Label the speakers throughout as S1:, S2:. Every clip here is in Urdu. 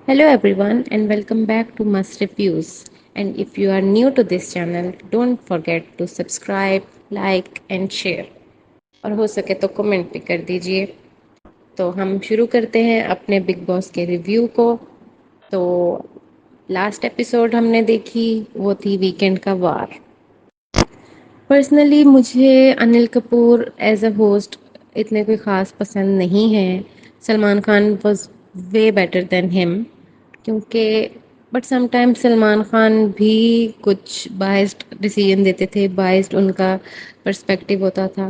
S1: Hello everyone and welcome back to Must Reviews. And if you are new to this channel, don't forget to subscribe, like and share. اور ہو سکے تو کمنٹ بھی کر دیجئے. تو ہم شروع کرتے ہیں اپنے بگ باس کے ریویو کو. تو لاسٹ ایپیسوڈ ہم نے دیکھی وہ تھی ویکینڈ کا وار. پرسنلی مجھے Anil Kapoor as a host اتنے کوئی خاص پسند نہیں ہے. Salman Khan was way better than ہم کیونکہ but some time Salman Khan بھی کچھ بائسڈ ڈیسیژن دیتے تھے. بائسڈ ان کا پرسپیکٹو ہوتا تھا.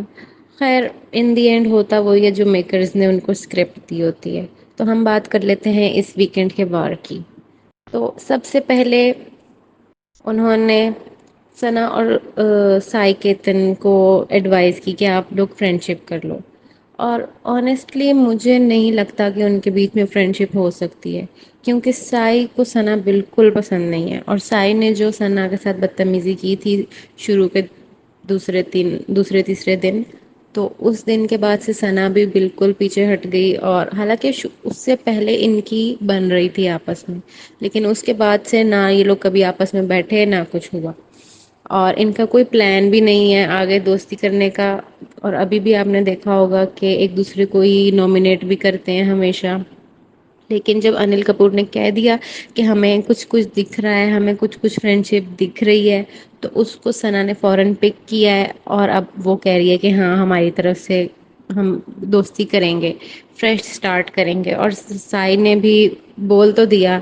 S1: خیر ان دی اینڈ ہوتا وہی ہے جو میکرز نے ان کو اسکرپٹ دی ہوتی ہے. تو ہم بات کر لیتے ہیں اس ویکینڈ کے وار کی. تو سب سے پہلے انہوں نے ثنا اور سائی کیتن کو ایڈوائز کی کہ آپ لوگ فرینڈ شپ کر لو. اور آنیسٹلی مجھے نہیں لگتا کہ ان کے بیچ میں فرینڈ شپ ہو سکتی ہے کیونکہ سائی کو ثنا بالکل پسند نہیں ہے. اور سائی نے جو ثنا کے ساتھ بدتمیزی کی تھی شروع کے دوسرے تیسرے دن، تو اس دن کے بعد سے ثنا بھی بالکل پیچھے ہٹ گئی. اور حالانکہ اس سے پہلے ان کی بن رہی تھی آپس میں، لیکن اس کے بعد سے نہ یہ لوگ کبھی آپس میں بیٹھے نہ کچھ ہوا. اور ان کا کوئی پلان بھی نہیں ہے آگے دوستی کرنے کا. اور ابھی بھی آپ نے دیکھا ہوگا کہ ایک دوسرے کو ہی نامنیٹ بھی کرتے ہیں ہمیشہ. لیکن جب انل کپور نے کہہ دیا کہ ہمیں کچھ کچھ دکھ رہا ہے، ہمیں کچھ کچھ فرینڈ شپ دکھ رہی ہے، تو اس کو ثنا نے فوراً پک کیا ہے. اور اب وہ کہہ رہی ہے کہ ہاں ہماری طرف سے ہم دوستی کریں گے، فریش اسٹارٹ کریں گے. اور سائی نے بھی بول تو دیا،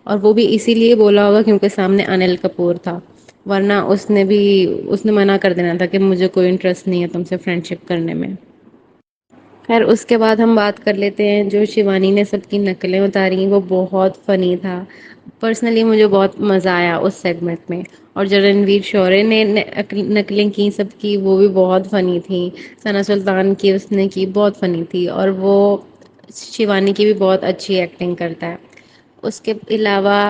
S1: اور وہ بھی اسی لیے بولا ہوگا کیونکہ سامنے انل کپور تھا. ورنہ اس نے منع کر دینا تھا کہ مجھے کوئی انٹرسٹ نہیں ہے تم سے فرینڈ شپ کرنے میں. خیر اس کے بعد ہم بات کر لیتے ہیں جو شیوانی نے سب کی نقلیں اتاری وہ بہت فنی تھا. پرسنلی مجھے بہت مزہ آیا اس سیگمنٹ میں. اور جو رنویر شورے نے نقلیں کی سب کی وہ بھی بہت فنی تھیں. ثنا سلطان کی اس نے کی بہت فنی تھی. اور وہ شیوانی کی بھی بہت اچھی ایکٹنگ کرتا ہے. اس کے علاوہ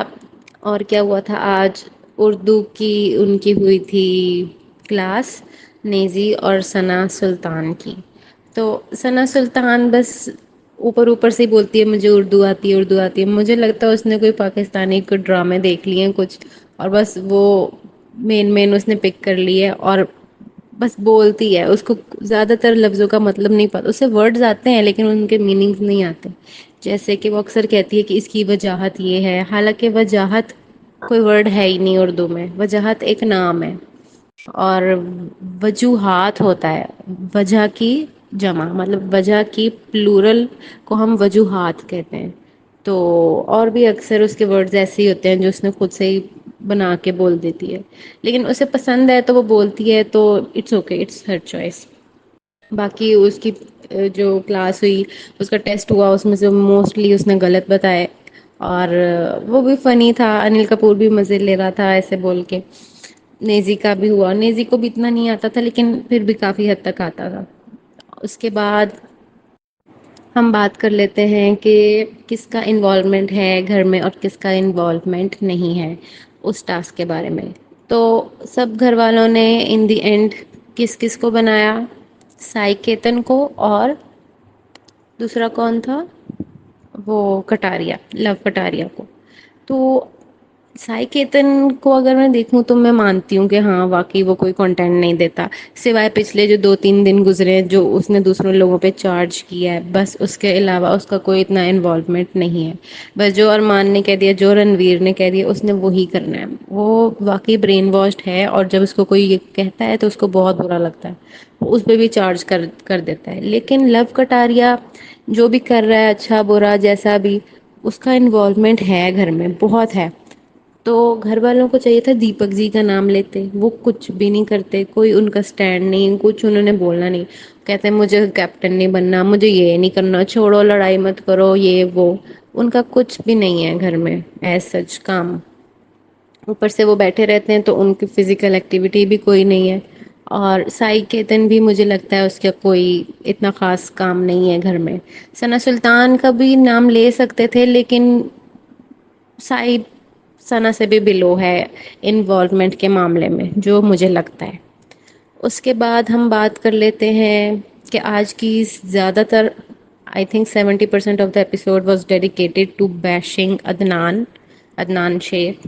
S1: اور کیا ہوا تھا آج؟ اردو کی ان کی ہوئی تھی کلاس، نیزی اور ثنا سلطان کی. تو ثنا سلطان بس اوپر اوپر سے ہی بولتی ہے مجھے اردو آتی ہے اردو آتی ہے. مجھے لگتا ہے اس نے کوئی پاکستانی کوئی ڈرامے دیکھ لیے ہیں کچھ، اور بس وہ مین اس نے پک کر لی ہے اور بس بولتی ہے. اس کو زیادہ تر لفظوں کا مطلب نہیں پتا. اسے ورڈز آتے ہیں لیکن ان کے میننگز نہیں آتے. جیسے کہ وہ اکثر کہتی ہے کہ اس کی وجاہت یہ ہے، حالانکہ وجاہت کوئی ورڈ ہے ہی نہیں اردو میں. وجاہت ایک نام ہے. اور وجوہات ہوتا ہے وجہ کی جمع، مطلب وجہ کی پلورل کو ہم وجوہات کہتے ہیں. تو اور بھی اکثر اس کے ورڈز ایسے ہی ہوتے ہیں جو اس نے خود سے ہی بنا کے بول دیتی ہے. لیکن اسے پسند ہے تو وہ بولتی ہے، تو it's okay, it's her choice. باقی اس کی جو کلاس ہوئی، اس کا ٹیسٹ ہوا، اس میں سے موسٹلی اس نے غلط بتائے. اور وہ بھی فنی تھا. انل کپور بھی مزے لے رہا تھا ایسے بول کے. نیزی کا بھی ہوا. نیزی کو بھی اتنا نہیں آتا تھا لیکن پھر بھی کافی حد تک آتا تھا. اس کے بعد ہم بات کر لیتے ہیں کہ کس کا انوالومنٹ ہے گھر میں اور کس کا انوالومنٹ نہیں ہے اس ٹاسک کے بارے میں. تو سب گھر والوں نے ان دی اینڈ کس کس کو بنایا؟ سائی کیتن کو، اور دوسرا کون تھا؟ وہ کٹاریا، لو کٹاریا کو. تو سائی کیتن کو اگر میں دیکھوں تو میں مانتی ہوں کہ ہاں واقعی وہ کوئی کنٹینٹ نہیں دیتا، سوائے پچھلے جو 2-3 دن گزرے ہیں جو اس نے دوسروں لوگوں پہ چارج کیا ہے، بس اس کے علاوہ اس کا کوئی اتنا انوالومنٹ نہیں ہے. بس جو ارمان نے کہہ دیا، جو رنویر نے کہہ دیا، اس نے وہی کرنا ہے. وہ واقعی برین واشڈ ہے. اور جب اس کو کوئی یہ کہتا ہے تو اس کو بہت برا لگتا ہے، اس پہ بھی چارج کر دیتا ہے. لیکن لو کٹاریا جو بھی کر رہا ہے اچھا برا جیسا بھی، اس کا انوالومنٹ ہے گھر میں بہت ہے. تو گھر والوں کو چاہیے تھا دیپک جی کا نام لیتے. وہ کچھ بھی نہیں کرتے، کوئی ان کا اسٹینڈ نہیں، کچھ انہوں نے بولنا نہیں. کہتے ہیں مجھے کیپٹن نہیں بننا، مجھے یہ نہیں کرنا، چھوڑو لڑائی مت کرو یہ وہ. ان کا کچھ بھی نہیں ہے گھر میں ایز سچ کام. اوپر سے وہ بیٹھے رہتے ہیں تو ان کی فزیکل ایکٹیویٹی بھی کوئی نہیں ہے. اور سائی کیتن بھی مجھے لگتا ہے اس کا کوئی اتنا خاص کام نہیں ہے گھر میں. ثنا سلطان کا بھی نام لے سکتے تھے لیکن سائی ثنا سے بھی بلو ہے انوالومنٹ کے معاملے میں جو مجھے لگتا ہے. اس کے بعد ہم بات کر لیتے ہیں کہ آج کی زیادہ تر I think 70% of the episode was dedicated to bashing Adnan Sheikh.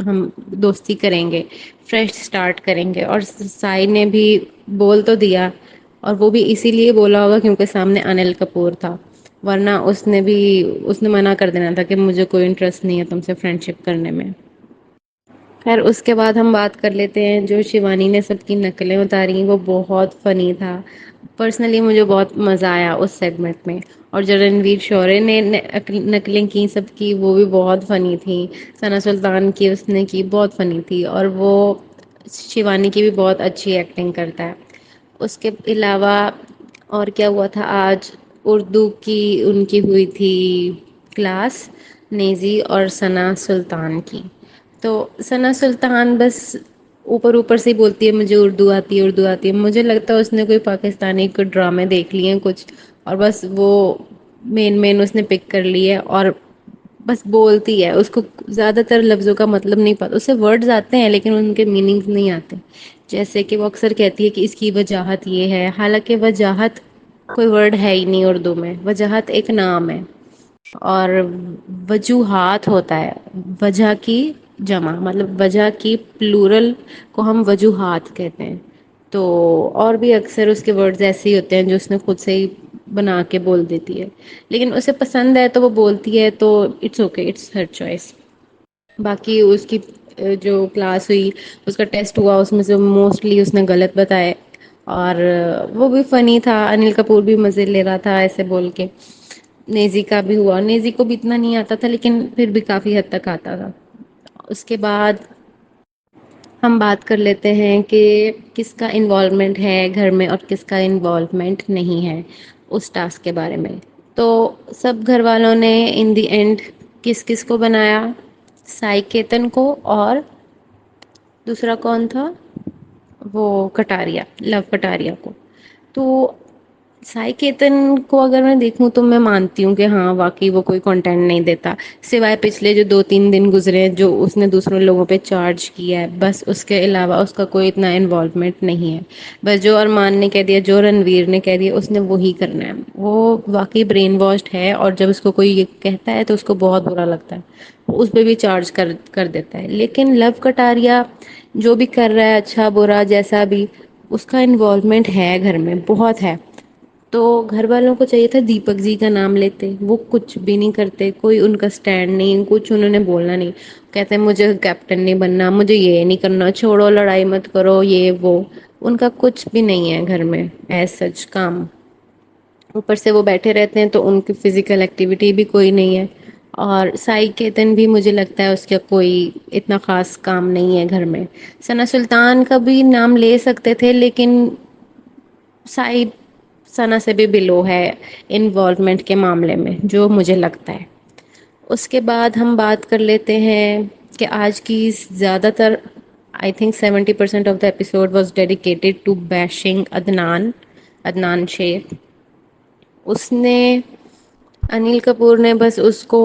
S1: ہم دوستی کریں گے، فریش اسٹارٹ کریں گے. اور سائی نے بھی بول تو دیا، اور وہ بھی اسی لیے بولا ہوگا کیونکہ سامنے انل کپور تھا، ورنہ اس نے منع کر دینا تھا کہ مجھے کوئی انٹرسٹ نہیں ہے تم سے فرینڈ شپ کرنے میں. خیر اس کے بعد ہم بات کر لیتے ہیں جو شیوانی نے سب کی نقلیں اتاری، وہ بہت فنی تھا. پرسنلی مجھے بہت مزہ آیا اس سیگمنٹ میں. اور جو رنویر شورے نے نقلیں کی سب کی، وہ بھی بہت فنی تھیں. ثنا سلطان کی اس نے کی بہت فنی تھی، اور وہ شیوانی کی بھی بہت اچھی ایکٹنگ کرتا ہے. اس کے علاوہ اور کیا ہوا تھا آج؟ اردو کی ان کی ہوئی تھی کلاس، نیزی اور ثنا سلطان کی. تو ثنا سلطان بس اوپر اوپر سے ہی بولتی ہے مجھے اردو آتی ہے اردو آتی ہے. مجھے لگتا ہے اس نے کوئی پاکستانی کوئی ڈرامے دیکھ لیے ہیں کچھ، اور بس وہ مین اس نے پک کر لی ہے اور بس بولتی ہے. اس کو زیادہ تر لفظوں کا مطلب نہیں پتا، اسے ورڈز آتے ہیں لیکن ان کے میننگس نہیں آتے. جیسے کہ وہ اکثر کہتی ہے کہ اس کی وجاہت یہ ہے، حالانکہ وجاہت کوئی ورڈ ہے ہی نہیں اردو میں. وجاہت ایک نام ہے، اور وجوہات ہوتا ہے وجہ کی جمع، مطلب وجہ کی پلورل کو ہم وجوہات کہتے ہیں. تو اور بھی اکثر اس کے ورڈز ایسے ہی ہوتے ہیں جو اس نے خود سے ہی بنا کے بول دیتی ہے، لیکن اسے پسند ہے تو وہ بولتی ہے، تو it's okay, it's her choice. باقی اس کی جو کلاس ہوئی، اس کا ٹیسٹ ہوا، اس میں سے موسٹلی اس نے غلط بتائے. اور وہ بھی فنی تھا، انل کپور بھی مزے لے رہا تھا ایسے بول کے. نیزی کا بھی ہوا، نیزی کو بھی اتنا نہیں آتا تھا لیکن پھر بھی کافی حد تک آتا تھا. اس کے بعد ہم بات کر لیتے ہیں کہ کس کا انوالومنٹ ہے گھر میں اور کس کا انوالومنٹ نہیں ہے اس ٹاسک کے بارے میں. تو سب گھر والوں نے ان دی اینڈ کس کس کو بنایا؟ سائیکیتن کو، اور دوسرا کون تھا؟ وہ کٹاریا، لو کٹاریا کو. تو سائی کیتن کو اگر میں دیکھوں تو میں مانتی ہوں کہ ہاں واقعی وہ کوئی کنٹینٹ نہیں دیتا، سوائے پچھلے جو 2-3 دن گزرے ہیں جو اس نے دوسروں لوگوں پہ چارج کیا ہے، بس اس کے علاوہ اس کا کوئی اتنا انوالومنٹ نہیں ہے. بس جو ارمان نے کہہ دیا، جو رنویر نے کہہ دیا، اس نے وہی کرنا ہے. وہ واقعی برین واشڈ ہے، اور جب اس کو کوئی یہ کہتا ہے تو اس کو بہت برا لگتا ہے، اس پہ بھی چارج کر دیتا ہے. لیکن لو کٹاریا جو بھی کر رہا ہے اچھا برا جیسا بھی، اس کا انوالومنٹ ہے گھر میں بہت ہے. تو گھر والوں کو چاہیے تھا دیپک جی کا نام لیتے، وہ کچھ بھی نہیں کرتے، کوئی ان کا اسٹینڈ نہیں، کچھ انہوں نے بولنا نہیں. کہتے ہیں مجھے کیپٹن نہیں بننا، مجھے یہ نہیں کرنا، چھوڑو لڑائی مت کرو یہ وہ. ان کا کچھ بھی نہیں ہے گھر میں ایز سچ کام. اوپر سے وہ بیٹھے رہتے ہیں تو ان کی فزیکل ایکٹیویٹی بھی کوئی نہیں ہے. اور سائی کیتن بھی مجھے لگتا ہے اس کا کوئی اتنا خاص کام نہیں ہے گھر میں. ثنا سلطان کا بھی نام لے سکتے تھے لیکن سائی ثنا سے بھی بلو ہے انوالومنٹ کے معاملے میں جو مجھے لگتا ہے. اس کے بعد ہم بات کر لیتے ہیں کہ آج کی زیادہ تر I think 70% of the episode was dedicated to bashing Adnan Sheikh. اس نے انل کپور نے بس اس کو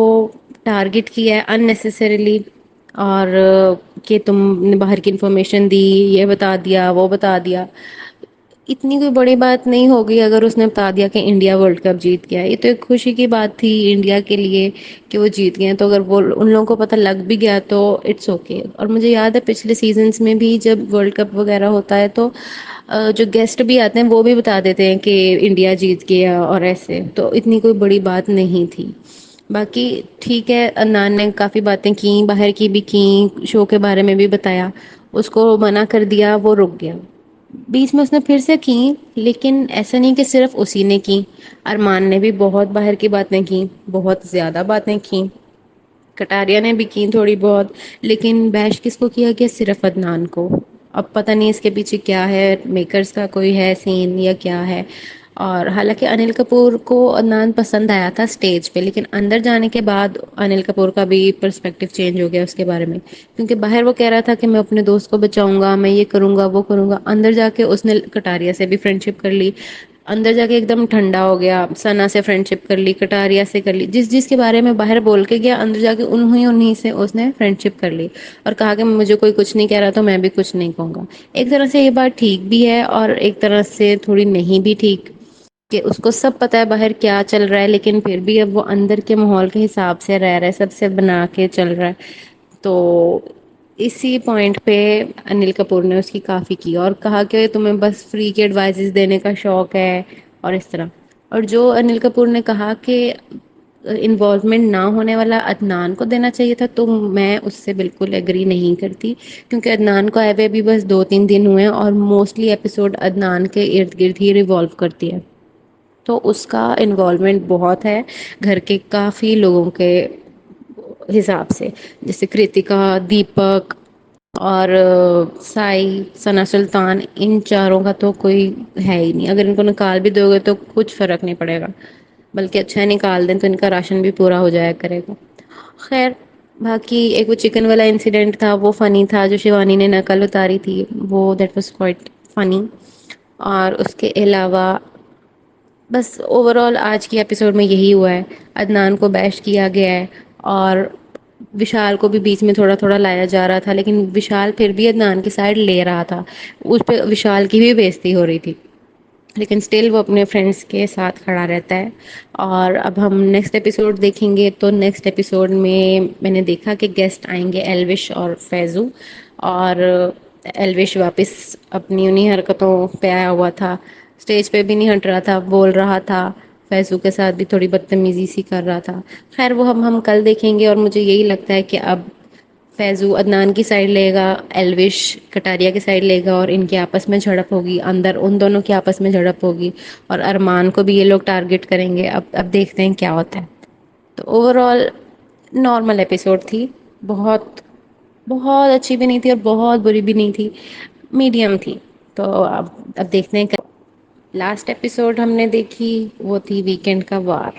S1: ٹارگٹ کیا ہے اننیسیسریلی، اور کہ تم نے باہر کی انفارمیشن دی، یہ بتا دیا وہ بتا دیا. اتنی کوئی بڑی بات نہیں ہوگی اگر اس نے بتا دیا کہ انڈیا ورلڈ کپ جیت گیا. یہ تو ایک خوشی کی بات تھی انڈیا کے لیے کہ وہ جیت گئے. تو اگر وہ ان لوگوں کو پتہ لگ بھی گیا تو اٹس اوکے. اور مجھے یاد ہے پچھلے سیزنس میں بھی جب ورلڈ کپ وغیرہ ہوتا ہے تو جو گیسٹ بھی آتے ہیں وہ بھی بتا دیتے ہیں کہ انڈیا جیت گیا اور ایسے. تو اتنی کوئی بڑی بات نہیں تھی. باقی ٹھیک ہے، عدنان نے کافی باتیں کی، باہر کی بھی کی، شو کے بارے میں بھی بتایا. اس کو منع کر دیا، وہ رک گیا. بیچ میں اس نے پھر سے کی، لیکن ایسا نہیں کہ صرف اسی نے کی. ارمان نے بھی بہت باہر کی باتیں کی، بہت زیادہ باتیں کی. کٹاریا نے بھی کی تھوڑی بہت. لیکن بیش کس کو کیا گیا؟ صرف عدنان کو. اب پتہ نہیں اس کے پیچھے کیا ہے، میکرز کا کوئی ہے سین یا کیا ہے. اور حالانکہ انل کپور کو عدنان پسند آیا تھا اسٹیج پہ، لیکن اندر جانے کے بعد انل کپور کا بھی پرسپیکٹو چینج ہو گیا اس کے بارے میں. کیونکہ باہر وہ کہہ رہا تھا کہ میں اپنے دوست کو بچاؤں گا، میں یہ کروں گا وہ کروں گا. اندر جا کے اس نے کٹاریا سے بھی فرینڈ شپ کر لی. اندر جا کے ایک دم ٹھنڈا ہو گیا، ثنا سے فرینڈ شپ کر لی، کٹاریا سے کر لی. جس کے بارے میں باہر بول کے گیا، اندر جا کے انہیں سے اس نے فرینڈ شپ کر لی. اور کہا کہ مجھے کوئی کچھ نہیں کہہ رہا تو میں بھی کچھ نہیں کہوں گا. ایک طرح سے یہ بات ٹھیک بھی ہے اور ایک طرح سے تھوڑی نہیں بھی ٹھیک، کہ اس کو سب پتا ہے باہر کیا چل رہا ہے لیکن پھر بھی اب وہ اندر کے ماحول کے حساب سے رہ رہا ہے، سب سے بنا کے چل رہا ہے. تو اسی پوائنٹ پہ انل کپور نے اس کی کافی کی اور کہا کہ تمہیں بس فری کے ایڈوائزز دینے کا شوق ہے اور اس طرح. اور جو انل کپور نے کہا کہ انوالومنٹ نہ ہونے والا عدنان کو دینا چاہیے تھا تو میں اس سے بالکل ایگری نہیں کرتی. کیونکہ عدنان کو آئے ہوئے بھی بس 2-3 دن ہوئے ہیں اور موسٹلی ایپیسوڈ عدنان کے ارد گرد ہی ریوالو کرتی ہے. تو اس کا انوالومنٹ بہت ہے گھر کے کافی لوگوں کے حساب سے. جیسے کرتکا، دیپک اور سائی، ثنا سلطان، ان چاروں کا تو کوئی ہے ہی نہیں. اگر ان کو نکال بھی دو گے تو کچھ فرق نہیں پڑے گا، بلکہ اچھا نکال دیں تو ان کا راشن بھی پورا ہو جایا کرے گا. خیر باقی ایک وہ چکن والا انسیڈنٹ تھا وہ فنی تھا جو شیوانی نے نقل اتاری تھی، وہ دیٹ واز کوائٹ فنی. اور اس کے علاوہ بس اوور آل آج کی ایپیسوڈ میں یہی ہوا ہے. عدنان کو بیش کیا گیا ہے اور وشال کو بھی بیچ میں تھوڑا تھوڑا لایا جا رہا تھا، لیکن وشال پھر بھی عدنان کی سائڈ لے رہا تھا. اس پہ وشال کی بھی بےزتی ہو رہی تھی لیکن اسٹل وہ اپنے فرینڈس کے ساتھ کھڑا رہتا ہے. اور اب ہم نیکسٹ ایپیسوڈ دیکھیں گے تو نیکسٹ ایپیسوڈ میں نے دیکھا کہ گیسٹ آئیں گے ایلوش اور فیضو. اور ایلوش واپس اپنی انہیں حرکتوں پہ آیا ہوا تھا، اسٹیج پہ بھی نہیں ہٹ رہا تھا، بول رہا تھا. فیضو کے ساتھ بھی تھوڑی بدتمیزی سی کر رہا تھا. خیر وہ ہم کل دیکھیں گے. اور مجھے یہی لگتا ہے کہ اب فیضو عدنان کی سائڈ لے گا، ایلوش کٹاریا کی سائڈ لے گا اور ان کے آپس میں جھڑپ ہوگی، اندر ان دونوں کے آپس میں جھڑپ ہوگی اور ارمان کو بھی یہ لوگ ٹارگٹ کریں گے. اب دیکھتے ہیں کیا ہوتا ہے. تو اوور آل نارمل ایپیسوڈ تھی، بہت بہت اچھی بھی نہیں تھی اور بہت بری بھی نہیں تھی، میڈیم تھی. تو اب دیکھتے ہیں. لاسٹ ایپیسوڈ ہم نے دیکھی وہ تھی ویکینڈ کا وار.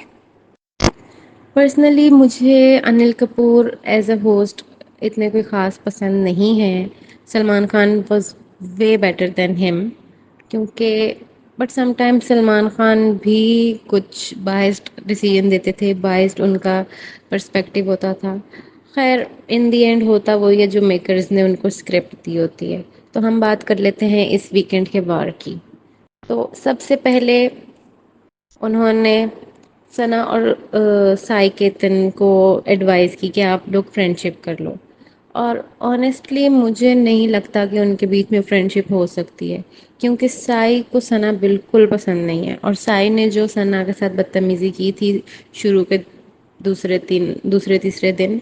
S1: پرسنلی مجھے Anil Kapoor as a host اتنے کوئی خاص پسند نہیں ہے. Salman Khan was way better than ہم. کیونکہ but some time Salman Khan بھی کچھ بائسڈ ڈیسیژن دیتے تھے، بائسڈ ان کا پرسپیکٹو ہوتا تھا. خیر ان دی اینڈ ہوتا وہی ہے جو میکرز نے ان کو اسکرپٹ دی ہوتی ہے. تو ہم بات کر لیتے ہیں اس ویکینڈ کے وار کی. تو سب سے پہلے انہوں نے ثنا اور سائی کیتن کو ایڈوائز کی کہ آپ لوگ فرینڈ شپ کر لو. اور آنیسٹلی مجھے نہیں لگتا کہ ان کے بیچ میں فرینڈ شپ ہو سکتی ہے. کیونکہ سائی کو ثنا بالکل پسند نہیں ہے اور سائی نے جو ثنا کے ساتھ بدتمیزی کی تھی شروع کے دوسرے تیسرے دن،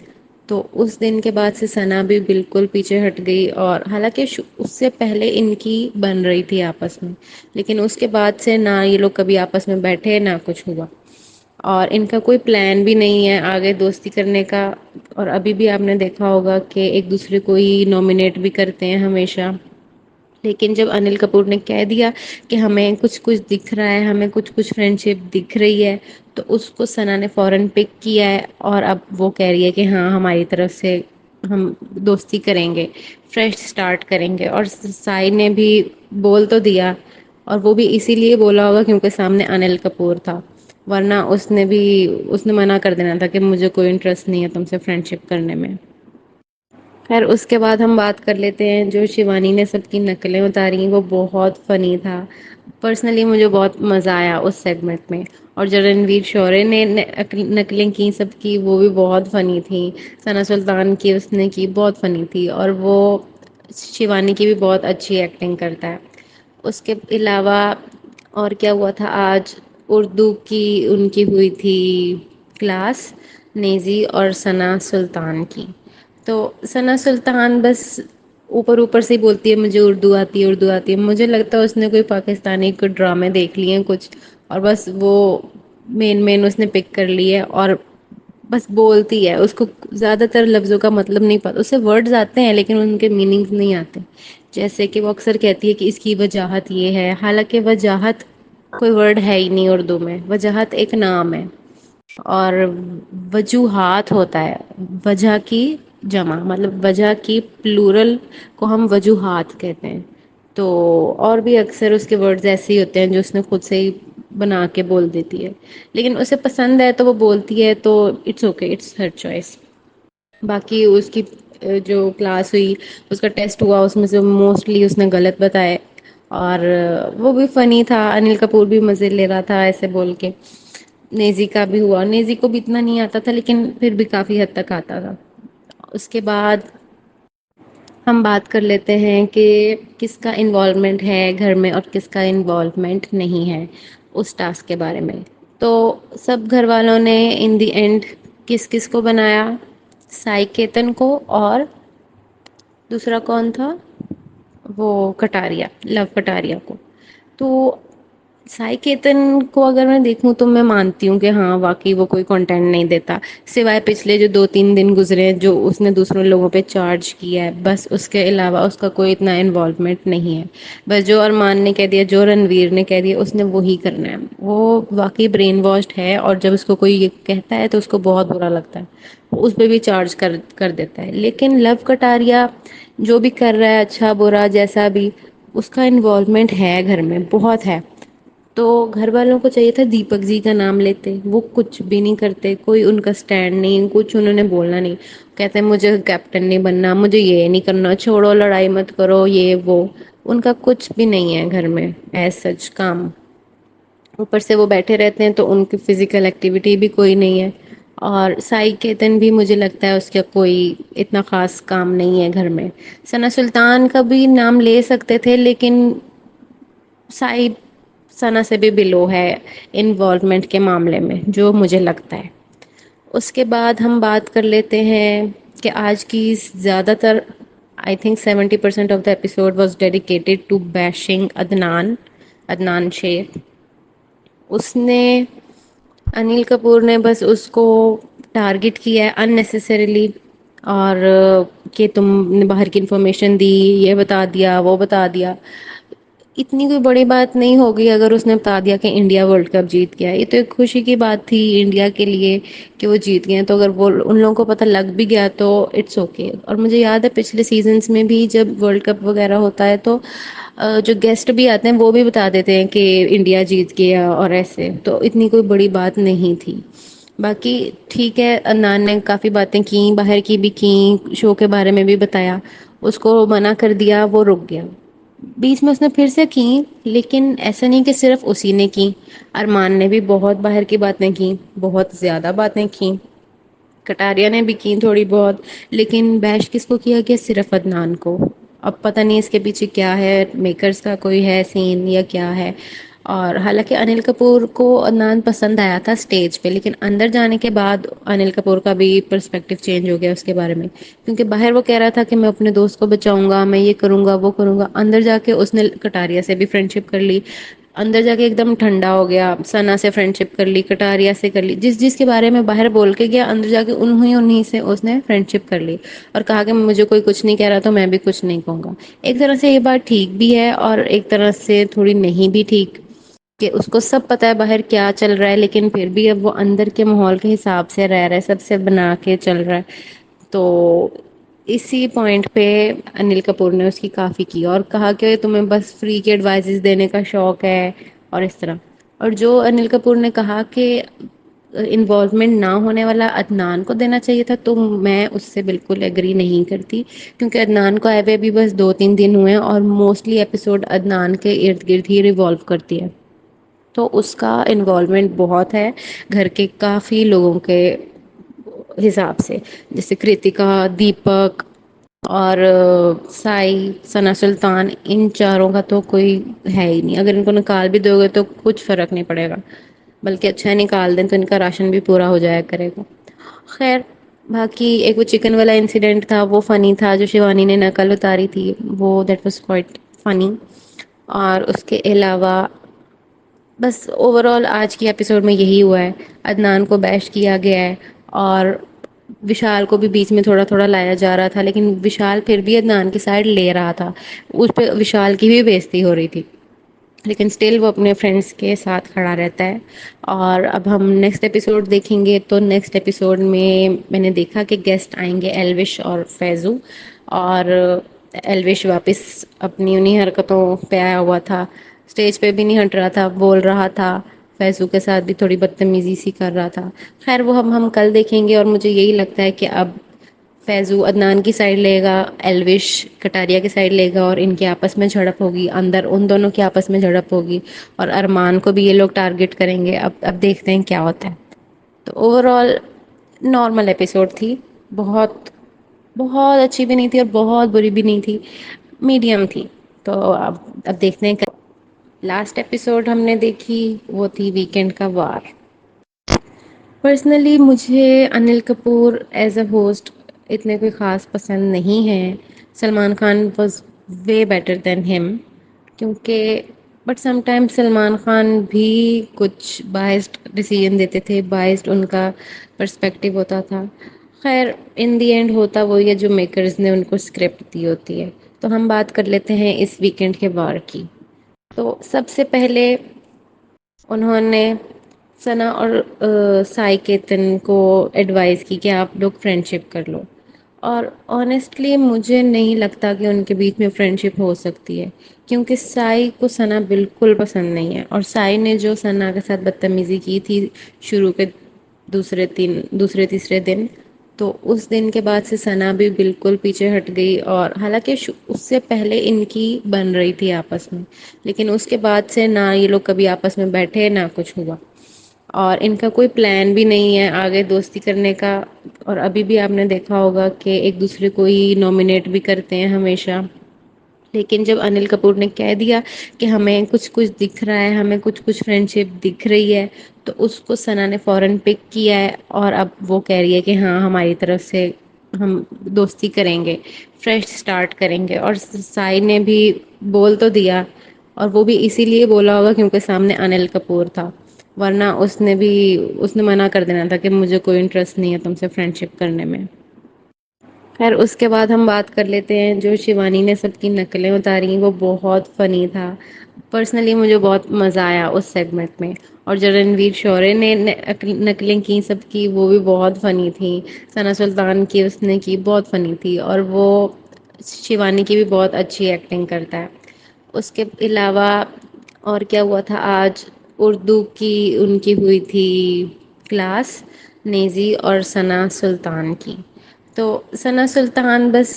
S1: تو اس دن کے بعد سے ثنا بھی بالکل پیچھے ہٹ گئی. اور حالانکہ اس سے پہلے ان کی بن رہی تھی آپس میں، لیکن اس کے بعد سے نہ یہ لوگ کبھی آپس میں بیٹھے نہ کچھ ہوا. اور ان کا کوئی پلان بھی نہیں ہے آگے دوستی کرنے کا. اور ابھی بھی آپ نے دیکھا ہوگا کہ ایک دوسرے کو ہی نامنیٹ بھی کرتے ہیں ہمیشہ. لیکن جب انل کپور نے کہہ دیا کہ ہمیں کچھ کچھ دکھ رہا ہے، ہمیں کچھ کچھ فرینڈ شپ دکھ رہی ہے، تو اس کو ثنا نے فوراً پک کیا ہے. اور اب وہ کہہ رہی ہے کہ ہاں ہماری طرف سے ہم دوستی کریں گے، فریش اسٹارٹ کریں گے. اور سائی نے بھی بول تو دیا، اور وہ بھی اسی لیے بولا ہوگا کیونکہ سامنے انل کپور تھا، ورنہ اس نے منع کر دینا تھا کہ مجھے کوئی انٹرسٹ نہیں ہے تم سے فرینڈ شپ کرنے میں. خیر اس کے بعد ہم بات کر لیتے ہیں جو شیوانی نے سب کی نقلیں اتاری، وہ بہت فنی تھا. پرسنلی مجھے بہت مزہ آیا اس سیگمنٹ میں. اور جو رنویر شورے نے نقلیں کی سب کی، وہ بھی بہت فنی تھیں. ثنا سلطان کی اس نے کی بہت فنی تھی. اور وہ شیوانی کی بھی بہت اچھی ایکٹنگ کرتا ہے. اس کے علاوہ اور کیا ہوا تھا آج؟ اردو کی ان کی ہوئی تھی کلاس، نیزی اور ثنا سلطان کی. تو ثنا سلطان بس اوپر اوپر سے ہی بولتی ہے مجھے اردو آتی ہے اردو آتی ہے. مجھے لگتا ہے اس نے کوئی پاکستانی کوئی ڈرامے دیکھ لیے ہیں کچھ، اور بس وہ مین اس نے پک کر لی ہے اور بس بولتی ہے. اس کو زیادہ تر لفظوں کا مطلب نہیں پتا، اسے ورڈز آتے ہیں لیکن ان کے میننگز نہیں آتے. جیسے کہ وہ اکثر کہتی ہے کہ اس کی وجاہت یہ ہے، حالانکہ وجاہت کوئی ورڈ ہے ہی نہیں اردو میں. وجاہت ایک نام ہے اور وجوہات ہوتا ہے وجہ کی جمع، مطلب وجہ کی پلورل کو ہم وجوہات کہتے ہیں. تو اور بھی اکثر اس کے ورڈز ایسے ہی ہوتے ہیں جو اس نے خود سے ہی بنا کے بول دیتی ہے، لیکن اسے پسند ہے تو وہ بولتی ہے. تو it's okay, it's her choice. باقی اس کی جو کلاس ہوئی، اس کا ٹیسٹ ہوا، اس میں سے موسٹلی اس نے غلط بتائے. اور وہ بھی فنی تھا، انل کپور بھی مزے لے رہا تھا ایسے بول کے. نیزی کا بھی ہوا، نیزی کو بھی اتنا نہیں آتا تھا لیکن پھر بھی کافی حد تک آتا تھا. اس کے بعد ہم بات کر لیتے ہیں کہ کس کا انوالومنٹ ہے گھر میں اور کس کا انوالومنٹ نہیں ہے اس ٹاسک کے بارے میں. تو سب گھر والوں نے ان دی اینڈ کس کس کو بنایا؟ سائی کیتن کو، اور دوسرا کون تھا؟ وہ کٹاریا، لو کٹاریا کو. تو سائی کیتن کو اگر میں دیکھوں تو میں مانتی ہوں کہ ہاں واقعی وہ کوئی کنٹینٹ نہیں دیتا، سوائے پچھلے جو 2-3 دن گزرے ہیں جو اس نے دوسروں لوگوں پہ چارج کیا ہے، بس اس کے علاوہ اس کا کوئی اتنا انوالومنٹ نہیں ہے. بس جو ارمان نے کہہ دیا، جو رنویر نے کہہ دیا، اس نے وہی کرنا ہے. وہ واقعی برین واشڈ ہے، اور جب اس کو کوئی یہ کہتا ہے تو اس کو بہت برا لگتا ہے، اس پہ بھی چارج کر دیتا ہے. لیکن لو کٹاریا جو بھی کر رہا ہے، اچھا برا جیسا بھی، اس کا انوالومنٹ ہے گھر میں بہت ہے. تو گھر والوں کو چاہیے تھا دیپک جی کا نام لیتے، وہ کچھ بھی نہیں کرتے، کوئی ان کا اسٹینڈ نہیں، کچھ انہوں نے بولنا نہیں. کہتے ہیں مجھے کیپٹن نہیں بننا، مجھے یہ نہیں کرنا، چھوڑو لڑائی مت کرو، یہ وہ. ان کا کچھ بھی نہیں ہے گھر میں ایز سچ کام. اوپر سے وہ بیٹھے رہتے ہیں تو ان کی فزیکل ایکٹیویٹی بھی کوئی نہیں ہے. اور سائی کیتن بھی مجھے لگتا ہے اس کا کوئی اتنا خاص کام نہیں ہے گھر میں. ثنا سلطان کا بھی نام لے سکتے تھے، لیکن سائی ثنا سے بھی بلو ہے انوالومنٹ کے معاملے میں جو مجھے لگتا ہے. اس کے بعد ہم بات کر لیتے ہیں کہ آج کی زیادہ تر I think 70% of the episode was dedicated to bashing Adnan Sheikh. اس نے انل کپور نے بس اس کو ٹارگٹ کیا ہے اننیسیسریلی، اور کہ تم نے باہر کی انفارمیشن دی، یہ بتا دیا، وہ بتا دیا. اتنی کوئی بڑی بات نہیں ہوگی اگر اس نے بتا دیا کہ انڈیا ورلڈ کپ جیت گیا. یہ تو ایک خوشی کی بات تھی انڈیا کے لیے کہ وہ جیت گئے. تو اگر وہ ان لوگوں کو پتہ لگ بھی گیا تو اٹس اوکے. اور مجھے یاد ہے پچھلے سیزنس میں بھی جب ورلڈ کپ وغیرہ ہوتا ہے تو جو گیسٹ بھی آتے ہیں وہ بھی بتا دیتے ہیں کہ انڈیا جیت گیا اور ایسے. تو اتنی کوئی بڑی بات نہیں تھی. باقی ٹھیک ہے، عدنان نے کافی باتیں کی، باہر کی بھی کی، شو کے بارے میں بھی بتایا. اس کو منع کر دیا، وہ رک گیا. بیچ میں اس نے پھر سے کی، لیکن ایسا نہیں کہ صرف اسی نے کی. ارمان نے بھی بہت باہر کی باتیں کی، بہت زیادہ باتیں کی. کٹاریا نے بھی کی تھوڑی بہت. لیکن بیش کس کو کیا گیا؟ صرف عدنان کو. اب پتہ نہیں اس کے پیچھے کیا ہے، میکرز کا کوئی ہے سین یا کیا ہے. اور حالانکہ انل کپور کو عدنان پسند آیا تھا اسٹیج پہ، لیکن اندر جانے کے بعد انل کپور کا بھی پرسپیکٹو چینج ہو گیا اس کے بارے میں. کیونکہ باہر وہ کہہ رہا تھا کہ میں اپنے دوست کو بچاؤں گا، میں یہ کروں گا، وہ کروں گا. اندر جا کے اس نے کٹاریا سے بھی فرینڈ شپ کر لی. اندر جا کے ایک دم ٹھنڈا ہو گیا، ثنا سے فرینڈ شپ کر لی، کٹاریا سے کر لی. جس کے بارے میں باہر بول کے گیا، اندر جا کے انہیں سے اس نے فرینڈ شپ کر لی. اور کہا کہ مجھے کوئی کچھ نہیں کہہ رہا تو میں بھی کچھ نہیں کہوں گا. ایک طرح سے یہ بات ٹھیک بھی ہے اور ایک طرح سے تھوڑی نہیں بھی ٹھیک، کہ اس کو سب پتا ہے باہر کیا چل رہا ہے، لیکن پھر بھی اب وہ اندر کے ماحول کے حساب سے رہ رہا ہے، سب سے بنا کے چل رہا ہے. تو اسی پوائنٹ پہ انل کپور نے اس کی کافی کی اور کہا کہ تمہیں بس فری کے ایڈوائزز دینے کا شوق ہے اور اس طرح. اور جو انل کپور نے کہا کہ انوالومنٹ نہ ہونے والا عدنان کو دینا چاہیے تھا، تو میں اس سے بالکل ایگری نہیں کرتی. کیونکہ عدنان کو آئے ہوئے بھی بس 2-3 دن ہوئے ہیں، اور موسٹلی ایپیسوڈ عدنان کے ارد گرد ہی ریوالو کرتی ہے. تو اس کا انوالومنٹ بہت ہے گھر کے کافی لوگوں کے حساب سے، جیسے کرتکا، دیپک اور سائی، ثنا سلطان. ان چاروں کا تو کوئی ہے ہی نہیں. اگر ان کو نکال بھی دو گے تو کچھ فرق نہیں پڑے گا، بلکہ اچھا نکال دیں تو ان کا راشن بھی پورا ہو جایا کرے گا. خیر، باقی ایک وہ چکن والا انسیڈنٹ تھا، وہ فنی تھا. جو شیوانی نے نقل اتاری تھی، وہ دیٹ واز کوائٹ فنی. اور اس کے علاوہ بس اوور آل آج کی ایپیسوڈ میں یہی ہوا ہے. عدنان کو بیش کیا گیا ہے، اور وشال کو بھی بیچ میں تھوڑا تھوڑا لایا جا رہا تھا، لیکن وشال پھر بھی عدنان کی سائڈ لے رہا تھا. اس پہ وشال کی بھی بےزتی ہو رہی تھی، لیکن اسٹل وہ اپنے فرینڈس کے ساتھ کھڑا رہتا ہے. اور اب ہم نیکسٹ ایپیسوڈ دیکھیں گے، تو نیکسٹ ایپیسوڈ میں نے دیکھا کہ گیسٹ آئیں گے ایلوش اور فیضو. اور ایلوش واپس اپنی انہیں حرکتوں پہ آیا ہوا تھا، اسٹیج پہ بھی نہیں ہٹ رہا تھا، بول رہا تھا. فیضو کے ساتھ بھی تھوڑی بدتمیزی سی کر رہا تھا. خیر وہ ہم کل دیکھیں گے. اور مجھے یہی لگتا ہے کہ اب فیضو عدنان کی سائڈ لے گا، ایلوش کٹاریا کی سائڈ لے گا، اور ان کے آپس میں جھڑپ ہوگی، اندر ان دونوں کے آپس میں جھڑپ ہوگی. اور ارمان کو بھی یہ لوگ ٹارگٹ کریں گے. اب دیکھتے ہیں کیا ہوتا ہے. تو اوور آل نارمل ایپیسوڈ تھی، بہت بہت اچھی بھی نہیں تھی اور بہت بری بھی نہیں تھی، میڈیم تھی۔ تو اب دیکھتے ہیں لاسٹ ایپیسوڈ ہم نے دیکھی وہ تھی ویکینڈ کا وار۔ پرسنلی مجھے Anil Kapoor as a host اتنے کوئی خاص پسند نہیں ہے۔ Salman Khan was way better than ہم، کیونکہ but some time Salman Khan بھی کچھ بائسڈ ڈیسیژن دیتے تھے، بائسڈ ان کا پرسپیکٹو ہوتا تھا۔ خیر ان دی اینڈ ہوتا وہی ہے جو میکرز نے ان کو اسکرپٹ دی ہوتی ہے۔ تو ہم بات کر لیتے ہیں اس ویکینڈ کے وار کی۔ تو سب سے پہلے انہوں نے ثنا اور سائی کیتن کو ایڈوائز کی کہ آپ لوگ فرینڈ شپ کر لو، اور آنیسٹلی مجھے نہیں لگتا کہ ان کے بیچ میں فرینڈ شپ ہو سکتی ہے، کیونکہ سائی کو ثنا بالکل پسند نہیں ہے، اور سائی نے جو ثنا کے ساتھ بدتمیزی کی تھی شروع کے دوسرے تیسرے دن، تو اس دن کے بعد سے ثنا بھی بالکل پیچھے ہٹ گئی، اور حالانکہ اس سے پہلے ان کی بن رہی تھی آپس میں، لیکن اس کے بعد سے نہ یہ لوگ کبھی آپس میں بیٹھے نہ کچھ ہوا، اور ان کا کوئی پلان بھی نہیں ہے آگے دوستی کرنے کا۔ اور ابھی بھی آپ نے دیکھا ہوگا کہ ایک دوسرے کو ہی نامنیٹ بھی کرتے ہیں ہمیشہ، لیکن جب انل کپور نے کہہ دیا کہ ہمیں کچھ کچھ دکھ رہا ہے، ہمیں کچھ کچھ فرینڈ شپ دکھ رہی ہے، تو اس کو ثنا نے فوراً پک کیا ہے، اور اب وہ کہہ رہی ہے کہ ہاں ہماری طرف سے ہم دوستی کریں گے، فریش اسٹارٹ کریں گے۔ اور سائی نے بھی بول تو دیا، اور وہ بھی اسی لیے بولا ہوگا کیونکہ سامنے انل کپور تھا، ورنہ اس نے منع کر دینا تھا کہ مجھے کوئی انٹرسٹ نہیں ہے تم سے فرینڈ شپ کرنے میں۔ خیر اس کے بعد ہم بات کر لیتے ہیں جو شیوانی نے سب کی نقلیں اتاری، وہ بہت فنی تھا۔ پرسنلی مجھے بہت مزہ آیا اس سیگمنٹ میں، اور جو رنویر شورے نے نقلیں کی سب کی، وہ بھی بہت فنی تھی۔ ثنا سلطان کی اس نے کی بہت فنی تھی، اور وہ شیوانی کی بھی بہت اچھی ایکٹنگ کرتا ہے۔ اس کے علاوہ اور کیا ہوا تھا آج؟ اردو کی ان کی ہوئی تھی کلاس، نیزی اور ثنا سلطان کی۔ تو ثنا سلطان بس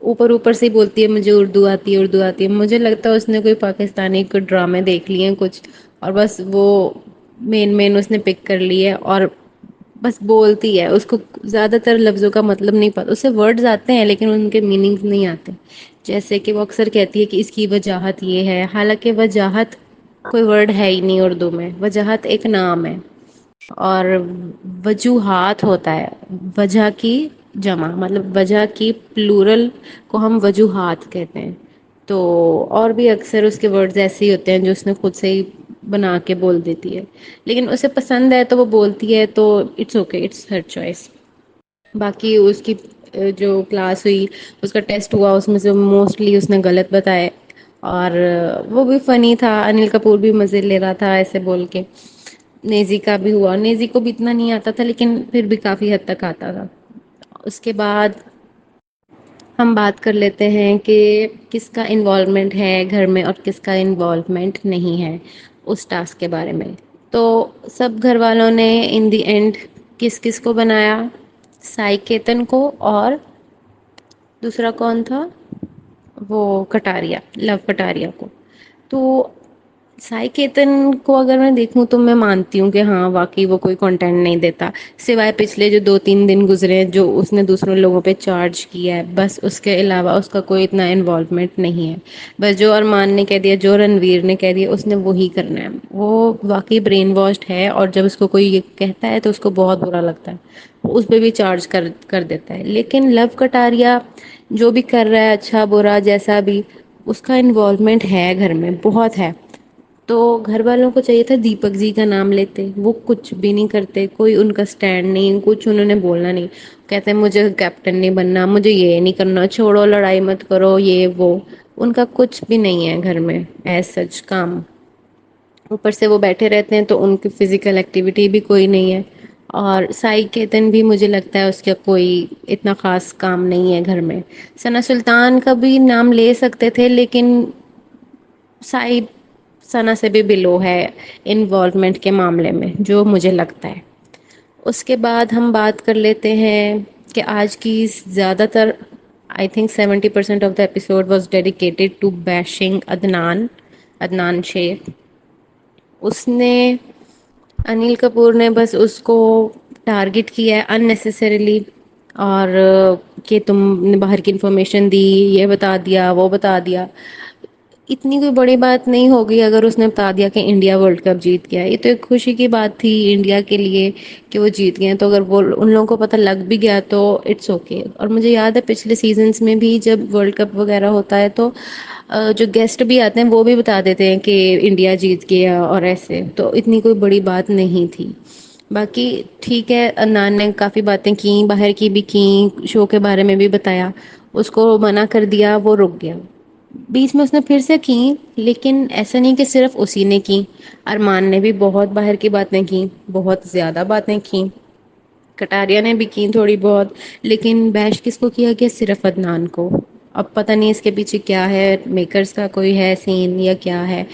S1: اوپر اوپر سے ہی بولتی ہے مجھے اردو آتی ہے، اردو آتی ہے۔ مجھے لگتا ہے اس نے کوئی پاکستانی کوئی ڈرامے دیکھ لیے ہیں کچھ، اور بس وہ مین اس نے پک کر لی ہے، اور بس بولتی ہے۔ اس کو زیادہ تر لفظوں کا مطلب نہیں پتا، اسے ورڈز آتے ہیں لیکن ان کے میننگز نہیں آتے۔ جیسے کہ وہ اکثر کہتی ہے کہ اس کی وجاہت یہ ہے، حالانکہ وجاہت کوئی ورڈ ہے ہی نہیں اردو میں، وجاہت ایک نام ہے، اور وجوہات ہوتا ہے وجہ کی جمع، مطلب وجہ کی پلورل کو ہم وجوہات کہتے ہیں۔ تو اور بھی اکثر اس کے ورڈز ایسے ہی ہوتے ہیں جو اس نے خود سے ہی بنا کے بول دیتی ہے، لیکن اسے پسند ہے تو وہ بولتی ہے، تو it's okay, it's her choice. باقی اس کی جو کلاس ہوئی، اس کا ٹیسٹ ہوا، اس میں سے موسٹلی اس نے غلط بتائے، اور وہ بھی فنی تھا۔ انل کپور بھی مزے لے رہا تھا ایسے بول کے۔ نیزی کا بھی ہوا، نیزی کو بھی اتنا نہیں آتا تھا لیکن پھر بھی کافی حد تک آتا تھا۔ اس کے بعد ہم بات کر لیتے ہیں کہ کس کا انوالومنٹ ہے گھر میں اور کس کا انوالومنٹ نہیں ہے اس ٹاسک کے بارے میں۔ تو سب گھر والوں نے ان دی اینڈ کس کس کو بنایا؟ سائی کیتن کو، اور دوسرا کون تھا؟ وہ کٹاریا، لو کٹاریا کو۔ تو سائی کیتن کو اگر میں دیکھوں تو میں مانتی ہوں کہ ہاں واقعی وہ کوئی کنٹینٹ نہیں دیتا، سوائے پچھلے جو 2-3 دن گزرے ہیں جو اس نے دوسروں لوگوں پہ چارج کیا ہے، بس اس کے علاوہ اس کا کوئی اتنا انوالومنٹ نہیں ہے۔ بس جو ارمان نے کہہ دیا، جو رنویر نے کہہ دیا، اس نے وہی کرنا ہے۔ وہ واقعی برین واشڈ ہے، اور جب اس کو کوئی یہ کہتا ہے تو اس کو بہت برا لگتا ہے، اس پہ بھی چارج کر دیتا ہے۔ لیکن لو کٹاریا جو بھی کر رہا ہے، اچھا برا جیسا بھی، اس کا انوالومنٹ ہے گھر میں، بہت ہے۔ تو گھر والوں کو چاہیے تھا دیپک جی کا نام لیتے، وہ کچھ بھی نہیں کرتے، کوئی ان کا سٹینڈ نہیں، کچھ انہوں نے بولنا نہیں۔ کہتے ہیں مجھے کیپٹن نہیں بننا، مجھے یہ نہیں کرنا، چھوڑو لڑائی مت کرو، یہ وہ۔ ان کا کچھ بھی نہیں ہے گھر میں ایز سچ کام۔ اوپر سے وہ بیٹھے رہتے ہیں تو ان کی فزیکل ایکٹیویٹی بھی کوئی نہیں ہے۔ اور سائی کیتن بھی مجھے لگتا ہے اس کا کوئی اتنا خاص کام نہیں ہے گھر میں۔ ثنا سلطان کا بھی نام لے سکتے تھے، لیکن سائی ثنا سے بھی بلو ہے انوالومنٹ کے معاملے میں، جو مجھے لگتا ہے۔ اس کے بعد ہم بات کر لیتے ہیں کہ آج کی زیادہ تر I think 70% of the episode was dedicated to bashing Adnan Sheikh. اس نے انل کپور نے بس اس کو ٹارگٹ کیا ہے ان نیسیسریلی، اور کہ تم نے باہر کی انفارمیشن دی، یہ بتا دیا وہ بتا دیا. اتنی کوئی بڑی بات نہیں ہوگی اگر اس نے بتا دیا کہ انڈیا ورلڈ کپ جیت گیا. یہ تو ایک خوشی کی بات تھی انڈیا کے لیے کہ وہ جیت گئے. تو اگر وہ ان لوگوں کو پتہ لگ بھی گیا تو اٹس اوکے. اور مجھے یاد ہے پچھلے سیزنس میں بھی جب ورلڈ کپ وغیرہ ہوتا ہے تو جو گیسٹ بھی آتے ہیں وہ بھی بتا دیتے ہیں کہ انڈیا جیت گیا اور ایسے. تو اتنی کوئی بڑی بات نہیں تھی. باقی ٹھیک ہے، عدنان نے کافی باتیں کی، باہر کی بھی کی، شو کے بارے میں بھی بتایا. اس کو منع کر دیا، وہ رک گیا. بیچ میں اس نے پھر سے کی، لیکن ایسا نہیں کہ صرف اسی نے کی. ارمان نے بھی بہت باہر کی باتیں کی، بہت زیادہ باتیں کی. کٹاریا نے بھی کی تھوڑی بہت. لیکن بیش کس کو کیا گیا؟ صرف عدنان کو. اب پتہ نہیں اس کے پیچھے کیا ہے، میکرز کا کوئی ہے سین یا کیا ہے.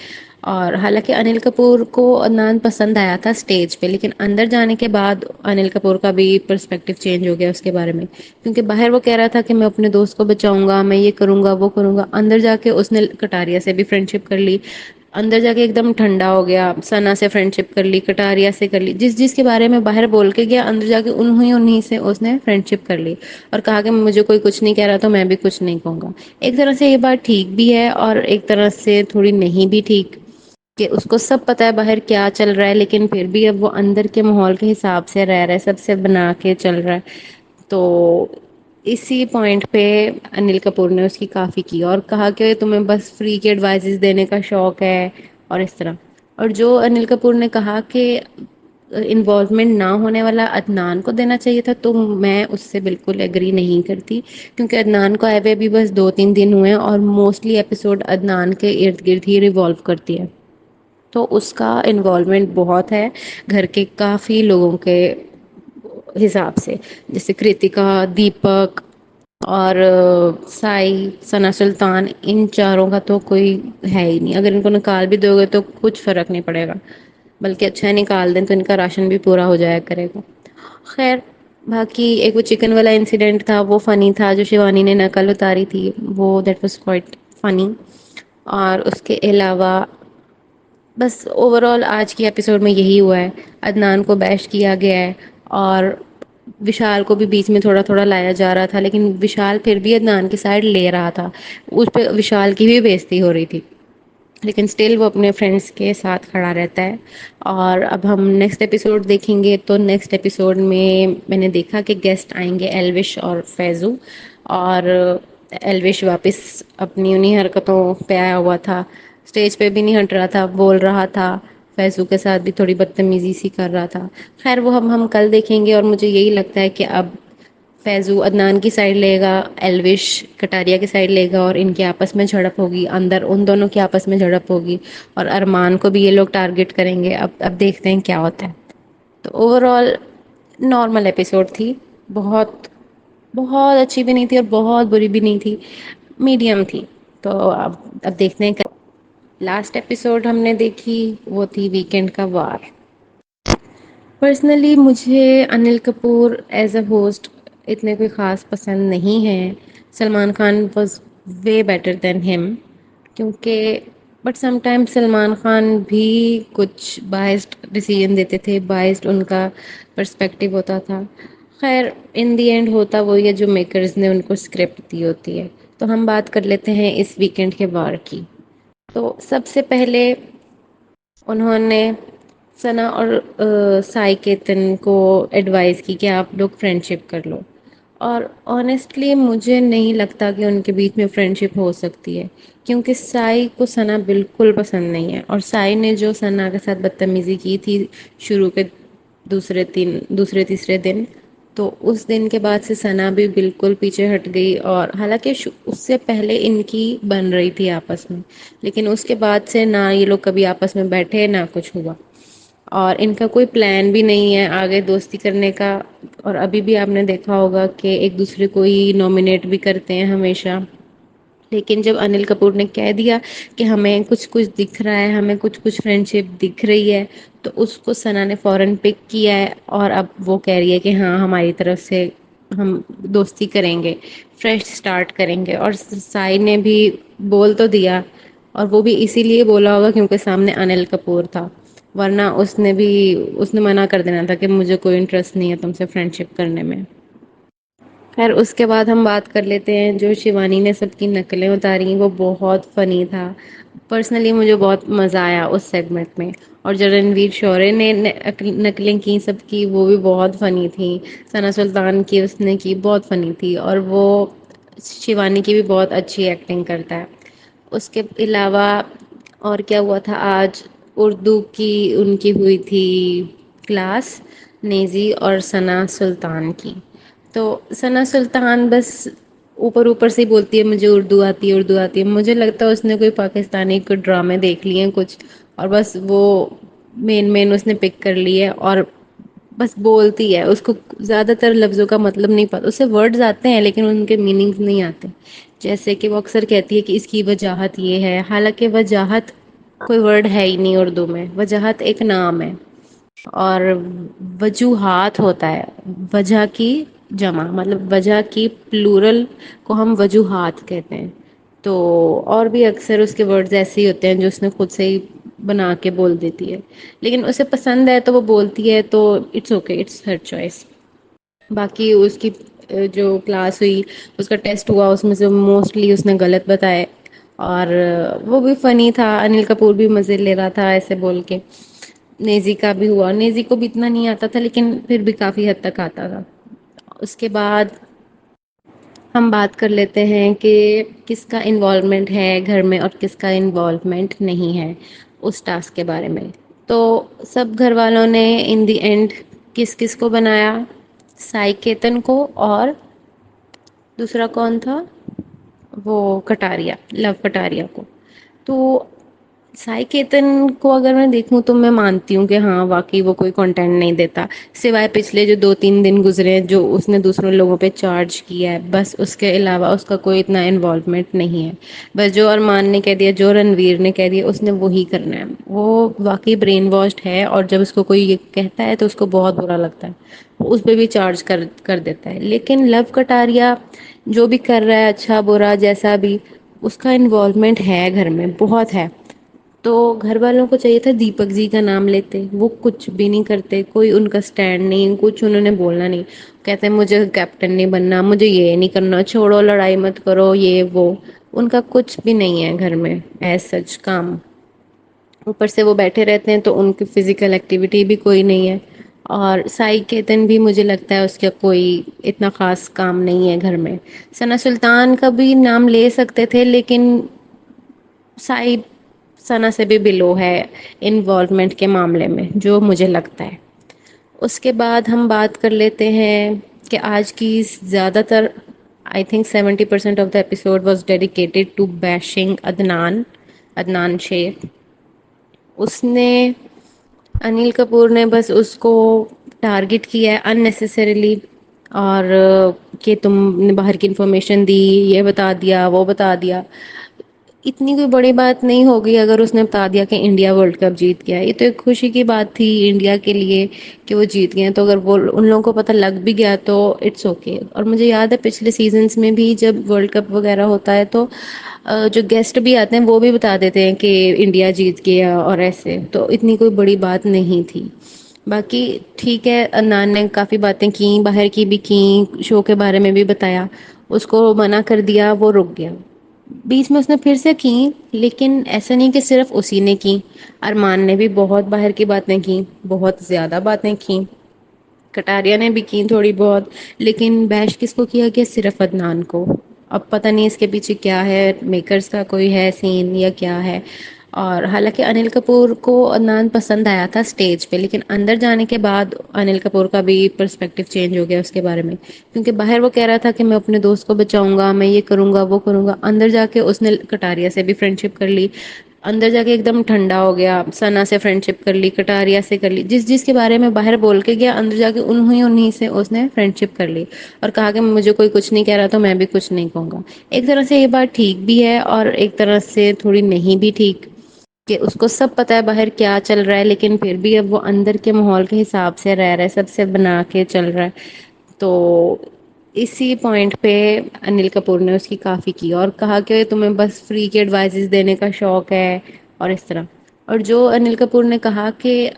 S1: اور حالانکہ انل کپور کو عدنان پسند آیا تھا اسٹیج پہ، لیکن اندر جانے کے بعد انل کپور کا بھی پرسپیکٹو چینج ہو گیا اس کے بارے میں. کیونکہ باہر وہ کہہ رہا تھا کہ میں اپنے دوست کو بچاؤں گا، میں یہ کروں گا وہ کروں گا. اندر جا کے اس نے کٹاریا سے بھی فرینڈ شپ کر لی. اندر جا کے ایک دم ٹھنڈا ہو گیا، سنا سے فرینڈ شپ کر لی، کٹاریا سے کر لی. جس کے بارے میں باہر بول کے گیا، اندر جا کے انہیں سے اس نے فرینڈ شپ کر لی. اور کہا کہ مجھے کوئی کچھ نہیں کہہ رہا تو میں بھی کچھ نہیں کہوں گا. ایک طرح سے یہ بات ٹھیک بھی ہے اور ایک طرح سے تھوڑی نہیں بھی ٹھیک، کہ اس کو سب پتا ہے باہر کیا چل رہا ہے، لیکن پھر بھی اب وہ اندر کے ماحول کے حساب سے رہ رہا ہے، سب سے بنا کے چل رہا ہے. تو اسی پوائنٹ پہ انل کپور نے اس کی کافی کی اور کہا کہ تمہیں بس فری کے ایڈوائزز دینے کا شوق ہے اور اس طرح. اور جو انل کپور نے کہا کہ انوالومنٹ نہ ہونے والا عدنان کو دینا چاہیے تھا، تو میں اس سے بالکل ایگری نہیں کرتی. کیونکہ عدنان کو آئے ہوئے بھی بس 2-3 دن ہوئے ہیں اور موسٹلی ایپیسوڈ عدنان کے ارد گرد ہی ریوالو کرتی ہے. تو اس کا انوالومنٹ بہت ہے گھر کے کافی لوگوں کے حساب سے، جیسے کرتکا، دیپک اور سائی، ثنا سلطان. ان چاروں کا تو کوئی ہے ہی نہیں. اگر ان کو نکال بھی دو گے تو کچھ فرق نہیں پڑے گا، بلکہ اچھا نکال دیں تو ان کا راشن بھی پورا ہو جایا کرے گا. خیر، باقی ایک وہ چکن والا انسیڈنٹ تھا وہ فنی تھا، جو شیوانی نے نقل اتاری تھی وہ دیٹ واز کوائٹ فنی. اور اس کے علاوہ بس اوور آل آج کی ایپیسوڈ میں یہی ہوا ہے. عدنان کو بیش کیا گیا ہے اور وشال کو بھی بیچ میں تھوڑا تھوڑا لایا جا رہا تھا، لیکن وشال پھر بھی عدنان کی سائڈ لے رہا تھا. اس پہ وشال کی بھی بےزتی ہو رہی تھی، لیکن اسٹل وہ اپنے فرینڈس کے ساتھ کھڑا رہتا ہے. اور اب ہم نیکسٹ ایپیسوڈ دیکھیں گے تو نیکسٹ ایپیسوڈ میں نے دیکھا کہ گیسٹ آئیں گے ایلوش اور فیضو. اور ایلوش واپس اپنی انہیں حرکتوں پہ آیا ہوا تھا، اسٹیج پہ بھی نہیں ہٹ رہا تھا، بول رہا تھا. فیضو کے ساتھ بھی تھوڑی بدتمیزی سی کر رہا تھا. خیر وہ ہم کل دیکھیں گے. اور مجھے یہی لگتا ہے کہ اب فیضو عدنان کی سائڈ لے گا، ایلوش کٹاریا کی سائڈ لے گا، اور ان کے آپس میں جھڑپ ہوگی، اندر ان دونوں کے آپس میں جھڑپ ہوگی. اور ارمان کو بھی یہ لوگ ٹارگٹ کریں گے. اب دیکھتے ہیں کیا ہوتا ہے. تو اوور آل نارمل ایپیسوڈ تھی. بہت بہت اچھی بھی نہیں تھی اور بہت بری بھی نہیں تھی، میڈیم تھی. تو اب دیکھتے ہیں. لاسٹ ایپیسوڈ ہم نے دیکھی وہ تھی ویکینڈ کا وار. پرسنلی مجھے Anil Kapoor as a host اتنے کوئی خاص پسند نہیں ہے. Salman Khan was way better than ہم. کیونکہ but some time Salman Khan بھی کچھ بائسڈ ڈیسیژن دیتے تھے، بائسڈ ان کا پرسپیکٹو ہوتا تھا. خیر ان دی اینڈ ہوتا وہی ہے جو میکرز نے ان کو اسکرپٹ دی ہوتی ہے. تو ہم بات کر لیتے ہیں اس ویکینڈ کے وار کی. تو سب سے پہلے انہوں نے ثنا اور سائی کیتن کو ایڈوائز کی کہ آپ لوگ فرینڈ شپ کر لو. اور آنیسٹلی مجھے نہیں لگتا کہ ان کے بیچ میں فرینڈ شپ ہو سکتی ہے، کیونکہ سائی کو ثنا بالکل پسند نہیں ہے. اور سائی نے جو ثنا کے ساتھ بدتمیزی کی تھی شروع کے دوسرے تیسرے دن، تو اس دن کے بعد سے ثنا بھی بالکل پیچھے ہٹ گئی. اور حالانکہ اس سے پہلے ان کی بن رہی تھی آپس میں، لیکن اس کے بعد سے نہ یہ لوگ کبھی آپس میں بیٹھے نہ کچھ ہوا. اور ان کا کوئی پلان بھی نہیں ہے آگے دوستی کرنے کا. اور ابھی بھی آپ نے دیکھا ہوگا کہ ایک دوسرے کو ہی نامنیٹ بھی کرتے ہیں ہمیشہ. لیکن جب انل کپور نے کہہ دیا کہ ہمیں کچھ کچھ دکھ رہا ہے، ہمیں کچھ کچھ فرینڈ شپ دکھ رہی ہے، تو اس کو ثنا نے فوراً پک کیا ہے. اور اب وہ کہہ رہی ہے کہ ہاں ہماری طرف سے ہم دوستی کریں گے، فریش اسٹارٹ کریں گے. اور سائی نے بھی بول تو دیا، اور وہ بھی اسی لیے بولا ہوگا کیونکہ سامنے انل کپور تھا، ورنہ اس نے منع کر دینا تھا کہ مجھے کوئی انٹرسٹ نہیں ہے تم سے فرینڈ شپ کرنے میں. خیر اس کے بعد ہم بات کر لیتے ہیں جو شیوانی نے سب کی نقلیں اتاری وہ بہت فنی تھا. پرسنلی مجھے بہت مزہ آیا اس سیگمنٹ میں. اور جو رنویر شورے نے نقلیں کی سب کی وہ بھی بہت فنی تھی. ثنا سلطان کی اس نے کی بہت فنی تھی اور وہ شیوانی کی بھی بہت اچھی ایکٹنگ کرتا ہے. اس کے علاوہ اور کیا ہوا تھا آج؟ اردو کی ان کی ہوئی تھی کلاس نیزی اور ثنا سلطان کی. تو ثنا سلطان بس اوپر اوپر سے ہی بولتی ہے مجھے اردو آتی ہے اردو آتی ہے. مجھے لگتا ہے اس نے کوئی پاکستانی کوئی ڈرامے دیکھ لیے ہیں کچھ اور بس وہ مین اس نے پک کر لی ہے اور بس بولتی ہے. اس کو زیادہ تر لفظوں کا مطلب نہیں پتا. اسے ورڈز آتے ہیں لیکن ان کے میننگس نہیں آتے. جیسے کہ وہ اکثر کہتی ہے کہ اس کی وجاہت یہ ہے حالانکہ وجاہت کوئی ورڈ ہے ہی نہیں اردو میں. وجاہت ایک نام ہے اور وجوہات ہوتا ہے وجہ کی جمع مطلب وجہ کی پلورل کو ہم وجوہات کہتے ہیں. تو اور بھی اکثر اس کے ورڈز ایسے ہی ہوتے ہیں جو اس نے خود سے ہی بنا کے بول دیتی ہے لیکن اسے پسند ہے تو وہ بولتی ہے تو it's okay it's her choice. باقی اس کی جو کلاس ہوئی اس کا ٹیسٹ ہوا اس میں سے موسٹلی اس نے غلط بتائے اور وہ بھی فنی تھا. انل کپور بھی مزے لے رہا تھا ایسے بول کے. نیزی کا بھی ہوا. نیزی کو بھی اتنا نہیں آتا تھا لیکن پھر بھی کافی حد تک آتا تھا. اس کے بعد ہم بات کر لیتے ہیں کہ کس کا انوالومنٹ ہے گھر میں اور کس کا انوالومنٹ نہیں ہے اس ٹاسک کے بارے میں. تو سب گھر والوں نے ان دی اینڈ کس کس کو بنایا؟ سائیکیتن کو اور دوسرا کون تھا وہ کٹاریا لو کٹاریا کو. تو سائی کیتن کو اگر میں دیکھوں تو میں مانتی ہوں کہ ہاں واقعی وہ کوئی کنٹینٹ نہیں دیتا سوائے پچھلے جو 2-3 دن گزرے جو اس نے دوسروں لوگوں پہ چارج کیا ہے بس. اس کے علاوہ اس کا کوئی اتنا انوالومنٹ نہیں ہے. بس جو ارمان نے کہہ دیا جو رنویر نے کہہ دیا اس نے وہی کرنا ہے. وہ واقعی برین واشڈ ہے اور جب اس کو کوئی یہ کہتا ہے تو اس کو بہت برا لگتا ہے. اس پہ بھی چارج کر دیتا ہے. لیکن لو کٹاریا جو بھی کر رہا ہے اچھا برا جیسا بھی اس کا انوالومنٹ ہے گھر میں بہت ہے. تو گھر والوں کو چاہیے تھا دیپک جی کا نام لیتے. وہ کچھ بھی نہیں کرتے. کوئی ان کا اسٹینڈ نہیں کچھ انہوں نے بولنا نہیں. کہتے ہیں مجھے کیپٹن نہیں بننا مجھے یہ نہیں کرنا چھوڑو لڑائی مت کرو یہ وہ. ان کا کچھ بھی نہیں ہے گھر میں ایز سچ کام. اوپر سے وہ بیٹھے رہتے ہیں تو ان کی فزیکل ایکٹیویٹی بھی کوئی نہیں ہے. اور سائی کیتن بھی مجھے لگتا ہے اس کا کوئی اتنا خاص کام نہیں ہے گھر میں. ثنا سلطان کا بھی نام لے سکتے تھے لیکن سائ ثنا سے بھی بلو ہے انوالومنٹ کے معاملے میں جو مجھے لگتا ہے. اس کے بعد ہم بات کر لیتے ہیں کہ آج کی زیادہ تر I think 70% of the episode was dedicated to bashing Adnan Sheikh. اس نے انل کپور نے بس اس کو ٹارگٹ کیا ہے اننیسیسریلی اور کہ تم نے باہر کی انفارمیشن دی یہ بتا دیا وہ بتا دیا. اتنی کوئی بڑی بات نہیں ہوگی اگر اس نے بتا دیا کہ انڈیا ورلڈ کپ جیت گیا. یہ تو ایک خوشی کی بات تھی انڈیا کے لیے کہ وہ جیت گئے. تو اگر وہ ان لوگوں کو پتہ لگ بھی گیا تو اٹس اوکے. اور مجھے یاد ہے پچھلے سیزنس میں بھی جب ورلڈ کپ وغیرہ ہوتا ہے تو جو گیسٹ بھی آتے ہیں وہ بھی بتا دیتے ہیں کہ انڈیا جیت گیا اور ایسے. تو اتنی کوئی بڑی بات نہیں تھی. باقی ٹھیک ہے عدنان نے کافی باتیں کی باہر کی بھی کی شو کے بارے میں بھی بتایا. اس کو منع کر دیا وہ رک گیا. بیچ میں اس نے پھر سے کی لیکن ایسا نہیں کہ صرف اسی نے کی. ارمان نے بھی بہت باہر کی باتیں کی بہت زیادہ باتیں کی. کٹاریا نے بھی کی تھوڑی بہت لیکن بیش کس کو کیا گیا صرف عدنان کو. اب پتہ نہیں اس کے پیچھے کیا ہے میکرز کا کوئی ہے سین یا کیا ہے. اور حالانکہ انل کپور کو عدنان پسند آیا تھا اسٹیج پہ لیکن اندر جانے کے بعد انل کپور کا بھی پرسپیکٹو چینج ہو گیا اس کے بارے میں. کیونکہ باہر وہ کہہ رہا تھا کہ میں اپنے دوست کو بچاؤں گا میں یہ کروں گا وہ کروں گا. اندر جا کے اس نے کٹاریا سے بھی فرینڈ شپ کر لی. اندر جا کے ایک دم ٹھنڈا ہو گیا. ثنا سے فرینڈ شپ کر لی کٹاریا سے کر لی جس کے بارے میں باہر بول کے گیا اندر جا کے انہیں سے اس نے فرینڈ شپ کر لی. اور کہا کہ مجھے کوئی کچھ نہیں کہہ رہا تو میں بھی کچھ نہیں کہوں گا. ایک طرح سے یہ بات ٹھیک بھی ہے اور ایک طرح سے تھوڑی نہیں بھی ٹھیک کہ اس کو سب پتا ہے باہر کیا چل رہا ہے لیکن پھر بھی اب وہ اندر کے ماحول کے حساب سے رہ رہا ہے سب سے بنا کے چل رہا ہے. تو اسی پوائنٹ پہ انل کپور نے اس کی کافی کی اور کہا کہ تمہیں بس فری کی ایڈوائزز دینے کا شوق ہے اور اس طرح. اور جو انل کپور نے کہا کہ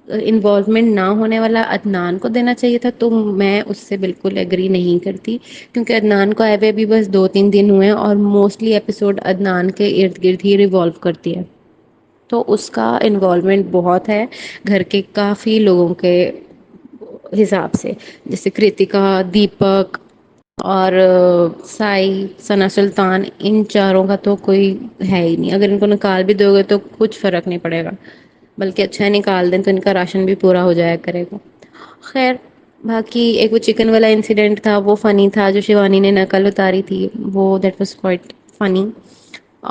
S1: انوالومنٹ نہ ہونے والا عدنان کو دینا چاہیے تھا، تو میں اس سے بالکل ایگری نہیں کرتی، کیونکہ عدنان کو آئے ہوئے بھی بس 2 3 دن ہوئے ہیں اور موسٹلی ایپیسوڈ عدنان کے ارد گرد ہی ریوالو کرتی ہے، تو اس کا انوالومنٹ بہت ہے گھر کے کافی لوگوں کے حساب سے، جیسے کرتکا، دیپک اور سائی، ثنا سلطان، ان چاروں کا تو کوئی ہے ہی نہیں، اگر ان کو نکال بھی دو گے تو کچھ فرق نہیں پڑے گا، بلکہ اچھا نکال دیں تو ان کا راشن بھی پورا ہو جایا کرے گا۔ خیر، باقی ایک وہ چکن والا انسیڈنٹ تھا وہ فنی تھا، جو شیوانی نے نقل اتاری تھی وہ دیٹ واز کوائٹ فنی،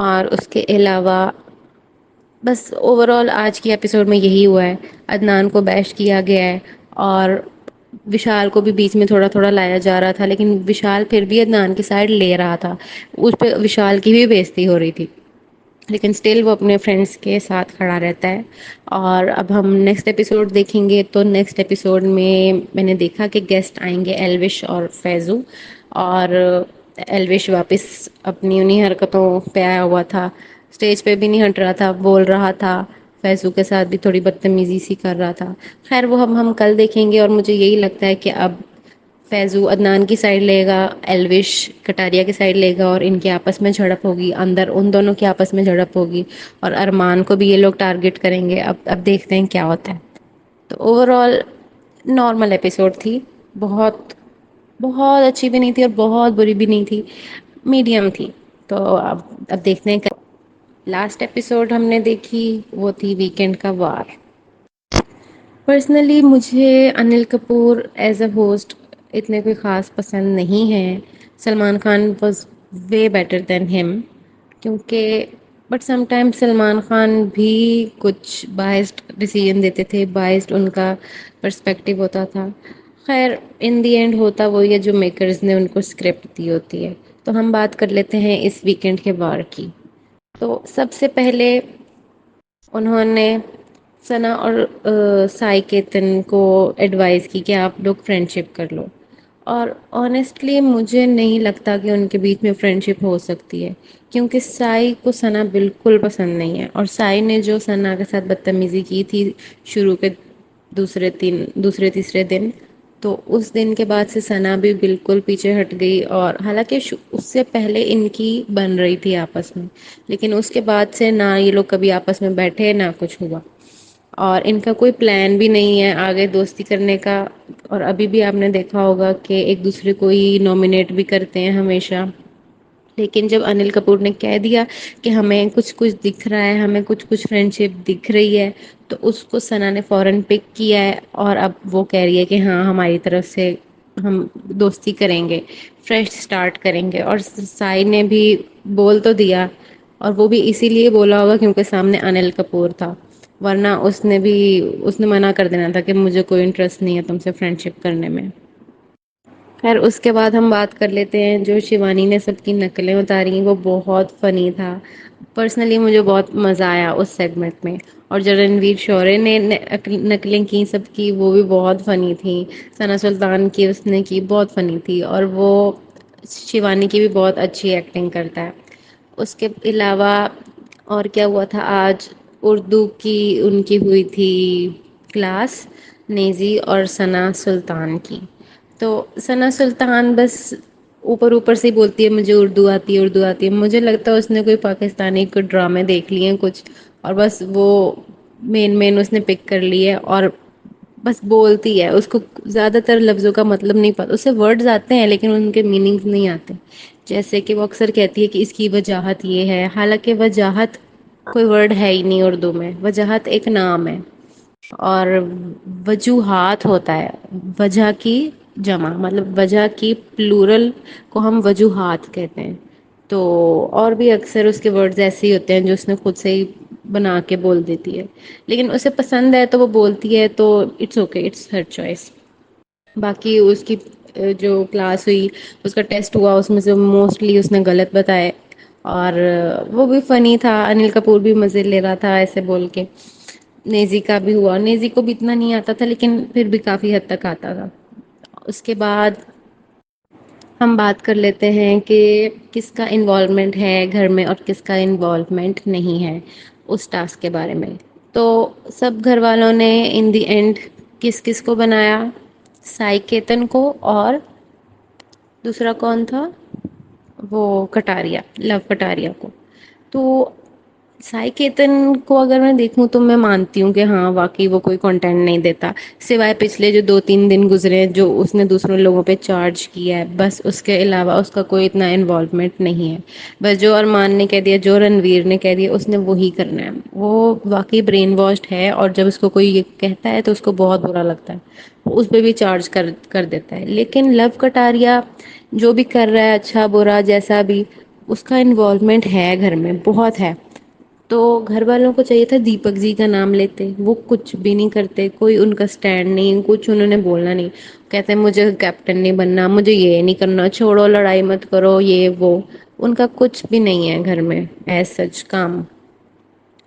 S1: اور اس کے علاوہ بس اوور آل آج کی ایپیسوڈ میں یہی ہوا ہے، عدنان کو بیش کیا گیا ہے، اور وشال کو بھی بیچ میں تھوڑا تھوڑا لایا جا رہا تھا، لیکن وشال پھر بھی عدنان کی سائڈ لے رہا تھا، اس پہ وشال کی بھی بےزتی ہو رہی تھی، لیکن اسٹل وہ اپنے فرینڈس کے ساتھ کھڑا رہتا ہے۔ اور اب ہم نیکسٹ ایپیسوڈ دیکھیں گے، تو نیکسٹ ایپیسوڈ میں نے دیکھا کہ گیسٹ آئیں گے ایلوش اور فیضو، اور ایلوش واپس اپنی انہی حرکتوں پہ آیا ہوا تھا، اسٹیج پہ بھی نہیں ہٹ رہا تھا، بول رہا تھا، فیضو کے ساتھ بھی تھوڑی بدتمیزی سی کر رہا تھا۔ خیر وہ ہم کل دیکھیں گے، اور مجھے یہی لگتا ہے کہ اب فیضو عدنان کی سائڈ لے گا، ایلوش کٹاریا کی سائڈ لے گا، اور ان کے آپس میں جھڑپ ہوگی، اندر ان دونوں کے آپس میں جھڑپ ہوگی، اور ارمان کو بھی یہ لوگ ٹارگٹ کریں گے، اب دیکھتے ہیں کیا ہوتا ہے۔ تو اوور آل نارمل ایپیسوڈ تھی، بہت بہت اچھی بھی نہیں تھی اور بہت بری بھی نہیں تھی، میڈیم تھی، تو اب دیکھتے ہیں۔ لاسٹ ایپیسوڈ ہم نے دیکھی وہ تھی ویکینڈ کا وار۔ پرسنلی مجھے Anil Kapoor as a host اتنے کوئی خاص پسند نہیں ہے، Salman Khan was way better than ہم، کیونکہ but some time Salman Khan بھی کچھ بائسڈ ڈیسیژن دیتے تھے، بائسڈ ان کا پرسپیکٹو ہوتا تھا۔ خیر ان دی اینڈ ہوتا وہی ہے جو میکرز نے ان کو اسکرپٹ دی ہوتی ہے۔ تو ہم بات کر لیتے ہیں اس ویکینڈ کے وار کی۔ تو سب سے پہلے انہوں نے ثنا اور سائی کیتن کو ایڈوائز کی کہ آپ لوگ فرینڈ شپ کر لو، اور آنیسٹلی مجھے نہیں لگتا کہ ان کے بیچ میں فرینڈ شپ ہو سکتی ہے، کیونکہ سائی کو ثنا بالکل پسند نہیں ہے، اور سائی نے جو ثنا کے ساتھ بدتمیزی کی تھی شروع کے دوسرے تیسرے دن، تو اس دن کے بعد سے ثنا بھی بالکل پیچھے ہٹ گئی، اور حالانکہ اس سے پہلے ان کی بن رہی تھی آپس میں، لیکن اس کے بعد سے نہ یہ لوگ کبھی آپس میں بیٹھے نہ کچھ ہوا، اور ان کا کوئی پلان بھی نہیں ہے آگے دوستی کرنے کا، اور ابھی بھی آپ نے دیکھا ہوگا کہ ایک دوسرے کو ہی نامنیٹ بھی کرتے ہیں ہمیشہ۔ لیکن جب انل کپور نے کہہ دیا کہ ہمیں کچھ کچھ دکھ رہا ہے، ہمیں کچھ کچھ فرینڈ شپ دکھ رہی ہے، تو اس کو ثنا نے فوراً پک کیا ہے، اور اب وہ کہہ رہی ہے کہ ہاں ہماری طرف سے ہم دوستی کریں گے، فریش سٹارٹ کریں گے، اور سائی نے بھی بول تو دیا، اور وہ بھی اسی لیے بولا ہوگا کیونکہ سامنے انل کپور تھا، ورنہ اس نے منع کر دینا تھا کہ مجھے کوئی انٹرسٹ نہیں ہے تم سے فرینڈ شپ کرنے میں۔ خیر اس کے بعد ہم بات کر لیتے ہیں جو شیوانی نے سب کی نقلیں اتاری، وہ بہت فنی تھا، پرسنلی مجھے بہت مزہ آیا اس سیگمنٹ میں، اور جو رنویر شورے نے نقلیں کی سب کی وہ بھی بہت فنی تھی، ثنا سلطان کی اس نے کی بہت فنی تھی، اور وہ شیوانی کی بھی بہت اچھی ایکٹنگ کرتا ہے۔ اس کے علاوہ اور کیا ہوا تھا آج، اردو کی ان کی ہوئی تھی کلاس، نیزی اور ثنا سلطان کی، تو ثنا سلطان بس اوپر اوپر سے ہی بولتی ہے مجھے اردو آتی ہے اردو آتی ہے، مجھے لگتا ہے اس نے کوئی پاکستانی کوئی ڈرامے دیکھ لیے ہیں کچھ، اور بس وہ مین اس نے پک کر لی ہے، اور بس بولتی ہے، اس کو زیادہ تر لفظوں کا مطلب نہیں پتا، اسے ورڈز آتے ہیں لیکن ان کے میننگز نہیں آتے، جیسے کہ وہ اکثر کہتی ہے کہ اس کی وجاہت یہ ہے، حالانکہ وجاہت کوئی ورڈ ہے ہی نہیں اردو میں، وجاہت ایک نام ہے، اور وجوہات ہوتا ہے، وجہ کی جمع، مطلب وجہ کی پلورل کو ہم وجوہات کہتے ہیں، تو اور بھی اکثر اس کے ورڈز ایسے ہی ہوتے ہیں جو اس نے خود سے ہی بنا کے بول دیتی ہے، لیکن اسے پسند ہے تو وہ بولتی ہے، تو it's okay, it's her choice. باقی اس کی جو کلاس ہوئی، اس کا ٹیسٹ ہوا، اس میں سے موسٹلی اس نے غلط بتائے، اور وہ بھی فنی تھا، انل کپور بھی مزے لے رہا تھا ایسے بول کے، نیزی کا بھی ہوا، نیزی کو بھی اتنا نہیں آتا تھا لیکن پھر بھی کافی حد تک آتا تھا۔ اس کے بعد ہم بات کر لیتے ہیں کہ کس کا انوالومنٹ ہے گھر میں اور کس کا انوالومنٹ نہیں ہے اس ٹاسک کے بارے میں۔ تو سب گھر والوں نے ان دی اینڈ کس کس کو بنایا؟ سائی کیتن کو، اور دوسرا کون تھا؟ وہ کٹاریا، لو کٹاریا کو. تو سائی کیتن کو اگر میں دیکھوں تو میں مانتی ہوں کہ ہاں واقعی وہ کوئی کنٹینٹ نہیں دیتا، سوائے پچھلے جو 2-3 دن گزرے ہیں جو اس نے دوسروں لوگوں پہ چارج کیا ہے، بس اس کے علاوہ اس کا کوئی اتنا انوالومنٹ نہیں ہے. بس جو ارمان نے کہہ دیا، جو رنویر نے کہہ دیا، اس نے وہی کرنا ہے. وہ واقعی برین واشڈ ہے، اور جب اس کو کوئی یہ کہتا ہے تو اس کو بہت برا لگتا ہے، اس پہ بھی چارج کر دیتا ہے. لیکن لو کٹاریا جو بھی کر رہا ہے، اچھا برا جیسا بھی، اس کا انوالومنٹ ہے گھر میں بہت ہے. تو گھر والوں کو چاہیے تھا دیپک جی کا نام لیتے، وہ کچھ بھی نہیں کرتے، کوئی ان کا اسٹینڈ نہیں، کچھ انہوں نے بولنا نہیں. کہتے ہیں مجھے کیپٹن نہیں بننا، مجھے یہ نہیں کرنا، چھوڑو لڑائی مت کرو، یہ وہ. ان کا کچھ بھی نہیں ہے گھر میں ایز سچ کام.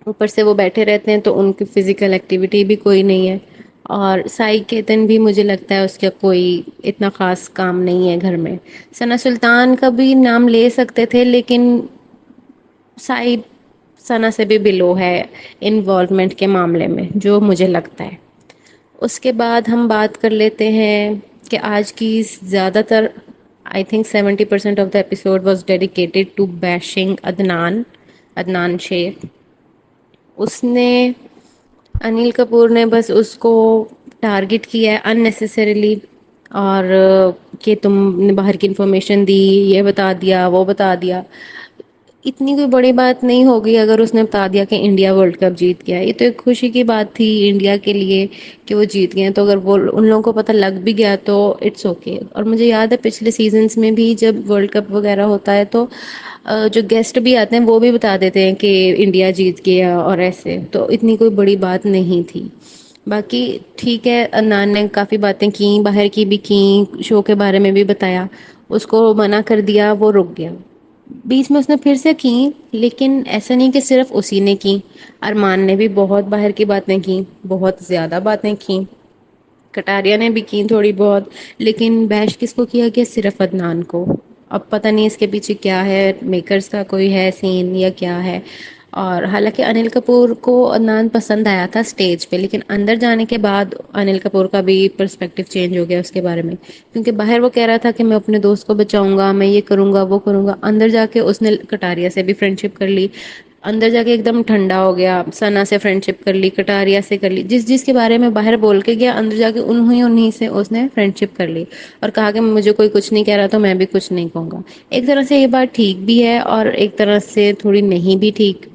S1: اوپر سے وہ بیٹھے رہتے ہیں تو ان کی فزیکل ایکٹیویٹی بھی کوئی نہیں ہے. اور سائی کیتن بھی مجھے لگتا ہے اس کا کوئی اتنا خاص کام نہیں ہے گھر میں. ثنا سلطان کا بھی نام لے سکتے تھے، لیکن سائی ثنا سے بھی بلو ہے انوالومنٹ کے معاملے میں، جو مجھے لگتا ہے. اس کے بعد ہم بات کر لیتے ہیں کہ آج کی زیادہ تر I think 70% of the episode was dedicated to bashing Adnan Sheikh. اس نے انیل کپور نے بس اس کو ٹارگٹ کیا ہے اننیسیسریلی، اور کہ تم نے باہر کی انفارمیشن دی، یہ بتا دیا، وہ بتا دیا. اتنی کوئی بڑی بات نہیں ہوگی اگر اس نے بتا دیا کہ انڈیا ورلڈ کپ جیت گیا. یہ تو ایک خوشی کی بات تھی انڈیا کے لیے کہ وہ جیت گئے. تو اگر وہ ان لوگوں کو پتہ لگ بھی گیا تو اٹس اوکے. اور مجھے یاد ہے پچھلے سیزنس میں بھی جب ورلڈ کپ وغیرہ ہوتا ہے تو جو گیسٹ بھی آتے ہیں وہ بھی بتا دیتے ہیں کہ انڈیا جیت گیا اور ایسے. تو اتنی کوئی بڑی بات نہیں تھی. باقی ٹھیک ہے، عدنان نے کافی باتیں کی، باہر کی بھی کی، شو کے بارے میں بھی بتایا. اس کو منع کر دیا، وہ رک گیا. بیچ میں اس نے پھر سے کی، لیکن ایسا نہیں کہ صرف اسی نے کی. ارمان نے بھی بہت باہر کی باتیں کی، بہت زیادہ باتیں کی. کٹاریا نے بھی کی تھوڑی بہت. لیکن بیش کس کو کیا گیا؟ صرف عدنان کو. اب پتہ نہیں اس کے پیچھے کیا ہے، میکرز کا کوئی ہے سین یا کیا ہے. اور حالانکہ انل کپور کو عدنان پسند آیا تھا اسٹیج پہ، لیکن اندر جانے کے بعد انل کپور کا بھی پرسپیکٹو چینج ہو گیا اس کے بارے میں. کیونکہ باہر وہ کہہ رہا تھا کہ میں اپنے دوست کو بچاؤں گا، میں یہ کروں گا وہ کروں گا. اندر جا کے اس نے کٹاریا سے بھی فرینڈ شپ کر لی. اندر جا کے ایک دم ٹھنڈا ہو گیا، ثنا سے فرینڈ شپ کر لی، کٹاریا سے کر لی. جس کے بارے میں باہر بول کے گیا، اندر جا کے انہیں سے اس نے فرینڈ شپ کر لی. اور کہا کہ مجھے کوئی کچھ نہیں کہہ رہا تو میں بھی کچھ نہیں کہوں گا. ایک طرح سے یہ بات ٹھیک بھی ہے اور ایک طرح سے تھوڑی نہیں بھی ٹھیک،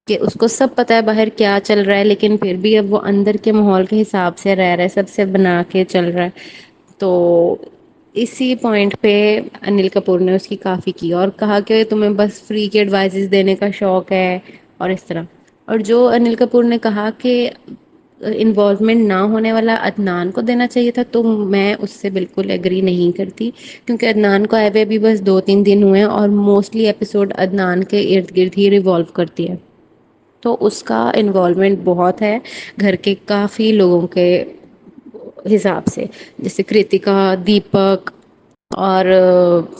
S1: کہ اس کو سب پتا ہے باہر کیا چل رہا ہے، لیکن پھر بھی اب وہ اندر کے ماحول کے حساب سے رہ رہا ہے، سب سے بنا کے چل رہا ہے. تو اسی پوائنٹ پہ انل کپور نے اس کی کافی کی اور کہا کہ تمہیں بس فری کے ایڈوائزز دینے کا شوق ہے اور اس طرح. اور جو انل کپور نے کہا کہ انوالومنٹ نہ ہونے والا عدنان کو دینا چاہیے تھا، تو میں اس سے بالکل ایگری نہیں کرتی. کیونکہ عدنان کو آئے ہوئے بھی بس 2-3 دن ہوئے ہیں، اور موسٹلی ایپیسوڈ عدنان کے ارد گرد ہی ریوالو کرتی ہے. تو اس کا انوالومنٹ بہت ہے گھر کے کافی لوگوں کے حساب سے، جیسے کرتکا، دیپک اور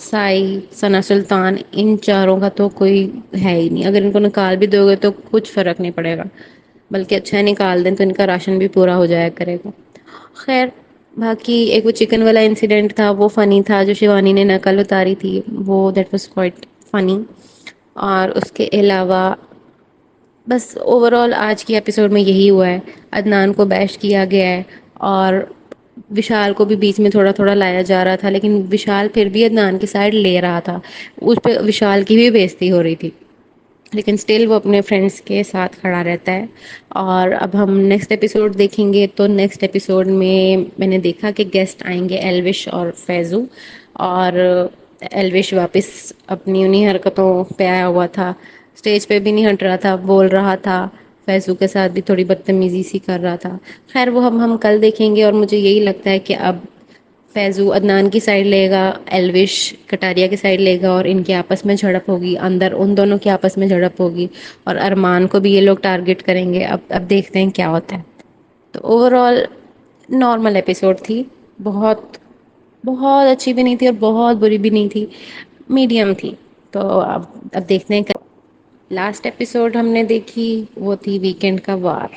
S1: سائی، ثنا سلطان. ان چاروں کا تو کوئی ہے ہی نہیں. اگر ان کو نکال بھی دو گے تو کچھ فرق نہیں پڑے گا، بلکہ اچھا نکال دیں تو ان کا راشن بھی پورا ہو جایا کرے گا. خیر، باقی ایک وہ چکن والا انسیڈنٹ تھا، وہ فنی تھا. جو شیوانی نے نقل اتاری تھی، وہ دیٹ واز کوائٹ فنی. اور اس کے علاوہ بس اوور آل آج کی ایپیسوڈ میں یہی ہوا ہے. عدنان کو بیش کیا گیا ہے، اور وشال کو بھی بیچ میں تھوڑا تھوڑا لایا جا رہا تھا، لیکن وشال پھر بھی عدنان کی سائڈ لے رہا تھا. اس پہ وشال کی بھی بےزتی ہو رہی تھی، لیکن اسٹل وہ اپنے فرینڈس کے ساتھ کھڑا رہتا ہے. اور اب ہم نیکسٹ ایپیسوڈ دیکھیں گے، تو نیکسٹ ایپیسوڈ میں نے دیکھا کہ گیسٹ آئیں گے ایلوش اور فیضو. اور ایلوش واپس اپنی انہیں حرکتوں پہ آیا ہوا تھا، اسٹیج پہ بھی نہیں ہٹ رہا تھا، بول رہا تھا. فیضو کے ساتھ بھی تھوڑی بدتمیزی سی کر رہا تھا. خیر وہ ہم کل دیکھیں گے. اور مجھے یہی لگتا ہے کہ اب فیضو عدنان کی سائڈ لے گا، ایلوش کٹاریا کی سائڈ لے گا، اور ان کے آپس میں جھڑپ ہوگی، اندر ان دونوں کے آپس میں جھڑپ ہوگی. اور ارمان کو بھی یہ لوگ ٹارگٹ کریں گے. اب دیکھتے ہیں کیا ہوتا ہے. تو اوور آل نارمل ایپیسوڈ تھی، بہت بہت اچھی بھی نہیں تھی اور بہت بری بھی نہیں تھی، میڈیم تھی. تو اب دیکھتے ہیں. لاسٹ ایپیسوڈ ہم نے دیکھی وہ تھی ویکینڈ کا وار.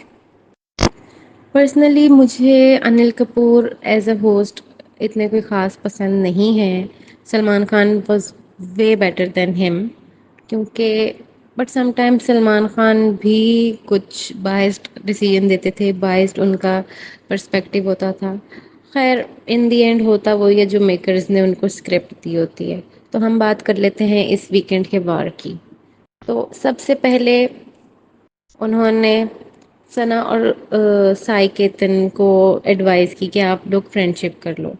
S1: پرسنلی مجھے Anil Kapoor as a host اتنے کوئی خاص پسند نہیں ہے. Salman Khan was way better than ہم. کیونکہ but some time Salman Khan بھی کچھ بائسڈ ڈیسیژن دیتے تھے، بائسڈ ان کا پرسپیکٹو ہوتا تھا. خیر ان دی اینڈ ہوتا وہی ہے جو میکرز نے ان کو اسکرپٹ دی ہوتی ہے. تو ہم بات کر لیتے ہیں اس ویکینڈ کے وار کی. تو سب سے پہلے انہوں نے ثنا اور سائی کیتن کو ایڈوائز کی کہ آپ لوگ فرینڈ شپ کر لو.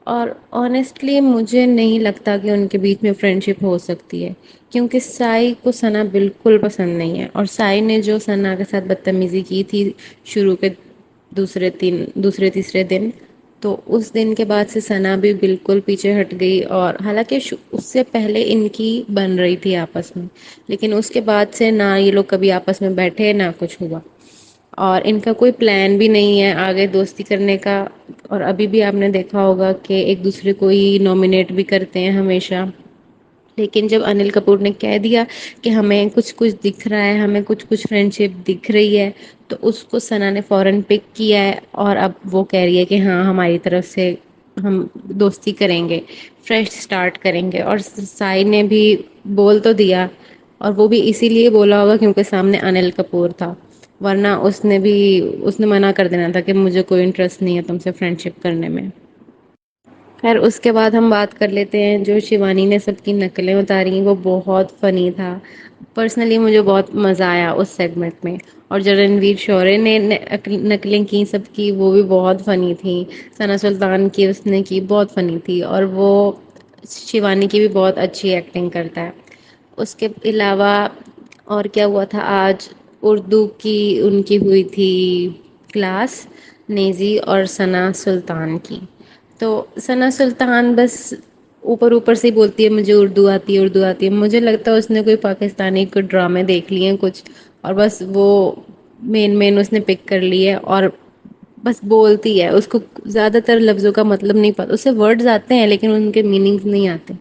S1: اور آنیسٹلی مجھے نہیں لگتا کہ ان کے بیچ میں فرینڈ شپ ہو سکتی ہے. کیونکہ سائی کو ثنا بالکل پسند نہیں ہے، اور سائی نے جو ثنا کے ساتھ بدتمیزی کی تھی شروع کے دوسرے تیسرے دن، تو اس دن کے بعد سے ثنا بھی بالکل پیچھے ہٹ گئی. اور حالانکہ اس سے پہلے ان کی بن رہی تھی آپس میں، لیکن اس کے بعد سے نہ یہ لوگ کبھی آپس میں بیٹھے نہ کچھ ہوا. اور ان کا کوئی پلان بھی نہیں ہے آگے دوستی کرنے کا. اور ابھی بھی آپ نے دیکھا ہوگا کہ ایک دوسرے کو ہی نامنیٹ بھی کرتے ہیں ہمیشہ. لیکن جب انل کپور نے کہہ دیا کہ ہمیں کچھ کچھ دکھ رہا ہے، ہمیں کچھ کچھ فرینڈ شپ دکھ رہی ہے، تو اس کو ثنا نے فوراً پک کیا ہے. اور اب وہ کہہ رہی ہے کہ ہاں ہماری طرف سے ہم دوستی کریں گے، فریش اسٹارٹ کریں گے. اور سائی نے بھی بول تو دیا، اور وہ بھی اسی لیے بولا ہوگا کیونکہ سامنے انل کپور تھا. ورنہ اس نے منع کر دینا تھا کہ مجھے کوئی انٹرسٹ نہیں ہے تم سے فرینڈ شپ کرنے میں. خیر اس کے بعد ہم بات کر لیتے ہیں جو شیوانی نے سب کی نقلیں اتاری، وہ بہت فنی تھا. پرسنلی مجھے بہت مزہ آیا اس سیگمنٹ میں. اور جو رنویر شورے نے نقلیں کی سب کی، وہ بھی بہت فنی تھیں. ثنا سلطان کی اس نے کی بہت فنی تھی. اور وہ شیوانی کی بھی بہت اچھی ایکٹنگ کرتا ہے. اس کے علاوہ اور کیا ہوا تھا آج؟ اردو کی ان کی ہوئی تھی کلاس، نیزی اور ثنا سلطان کی. تو ثنا سلطان بس اوپر اوپر سے ہی بولتی ہے مجھے اردو آتی ہے اردو آتی ہے. مجھے لگتا ہے اس نے کوئی پاکستانی کوئی ڈرامے دیکھ لیے ہیں کچھ، اور بس وہ مین اس نے پک کر لی ہے اور بس بولتی ہے. اس کو زیادہ تر لفظوں کا مطلب نہیں پتا، اسے ورڈز آتے ہیں لیکن ان کے میننگز نہیں آتے.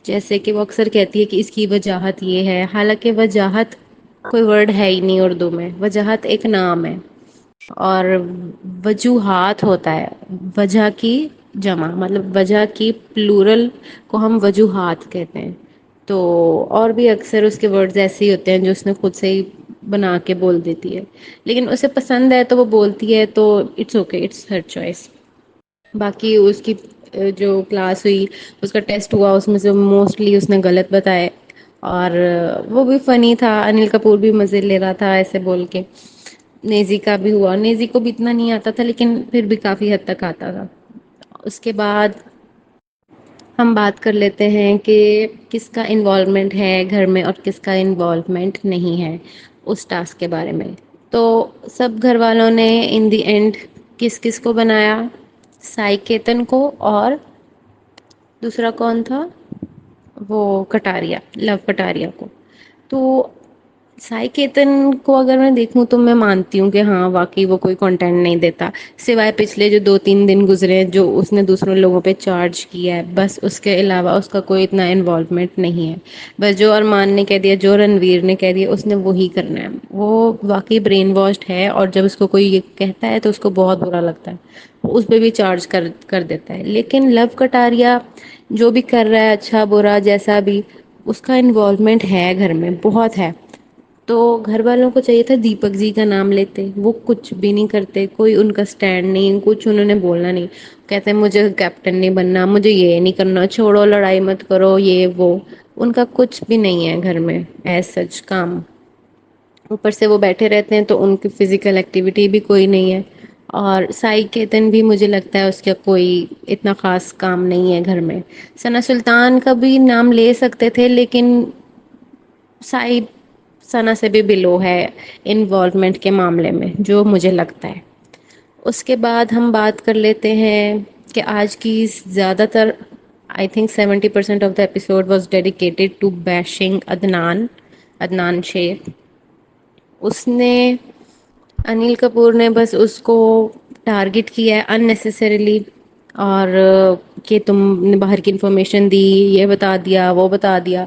S1: جیسے کہ وہ اکثر کہتی ہے کہ اس کی وجاہت یہ ہے، حالانکہ وجاہت کوئی ورڈ ہے ہی نہیں اردو میں. وجاہت ایک نام ہے. اور وجوہات ہوتا ہے وجہ کی جمع، مطلب وجہ کی پلورل کو ہم وجوہات کہتے ہیں. تو اور بھی اکثر اس کے ورڈز ایسے ہی ہوتے ہیں جو اس نے خود سے ہی بنا کے بول دیتی ہے. لیکن اسے پسند ہے تو وہ بولتی ہے، تو it's okay, it's her choice. باقی اس کی جو کلاس ہوئی، اس کا ٹیسٹ ہوا، اس میں سے موسٹلی اس نے غلط بتائے. اور وہ بھی فنی تھا. انل کپور بھی مزے لے رہا تھا ایسے بول کے. نیزی کا بھی ہوا، نیزی کو بھی اتنا نہیں آتا تھا لیکن پھر بھی کافی حد تک آتا تھا. اس کے بعد ہم بات کر لیتے ہیں کہ کس کا انوالومنٹ ہے گھر میں اور کس کا انوالومنٹ نہیں ہے اس ٹاسک کے بارے میں. تو سب گھر والوں نے ان دی اینڈ کس کس کو بنایا؟ سائی کیتن کو، اور دوسرا کون تھا؟ وہ کٹاریا، لو کٹاریا کو. تو سائی کیتن کو اگر میں دیکھوں تو میں مانتی ہوں کہ ہاں واقعی وہ کوئی کنٹینٹ نہیں دیتا، سوائے پچھلے جو 2-3 دن گزرے ہیں جو اس نے دوسروں لوگوں پہ چارج کیا ہے، بس اس کے علاوہ اس کا کوئی اتنا انوالومنٹ نہیں ہے. بس جو ارمان نے کہہ دیا، جو رنویر نے کہہ دیا، اس نے وہی کرنا ہے. وہ واقعی برین واشڈ ہے، اور جب اس کو کوئی یہ کہتا ہے تو اس کو بہت برا لگتا ہے، اس پہ بھی چارج کر دیتا ہے. لیکن لو کٹاریا جو بھی کر رہا ہے اچھا برا جیسا بھی، اس کا انوالومنٹ ہے گھر میں بہت ہے. تو گھر والوں کو چاہیے تھا دیپک جی کا نام لیتے، وہ کچھ بھی نہیں کرتے، کوئی ان کا اسٹینڈ نہیں، کچھ انہوں نے بولنا نہیں. کہتے ہیں مجھے کیپٹن نہیں بننا، مجھے یہ نہیں کرنا، چھوڑو لڑائی مت کرو یہ وہ. ان کا کچھ بھی نہیں ہے گھر میں ایز سچ کام. اوپر سے وہ بیٹھے رہتے ہیں تو ان کی فزیکل ایکٹیویٹی بھی کوئی نہیں ہے. اور سائی کیتن بھی مجھے لگتا ہے اس کا کوئی اتنا خاص کام نہیں ہے گھر میں. ثنا سلطان کا بھی نام لے سکتے تھے لیکن سائی ثنا سے بھی بلو ہے انوالومنٹ کے معاملے میں جو مجھے لگتا ہے. اس کے بعد ہم بات کر لیتے ہیں کہ آج کی زیادہ تر I think 70% of the episode was dedicated to bashing Adnan Sheikh. اس نے انل کپور نے بس اس کو ٹارگٹ کیا ہے اننیسیسریلی. اور کہ تم نے باہر کی انفارمیشن دی، یہ بتا دیا وہ بتا دیا.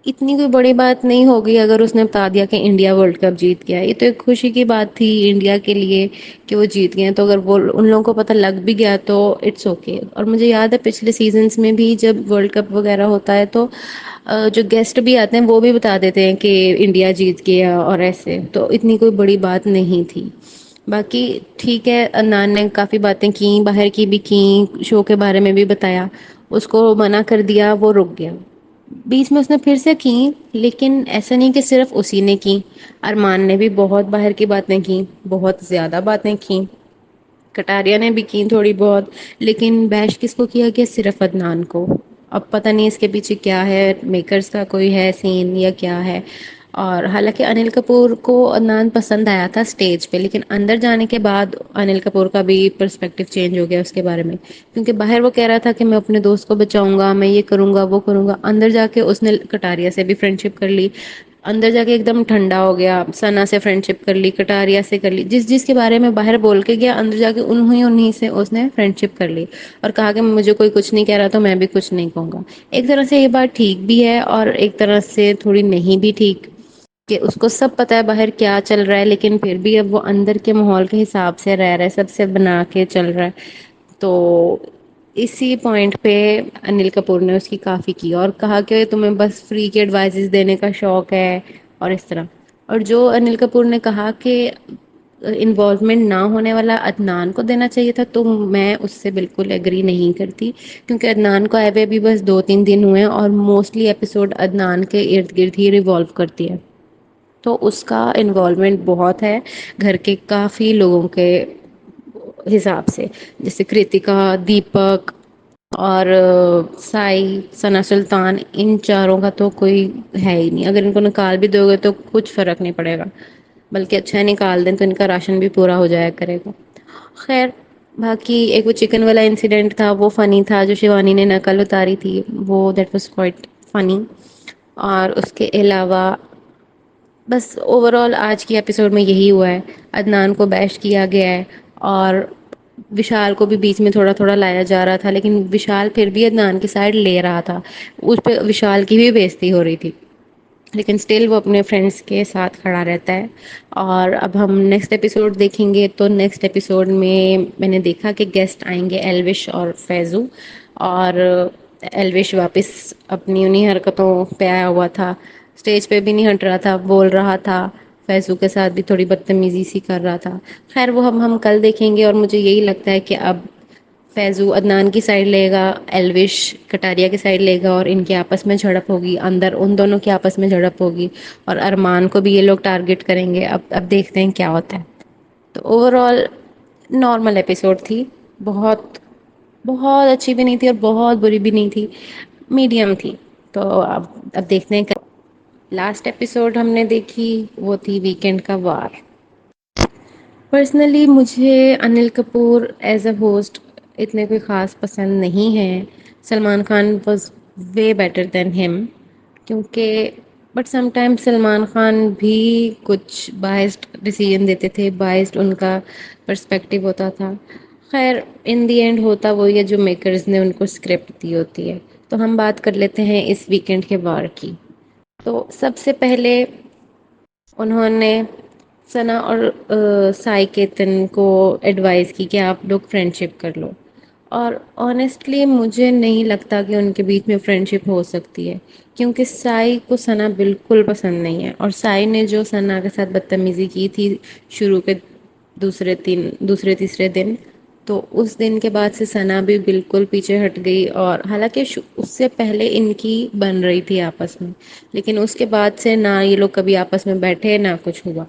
S1: اتنی کوئی بڑی بات نہیں ہوگی اگر اس نے بتا دیا کہ انڈیا ورلڈ کپ جیت گیا. یہ تو ایک خوشی کی بات تھی انڈیا کے لیے کہ وہ جیت گئے. تو اگر وہ ان لوگوں کو پتہ لگ بھی گیا تو اٹس اوکے. اور مجھے یاد ہے پچھلے سیزنس میں بھی جب ورلڈ کپ وغیرہ ہوتا ہے تو جو گیسٹ بھی آتے ہیں وہ بھی بتا دیتے ہیں کہ انڈیا جیت گیا اور ایسے. تو اتنی کوئی بڑی بات نہیں تھی. باقی ٹھیک ہے، عدنان نے کافی باتیں کی، باہر کی بھی کی، شو کے بارے میں بھی بتایا. اس کو منع کر دیا، وہ رک گیا. بیچ میں اس نے پھر سے کی، لیکن ایسا نہیں کہ صرف اسی نے کی. ارمان نے بھی بہت باہر کی باتیں کی، بہت زیادہ باتیں کی. کٹاریا نے بھی کی تھوڑی بہت. لیکن بیش کس کو کیا گیا؟ صرف عدنان کو. اب پتہ نہیں اس کے پیچھے کیا ہے، میکرز کا کوئی ہے سین یا کیا ہے. اور حالانکہ انل کپور کو عدنان پسند آیا تھا اسٹیج پہ، لیکن اندر جانے کے بعد انل کپور کا بھی پرسپیکٹو چینج ہو گیا اس کے بارے میں. کیونکہ باہر وہ کہہ رہا تھا کہ میں اپنے دوست کو بچاؤں گا، میں یہ کروں گا وہ کروں گا. اندر جا کے اس نے کٹاریا سے بھی فرینڈ شپ کر لی. اندر جا کے ایک دم ٹھنڈا ہو گیا، ثنا سے فرینڈ شپ کر لی، کٹاریا سے کر لی. جس جس کے بارے میں باہر بول کے گیا، اندر جا کے انہیں سے اس نے فرینڈ شپ کر لی. اور کہا کہ مجھے کوئی کچھ نہیں کہہ رہا تو میں بھی کچھ نہیں کہوں گا. ایک طرح سے یہ بات ٹھیک بھی ہے اور ایک طرح سے تھوڑی نہیں بھی ٹھیک، کہ اس کو سب پتا ہے باہر کیا چل رہا ہے، لیکن پھر بھی اب وہ اندر کے ماحول کے حساب سے رہ رہا ہے، سب سے بنا کے چل رہا ہے. تو اسی پوائنٹ پہ انل کپور نے اس کی کافی کی اور کہا کہ تمہیں بس فری کے ایڈوائزز دینے کا شوق ہے اور اس طرح. اور جو انل کپور نے کہا کہ انوالومنٹ نہ ہونے والا عدنان کو دینا چاہیے تھا، تو میں اس سے بالکل ایگری نہیں کرتی. کیونکہ عدنان کو آئے ہوئے بھی بس 2-3 دن ہوئے ہیں اور موسٹلی ایپیسوڈ عدنان کے ارد گرد ہی ریوالو کرتی ہے. تو اس کا انوالومنٹ بہت ہے گھر کے کافی لوگوں کے حساب سے، جیسے کرتکا، دیپک اور سائی، ثنا سلطان. ان چاروں کا تو کوئی ہے ہی نہیں. اگر ان کو نکال بھی دو گے تو کچھ فرق نہیں پڑے گا، بلکہ اچھا نکال دیں تو ان کا راشن بھی پورا ہو جایا کرے گا. خیر، باقی ایک وہ چکن والا انسیڈنٹ تھا وہ فنی تھا، جو شیوانی نے نقل اتاری تھی وہ دیٹ واز کوائٹ فنی. اور اس کے علاوہ بس اوور آل آج کی ایپیسوڈ میں یہی ہوا ہے. عدنان کو بیش کیا گیا ہے اور وشال کو بھی بیچ میں تھوڑا تھوڑا لایا جا رہا تھا، لیکن وشال پھر بھی عدنان کی سائڈ لے رہا تھا. اس پہ وشال کی بھی بےزتی ہو رہی تھی، لیکن اسٹل وہ اپنے فرینڈس کے ساتھ کھڑا رہتا ہے. اور اب ہم نیکسٹ ایپیسوڈ دیکھیں گے تو نیکسٹ ایپیسوڈ میں نے دیکھا کہ گیسٹ آئیں گے ایلوش اور فیضو. اور ایلوش واپس اپنی انہیں حرکتوں پہ آیا ہوا تھا، اسٹیج پہ بھی نہیں ہٹ رہا تھا، بول رہا تھا. فیضو کے ساتھ بھی تھوڑی بدتمیزی سی کر رہا تھا. خیر وہ ہم کل دیکھیں گے. اور مجھے یہی لگتا ہے کہ اب فیضو عدنان کی سائڈ لے گا، ایلوش کٹاریا کی سائڈ لے گا اور ان کے آپس میں جھڑپ ہوگی، اندر ان دونوں کے آپس میں جھڑپ ہوگی. اور ارمان کو بھی یہ لوگ ٹارگٹ کریں گے. اب دیکھتے ہیں کیا ہوتا ہے. تو اوور آل نارمل ایپیسوڈ تھی. بہت بہت اچھی بھی نہیں تھی اور بہت بری بھی نہیں تھی، میڈیم تھی. تو اب دیکھتے ہیں. لاسٹ ایپیسوڈ ہم نے دیکھی وہ تھی ویکینڈ کا وار. پرسنلی مجھے Anil Kapoor as a host اتنے کوئی خاص پسند نہیں ہے. Salman Khan was way better than ہم. کیونکہ but some time Salman Khan بھی کچھ بائسڈ ڈیسیژن دیتے تھے، بائسڈ ان کا پرسپیکٹو ہوتا تھا. خیر ان دی اینڈ ہوتا وہی ہے جو میکرز نے ان کو اسکرپٹ دی ہوتی ہے. تو ہم بات کر لیتے ہیں اس ویکینڈ کے وار کی. تو سب سے پہلے انہوں نے ثنا اور سائی کیتن کو ایڈوائز کی کہ آپ لوگ فرینڈ شپ کر لو. اور آنیسٹلی مجھے نہیں لگتا کہ ان کے بیچ میں فرینڈ شپ ہو سکتی ہے، کیونکہ سائی کو ثنا بالکل پسند نہیں ہے. اور سائی نے جو ثنا کے ساتھ بدتمیزی کی تھی شروع کے دوسرے تیسرے دن، تو اس دن کے بعد سے ثنا بھی بالکل پیچھے ہٹ گئی. اور حالانکہ اس سے پہلے ان کی بن رہی تھی آپس میں، لیکن اس کے بعد سے نہ یہ لوگ کبھی آپس میں بیٹھے نہ کچھ ہوا.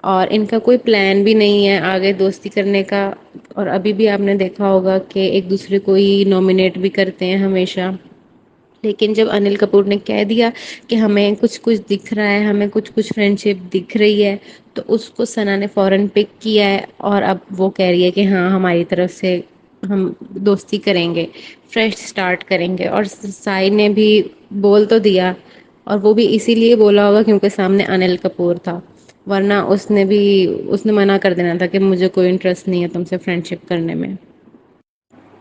S1: اور ان کا کوئی پلان بھی نہیں ہے آگے دوستی کرنے کا. اور ابھی بھی آپ نے دیکھا ہوگا کہ ایک دوسرے کو ہی نامنیٹ بھی کرتے ہیں ہمیشہ. لیکن جب انل کپور نے کہہ دیا کہ ہمیں کچھ کچھ دکھ رہا ہے، ہمیں کچھ کچھ فرینڈ شپ دکھ رہی ہے، تو اس کو ثنا نے فوراً پک کیا ہے. اور اب وہ کہہ رہی ہے کہ ہاں ہماری طرف سے ہم دوستی کریں گے، فریش اسٹارٹ کریں گے. اور سائی نے بھی بول تو دیا، اور وہ بھی اسی لیے بولا ہوگا کیونکہ سامنے انل کپور تھا. ورنہ اس نے منع کر دینا تھا کہ مجھے کوئی انٹرسٹ نہیں ہے تم سے فرینڈ شپ کرنے میں.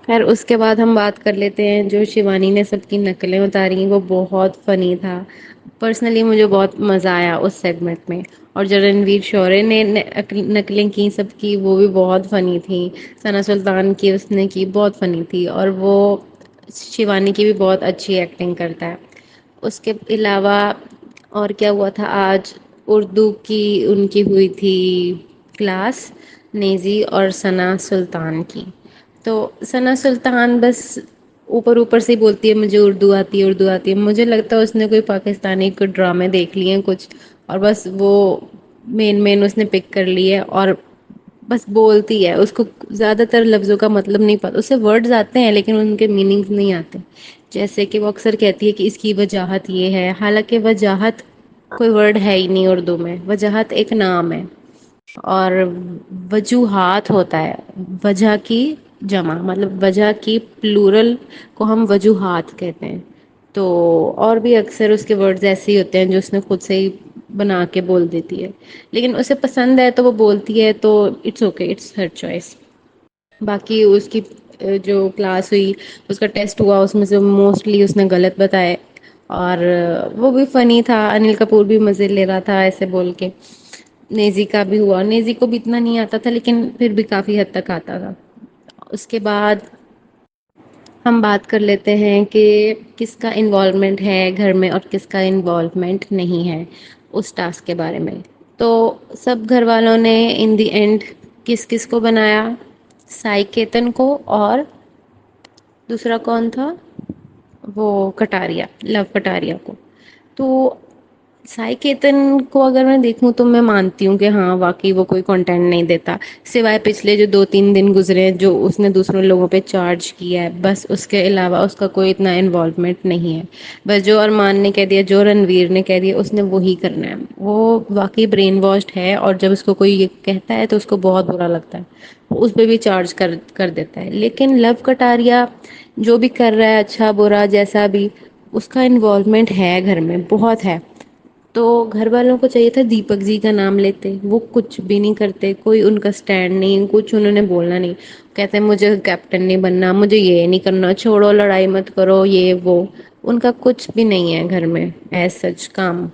S1: خیر اس کے بعد ہم بات کر لیتے ہیں جو شیوانی نے سب کی نقلیں اتاری وہ بہت فنی تھا. پرسنلی مجھے بہت مزہ آیا اس سیگمنٹ میں. اور جو رنویر شورے نے نقلیں کی سب کی وہ بھی بہت فنی تھیں. ثنا سلطان کی اس نے کی بہت فنی تھی اور وہ شیوانی کی بھی بہت اچھی ایکٹنگ کرتا ہے. اس کے علاوہ اور کیا ہوا تھا آج اردو کی ان کی ہوئی تھی کلاس نیزی اور ثنا سلطان کی. تو ثنا سلطان بس اوپر اوپر سے ہی بولتی ہے مجھے اردو آتی ہے اردو آتی ہے. مجھے لگتا ہے اس نے کوئی پاکستانی کو ڈرامے دیکھ لیے ہیں کچھ اور بس وہ مین اس نے پک کر لی ہے اور بس بولتی ہے. اس کو زیادہ تر لفظوں کا مطلب نہیں پتا. اسے ورڈز آتے ہیں لیکن ان کے میننگس نہیں آتے. جیسے کہ وہ اکثر کہتی ہے کہ اس کی وجاہت یہ ہے حالانکہ وجاہت کوئی ورڈ ہے ہی نہیں اردو میں. وجاہت ایک نام ہے اور وجوہات ہوتا ہے وجہ کی جمع مطلب وجہ کی پلورل کو ہم وجوہات کہتے ہیں. تو اور بھی اکثر اس کے ورڈز ایسے ہی ہوتے ہیں جو اس نے خود سے ہی بنا کے بول دیتی ہے. لیکن اسے پسند ہے تو وہ بولتی ہے تو it's okay it's her choice. باقی اس کی جو کلاس ہوئی اس کا ٹیسٹ ہوا اس میں سے موسٹلی اس نے غلط بتائے. اور وہ بھی فنی تھا. انل کپور بھی مزے لے رہا تھا ایسے بول کے. نیزی کا بھی ہوا. نیزی کو بھی اتنا نہیں آتا تھا لیکن پھر بھی کافی حد تک آتا تھا. اس کے بعد ہم بات کر لیتے ہیں کہ کس کا انوالومنٹ ہے گھر میں اور کس کا انوالومنٹ نہیں ہے اس ٹاسک کے بارے میں. تو سب گھر والوں نے ان دی اینڈ کس کس کو بنایا سائی کیتن کو اور دوسرا کون تھا وہ کٹاریا لو کٹاریا کو. تو سائی کیتن کو اگر میں دیکھوں تو میں مانتی ہوں کہ ہاں واقعی وہ کوئی کنٹینٹ نہیں دیتا سوائے پچھلے جو 2-3 دن گزرے جو اس نے دوسروں لوگوں پہ چارج کیا ہے بس. اس کے علاوہ اس کا کوئی اتنا انوالومنٹ نہیں ہے. بس جو ارمان نے کہہ دیا جو رنویر نے کہہ دیا اس نے وہی کرنا ہے. وہ واقعی برین واشڈ ہے اور جب اس کو کوئی یہ کہتا ہے تو اس کو بہت برا لگتا ہے. اس پہ بھی چارج کر دیتا ہے. لیکن لو کٹاریا جو بھی کر رہا ہے اچھا برا جیسا بھی اس کا انوالومنٹ ہے گھر میں بہت ہے. تو گھر والوں کو چاہیے تھا دیپک جی کا نام لیتے. وہ کچھ بھی نہیں کرتے. کوئی ان کا اسٹینڈ نہیں کچھ انہوں نے بولنا نہیں. کہتے ہیں مجھے کیپٹن نہیں بننا مجھے یہ نہیں کرنا چھوڑو لڑائی مت کرو یہ وہ. ان کا کچھ بھی نہیں ہے گھر میں ایز سچ کام.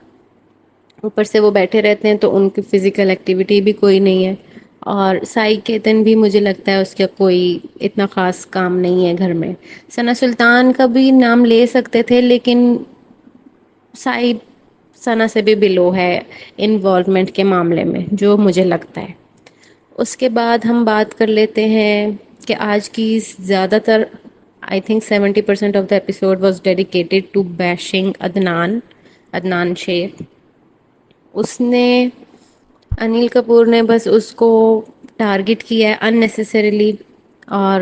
S1: اوپر سے وہ بیٹھے رہتے ہیں تو ان کی فزیکل ایکٹیویٹی بھی کوئی نہیں ہے. اور سائی کیتن بھی مجھے لگتا ہے اس کا کوئی اتنا خاص کام نہیں ہے گھر میں. ثنا سلطان کا بھی نام لے سکتے تھے لیکن سائ ثنا سے بھی بلو ہے انوالومنٹ کے معاملے میں جو مجھے لگتا ہے. اس کے بعد ہم بات کر لیتے ہیں کہ آج کی زیادہ تر I think 70% of the episode was dedicated to bashing Adnan Sheikh. اس نے انل کپور نے بس اس کو ٹارگٹ کیا ہے اننیسیسریلی اور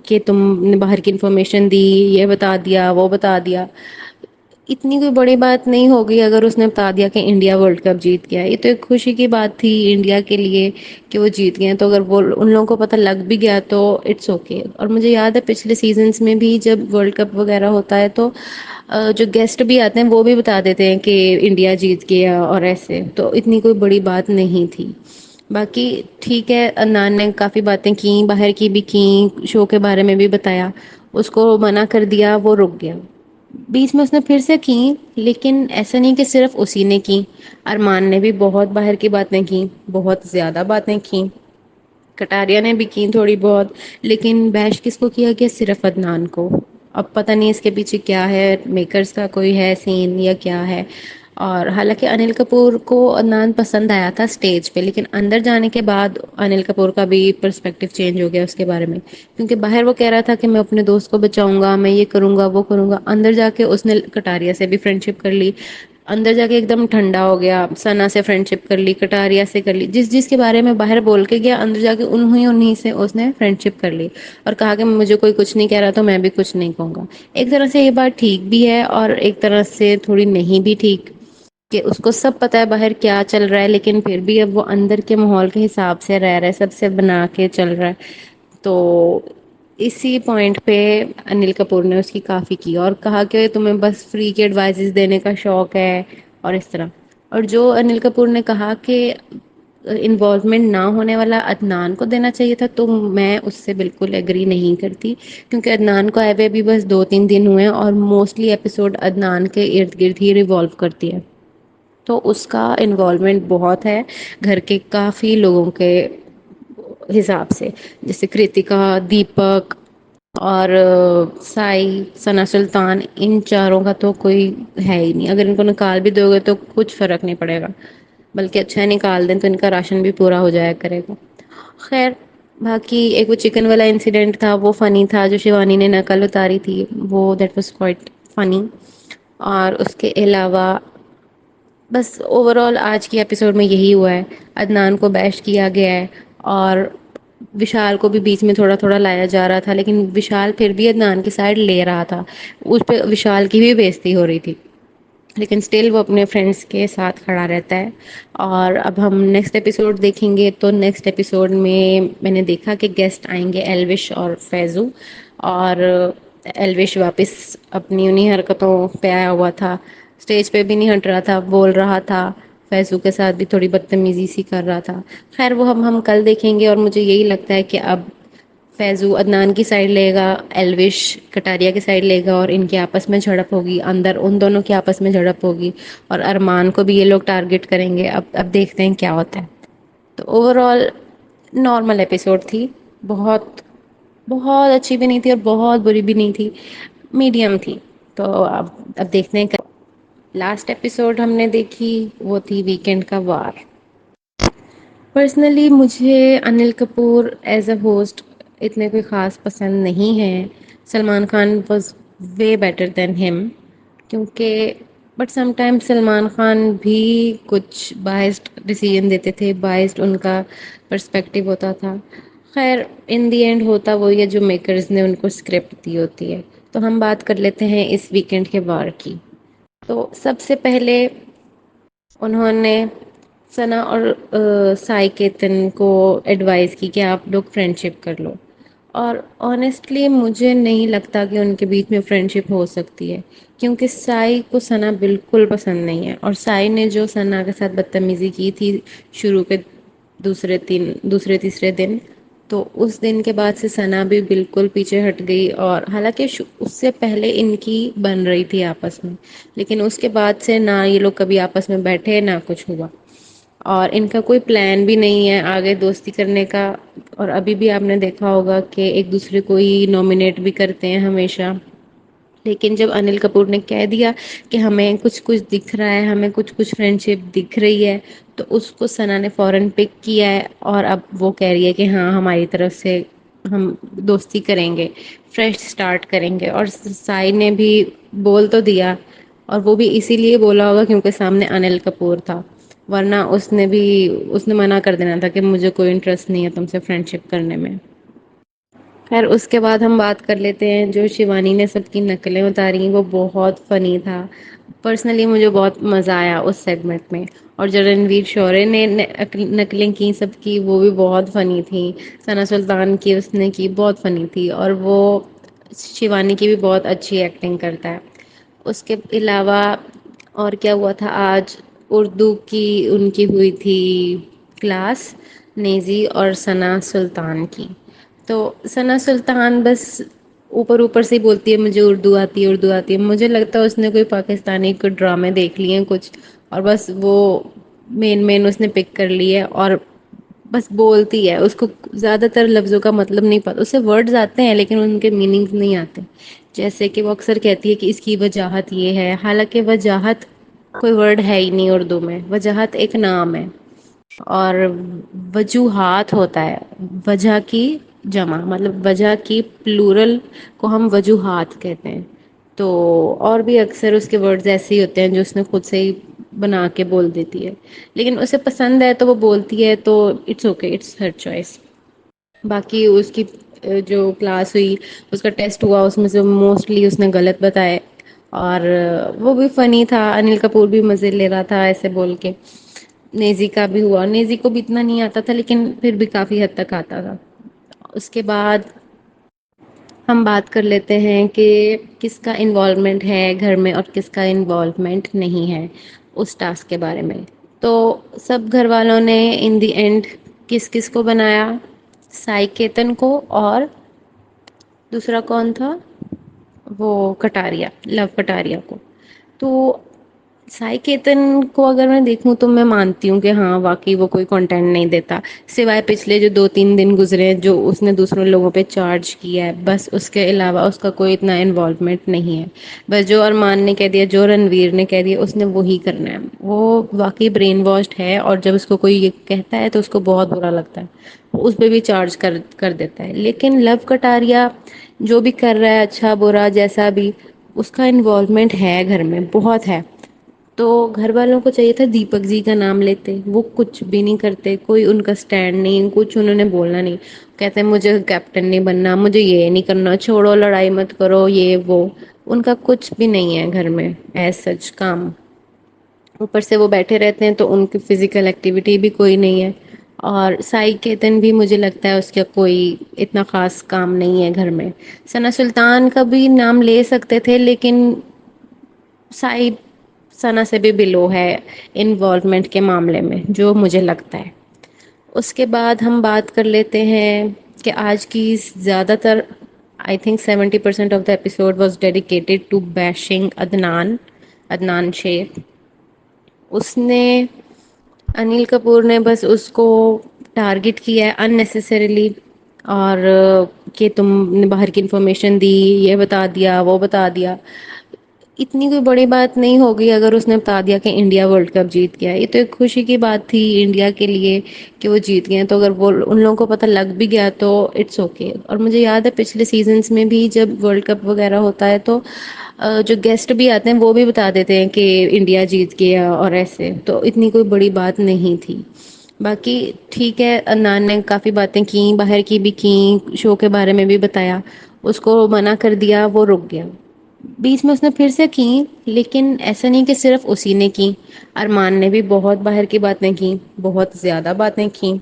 S1: کہ تم نے باہر کی انفارمیشن دی یہ بتا دیا وہ بتا دیا. اتنی کوئی بڑی بات نہیں ہوگی اگر اس نے بتا دیا کہ انڈیا ورلڈ کپ جیت گیا. یہ تو ایک خوشی کی بات تھی انڈیا کے لیے کہ وہ جیت گئے. تو اگر وہ ان لوگوں کو پتہ لگ بھی گیا تو اٹس اوکے. اور مجھے یاد ہے پچھلے سیزنس میں بھی جب ورلڈ کپ وغیرہ ہوتا ہے تو جو گیسٹ بھی آتے ہیں وہ بھی بتا دیتے ہیں کہ انڈیا جیت گیا اور ایسے. تو اتنی کوئی بڑی بات نہیں تھی. باقی ٹھیک ہے عدنان نے کافی باتیں کی باہر کی بھی کی شو کے بارے میں بھی بتایا. اس کو منع کر دیا وہ رک گیا. بیچ میں اس نے پھر سے کی لیکن ایسا نہیں کہ صرف اسی نے کی. ارمان نے بھی بہت باہر کی باتیں کی بہت زیادہ باتیں کی. کٹاریا نے بھی کی تھوڑی بہت. لیکن بیش کس کو کیا گیا صرف عدنان کو. اب پتا نہیں اس کے پیچھے کیا ہے میکرس کا کوئی ہے سین یا کیا ہے. اور حالانکہ انل کپور کو عدنان پسند آیا تھا اسٹیج پہ لیکن اندر جانے کے بعد انل کپور کا بھی پرسپیکٹو چینج ہو گیا اس کے بارے میں. کیونکہ باہر وہ کہہ رہا تھا کہ میں اپنے دوست کو بچاؤں گا میں یہ کروں گا وہ کروں گا. اندر جا کے اس نے کٹاریا سے بھی فرینڈ شپ کر لی. اندر جا کے ایک دم ٹھنڈا ہو گیا. ثنا سے فرینڈ شپ کر لی کٹاریا سے کر لی جس کے بارے میں باہر بول کے گیا اندر جا کے انہیں سے اس نے فرینڈ شپ کر لی. اور کہا کہ مجھے کوئی کچھ نہیں کہہ رہا تو میں بھی کچھ نہیں کہوں گا. ایک طرح سے یہ بات ٹھیک بھی ہے اور ایک طرح سے تھوڑی نہیں بھی ٹھیک کہ اس کو سب پتا ہے باہر کیا چل رہا ہے لیکن پھر بھی اب وہ اندر کے ماحول کے حساب سے رہ رہا ہے سب سے بنا کے چل رہا ہے. تو اسی پوائنٹ پہ انل کپور نے اس کی کافی کی اور کہا کہ تمہیں بس فری کی ایڈوائزز دینے کا شوق ہے اور اس طرح. اور جو انل کپور نے کہا کہ انوالومنٹ نہ ہونے والا عدنان کو دینا چاہیے تھا، تو میں اس سے بالکل ایگری نہیں کرتی، کیونکہ عدنان کو آئے ہوئے بھی بس 2-3 دن ہوئے ہیں اور موسٹلی ایپیسوڈ عدنان کے ارد گرد ہی ریوالو کرتی ہے، تو اس کا انوالومنٹ بہت ہے گھر کے کافی لوگوں کے حساب سے، جیسے کرتکا، دیپک اور سائی، ثنا سلطان، ان چاروں کا تو کوئی ہے ہی نہیں، اگر ان کو نکال بھی دو گے تو کچھ فرق نہیں پڑے گا، بلکہ اچھا نکال دیں تو ان کا راشن بھی پورا ہو جایا کرے گا۔ خیر، باقی ایک وہ چکن والا انسیڈنٹ تھا وہ فنی تھا، جو شیوانی نے نقل اتاری تھی وہ دیٹ واز کوائٹ فنی، اور اس کے علاوہ بس اوور آل آج کی ایپیسوڈ میں یہی ہوا ہے، عدنان کو بیش کیا گیا ہے، اور وشال کو بھی بیچ میں تھوڑا تھوڑا لایا جا رہا تھا، لیکن وشال پھر بھی عدنان کی سائڈ لے رہا تھا، اس پہ وشال کی بھی بےزتی ہو رہی تھی، لیکن اسٹل وہ اپنے فرینڈس کے ساتھ کھڑا رہتا ہے۔ اور اب ہم نیکسٹ ایپیسوڈ دیکھیں گے، تو نیکسٹ ایپیسوڈ میں نے دیکھا کہ گیسٹ آئیں گے ایلوش اور فیضو، اور ایلوش واپس اپنی انہی حرکتوں پہ آیا ہوا تھا، اسٹیج پہ بھی نہیں ہٹ رہا تھا، بول رہا تھا، فیضو کے ساتھ بھی تھوڑی بدتمیزی سی کر رہا تھا۔ خیر وہ ہم کل دیکھیں گے، اور مجھے یہی لگتا ہے کہ اب فیضو عدنان کی سائڈ لے گا، ایلوش کٹاریا کی سائڈ لے گا، اور ان کے آپس میں جھڑپ ہوگی، اندر ان دونوں کے آپس میں جھڑپ ہوگی، اور ارمان کو بھی یہ لوگ ٹارگٹ کریں گے، اب دیکھتے ہیں کیا ہوتا ہے۔ تو اوور آل نارمل ایپیسوڈ تھی، بہت بہت اچھی بھی نہیں تھی اور بہت بری بھی نہیں تھی، میڈیم تھی، تو اب دیکھتے ہیں۔ لاسٹ ایپیسوڈ ہم نے دیکھی وہ تھی ویکینڈ کا وار۔ پرسنلی مجھے Anil Kapoor as a host اتنے کوئی خاص پسند نہیں ہے، Salman Khan was way better than ہم، کیونکہ but some time Salman Khan بھی کچھ بائسڈ ڈیسیژن دیتے تھے، بائسڈ ان کا پرسپیکٹیو ہوتا تھا۔ خیر ان دی اینڈ ہوتا وہی ہے جو میکرز نے ان کو اسکرپٹ دی ہوتی ہے۔ تو ہم بات کر لیتے ہیں اس ویکینڈ کے وار کی۔ تو سب سے پہلے انہوں نے ثنا اور سائی کیتن کو ایڈوائز کی کہ آپ لوگ فرینڈ شپ کر لو، اور آنیسٹلی مجھے نہیں لگتا کہ ان کے بیچ میں فرینڈ شپ ہو سکتی ہے، کیونکہ سائی کو ثنا بالکل پسند نہیں ہے، اور سائی نے جو ثنا کے ساتھ بدتمیزی کی تھی شروع کے دوسرے تیسرے دن، تو اس دن کے بعد سے ثنا بھی بالکل پیچھے ہٹ گئی، اور حالانکہ اس سے پہلے ان کی بن رہی تھی آپس میں، لیکن اس کے بعد سے نہ یہ لوگ کبھی آپس میں بیٹھے نہ کچھ ہوا، اور ان کا کوئی پلان بھی نہیں ہے آگے دوستی کرنے کا، اور ابھی بھی آپ نے دیکھا ہوگا کہ ایک دوسرے کو ہی نامنیٹ بھی کرتے ہیں ہمیشہ۔ لیکن جب انل کپور نے کہہ دیا کہ ہمیں کچھ کچھ دکھ رہا ہے، ہمیں کچھ کچھ فرینڈ شپ دکھ رہی ہے، تو اس کو ثنا نے فوراً پک کیا ہے، اور اب وہ کہہ رہی ہے کہ ہاں ہماری طرف سے ہم دوستی کریں گے، فریش سٹارٹ کریں گے، اور سائی نے بھی بول تو دیا، اور وہ بھی اسی لیے بولا ہوگا کیونکہ سامنے انل کپور تھا، ورنہ اس نے منع کر دینا تھا کہ مجھے کوئی انٹرسٹ نہیں ہے تم سے فرینڈ شپ کرنے میں۔ خیر اس کے بعد ہم بات کر لیتے ہیں جو شیوانی نے سب کی نقلیں اتاری، وہ بہت فنی تھا، پرسنلی مجھے بہت مزہ آیا اس سیگمنٹ میں، اور جو رنویر شورے نے نقلیں کی سب کی وہ بھی بہت فنی تھیں، ثنا سلطان کی اس نے کی بہت فنی تھی، اور وہ شیوانی کی بھی بہت اچھی ایکٹنگ کرتا ہے۔ اس کے علاوہ اور کیا ہوا تھا آج، اردو کی ان کی ہوئی تھی کلاس، نیزی اور ثنا سلطان کی، تو ثنا سلطان بس اوپر اوپر سے ہی بولتی ہے مجھے اردو آتی ہے اردو آتی ہے، مجھے لگتا ہے اس نے کوئی پاکستانی کوئی ڈرامے دیکھ لیے ہیں کچھ، اور بس وہ مین اس نے پک کر لی ہے، اور بس بولتی ہے، اس کو زیادہ تر لفظوں کا مطلب نہیں پتا، اسے ورڈز آتے ہیں لیکن ان کے میننگز نہیں آتے، جیسے کہ وہ اکثر کہتی ہے کہ اس کی وجاہت یہ ہے، حالانکہ وجاہت کوئی ورڈ ہے ہی نہیں اردو میں، وجاہت ایک نام ہے، اور وجوہات ہوتا ہے، وجہ کی جمع، مطلب وجہ کی پلورل کو ہم وجوہات کہتے ہیں، تو اور بھی اکثر اس کے ورڈز ایسے ہی ہوتے ہیں جو اس نے خود سے ہی بنا کے بول دیتی ہے، لیکن اسے پسند ہے تو وہ بولتی ہے، تو it's okay, it's her choice. باقی اس کی جو کلاس ہوئی، اس کا ٹیسٹ ہوا، اس میں سے موسٹلی اس نے غلط بتائے، اور وہ بھی فنی تھا، انل کپور بھی مزے لے رہا تھا ایسے بول کے، نیزی کا بھی ہوا، نیزی کو بھی اتنا نہیں آتا تھا لیکن پھر بھی کافی حد تک آتا تھا۔ اس کے بعد ہم بات کر لیتے ہیں کہ کس کا انوالومنٹ ہے گھر میں اور کس کا انوالومنٹ نہیں ہے اس ٹاسک کے بارے میں۔ تو سب گھر والوں نے ان دی اینڈ کس کس کو بنایا؟ سائی کیتن کو، اور دوسرا کون تھا؟ وہ کٹاریا، لو کٹاریا کو. تو سائی کیتن کو اگر میں دیکھوں تو میں مانتی ہوں کہ ہاں واقعی وہ کوئی کنٹینٹ نہیں دیتا، سوائے پچھلے جو 2-3 دن گزرے ہیں جو اس نے دوسروں لوگوں پہ چارج کیا ہے، بس اس کے علاوہ اس کا کوئی اتنا انوالومنٹ نہیں ہے. بس جو ارمان نے کہہ دیا، جو رنویر نے کہہ دیا، اس نے وہی کرنا ہے. وہ واقعی برین واشڈ ہے، اور جب اس کو کوئی یہ کہتا ہے تو اس کو بہت برا لگتا ہے، اس پہ بھی چارج کر دیتا ہے. لیکن لو کٹاریا جو بھی کر رہا ہے، اچھا برا جیسا بھی، اس کا انوالومنٹ ہے گھر میں بہت ہے. تو گھر والوں کو چاہیے تھا دیپک جی کا نام لیتے، وہ کچھ بھی نہیں کرتے، کوئی ان کا اسٹینڈ نہیں، کچھ انہوں نے بولنا نہیں. کہتے ہیں مجھے کیپٹن نہیں بننا، مجھے یہ نہیں کرنا، چھوڑو لڑائی مت کرو، یہ وہ. ان کا کچھ بھی نہیں ہے گھر میں ایز سچ کام. اوپر سے وہ بیٹھے رہتے ہیں تو ان کی فزیکل ایکٹیویٹی بھی کوئی نہیں ہے. اور سائی کیتن بھی مجھے لگتا ہے اس کا کوئی اتنا خاص کام نہیں ہے گھر میں. ثنا سلطان کا بھی نام لے سکتے تھے، لیکن سائی ثنا سے بھی بلو ہے انوالومنٹ کے معاملے میں، جو مجھے لگتا ہے. اس کے بعد ہم بات کر لیتے ہیں کہ آج کی زیادہ تر I think 70% of the episode was dedicated to bashing Adnan Sheikh. اس نے انیل کپور نے بس اس کو ٹارگٹ کیا ہے اننیسیسریلی، اور کہ تم نے باہر کی انفارمیشن دی، یہ بتا دیا، وہ بتا دیا. اتنی کوئی بڑی بات نہیں ہوگی اگر اس نے بتا دیا کہ انڈیا ورلڈ کپ جیت گیا. یہ تو ایک خوشی کی بات تھی انڈیا کے لیے کہ وہ جیت گئے. تو اگر وہ ان لوگوں کو پتہ لگ بھی گیا تو اٹس اوکے. اور مجھے یاد ہے پچھلے سیزنس میں بھی جب ورلڈ کپ وغیرہ ہوتا ہے تو جو گیسٹ بھی آتے ہیں وہ بھی بتا دیتے ہیں کہ انڈیا جیت گیا اور ایسے. تو اتنی کوئی بڑی بات نہیں تھی. باقی ٹھیک ہے، عدنان نے کافی باتیں کی، باہر کی بھی کی، شو کے بارے میں بھی بتایا. اس کو منع کر دیا، وہ رک گیا. بیچ میں اس نے پھر سے کی، لیکن ایسا نہیں کہ صرف اسی نے کی. ارمان نے بھی بہت باہر کی باتیں کی، بہت زیادہ باتیں کی.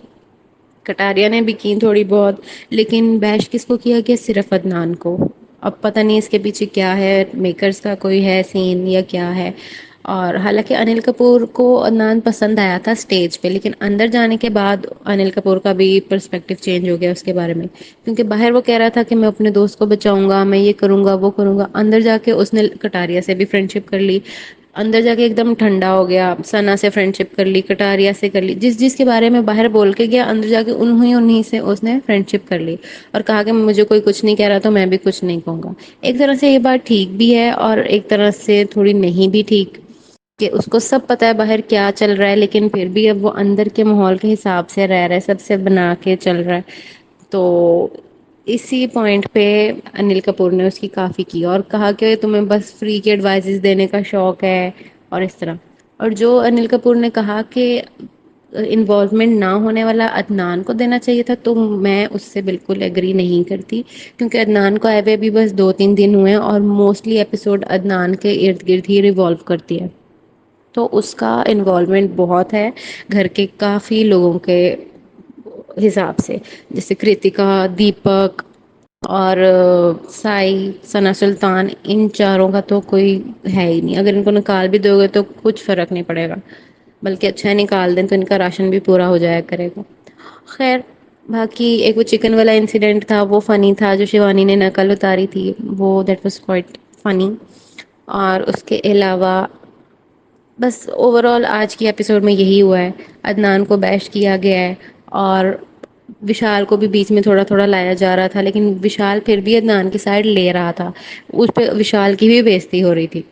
S1: کٹاریا نے بھی کی تھوڑی بہت. لیکن بیش کس کو کیا گیا؟ صرف عدنان کو. اب پتہ نہیں اس کے پیچھے کیا ہے، میکرز کا کوئی ہے سین یا کیا ہے. اور حالانکہ انل کپور کو عدنان پسند آیا تھا اسٹیج پہ، لیکن اندر جانے کے بعد انل کپور کا بھی پرسپیکٹو چینج ہو گیا اس کے بارے میں. کیونکہ باہر وہ کہہ رہا تھا کہ میں اپنے دوست کو بچاؤں گا، میں یہ کروں گا، وہ کروں گا. اندر جا کے اس نے کٹاریا سے بھی فرینڈ شپ کر لی. اندر جا کے ایک دم ٹھنڈا ہو گیا، ثنا سے فرینڈ شپ کر لی، کٹاریا سے کر لی. جس کے بارے میں باہر بول کے گیا، اندر جا کے انہیں سے اس نے فرینڈ شپ کر لی. اور کہا کہ مجھے کوئی کچھ نہیں کہہ رہا تو میں بھی کچھ نہیں کہوں گا. ایک طرح سے یہ بات ٹھیک بھی ہے اور ایک طرح سے تھوڑی نہیں بھی ٹھیک، کہ اس کو سب پتا ہے باہر کیا چل رہا ہے، لیکن پھر بھی اب وہ اندر کے ماحول کے حساب سے رہ رہا ہے، سب سے بنا کے چل رہا ہے. تو اسی پوائنٹ پہ انل کپور نے اس کی کافی کی اور کہا کہ تمہیں بس فری کے ایڈوائزز دینے کا شوق ہے اور اس طرح. اور جو انل کپور نے کہا کہ انوالومنٹ نہ ہونے والا عدنان کو دینا چاہیے تھا، تو میں اس سے بالکل ایگری نہیں کرتی. کیونکہ عدنان کو آئے ہوئے بھی بس 2-3 دن ہوئے ہیں، اور موسٹلی ایپیسوڈ عدنان کے ارد گرد ہی ریوالو کرتی ہے. تو اس کا انوالومنٹ بہت ہے گھر کے کافی لوگوں کے حساب سے، جیسے کرتکا، دیپک اور سائی، ثنا سلطان. ان چاروں کا تو کوئی ہے ہی نہیں. اگر ان کو نکال بھی دو گے تو کچھ فرق نہیں پڑے گا، بلکہ اچھا نکال دیں تو ان کا راشن بھی پورا ہو جایا کرے گا. خیر، باقی ایک وہ چکن والا انسیڈنٹ تھا، وہ فنی تھا. جو شیوانی نے نقل اتاری تھی، وہ دیٹ واز کوائٹ فنی. اور اس کے علاوہ بس اوور آل آج کی ایپیسوڈ میں یہی ہوا ہے. عدنان کو بیش کیا گیا ہے، اور وشال کو بھی بیچ میں تھوڑا تھوڑا لایا جا رہا تھا، لیکن وشال پھر بھی عدنان کی سائڈ لے رہا تھا. اس پہ وشال کی بھی بےزتی ہو رہی تھی،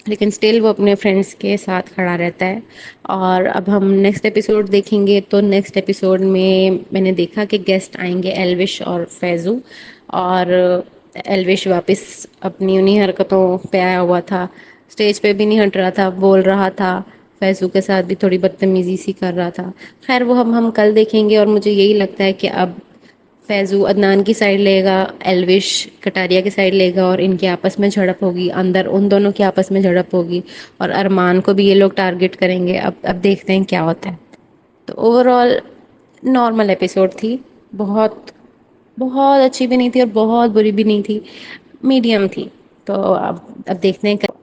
S1: لیکن اسٹل وہ اپنے فرینڈس کے ساتھ کھڑا رہتا ہے. اور اب ہم نیکسٹ ایپیسوڈ دیکھیں گے، تو نیکسٹ ایپیسوڈ میں نے دیکھا کہ گیسٹ آئیں گے ایلوش اور فیضو. اور ایلوش واپس اپنی انہیں حرکتوں پہ آیا ہوا تھا، اسٹیج پہ بھی نہیں ہٹ رہا تھا، بول رہا تھا. فیضو کے ساتھ بھی تھوڑی بدتمیزی سی کر رہا تھا. خیر وہ ہم کل دیکھیں گے. اور مجھے یہی لگتا ہے کہ اب فیضو عدنان کی سائڈ لے گا، ایلوش کٹاریا کی سائڈ لے گا، اور ان کے آپس میں جھڑپ ہوگی، اندر ان دونوں کے آپس میں جھڑپ ہوگی. اور ارمان کو بھی یہ لوگ ٹارگٹ کریں گے. اب دیکھتے ہیں کیا ہوتا ہے. تو اوور آل نارمل ایپیسوڈ تھی، بہت بہت اچھی بھی نہیں تھی اور بہت بری بھی نہیں تھی، میڈیم تھی. تو اب دیکھتے ہیں.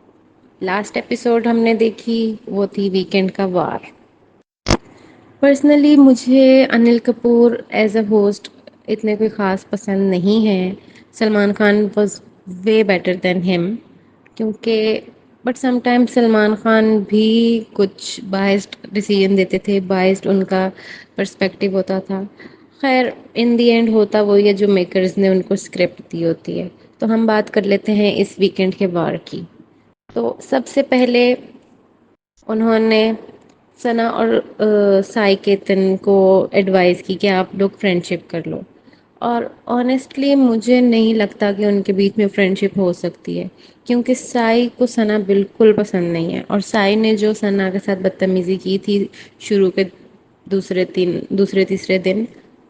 S1: لاسٹ ایپیسوڈ ہم نے دیکھی وہ تھی ویکینڈ کا وار. پرسنلی مجھے Anil Kapoor as a host اتنے کوئی خاص پسند نہیں ہے. Salman Khan was way better than ہم. کیونکہ but some time Salman Khan بھی کچھ بائسڈ ڈیسیژن دیتے تھے، بائسڈ ان کا پرسپیکٹو ہوتا تھا. خیر ان دی اینڈ ہوتا وہی ہے جو میکرز نے ان کو اسکرپٹ دی ہوتی ہے. تو ہم بات کر لیتے ہیں اس ویکینڈ کے وار کی. تو سب سے پہلے انہوں نے ثنا اور سائی کیتن کو ایڈوائز کی کہ آپ لوگ فرینڈ شپ کر لو. اور آنیسٹلی مجھے نہیں لگتا کہ ان کے بیچ میں فرینڈ شپ ہو سکتی ہے. کیونکہ سائی کو ثنا بالکل پسند نہیں ہے، اور سائی نے جو ثنا کے ساتھ بدتمیزی کی تھی شروع کے دوسرے تیسرے دن،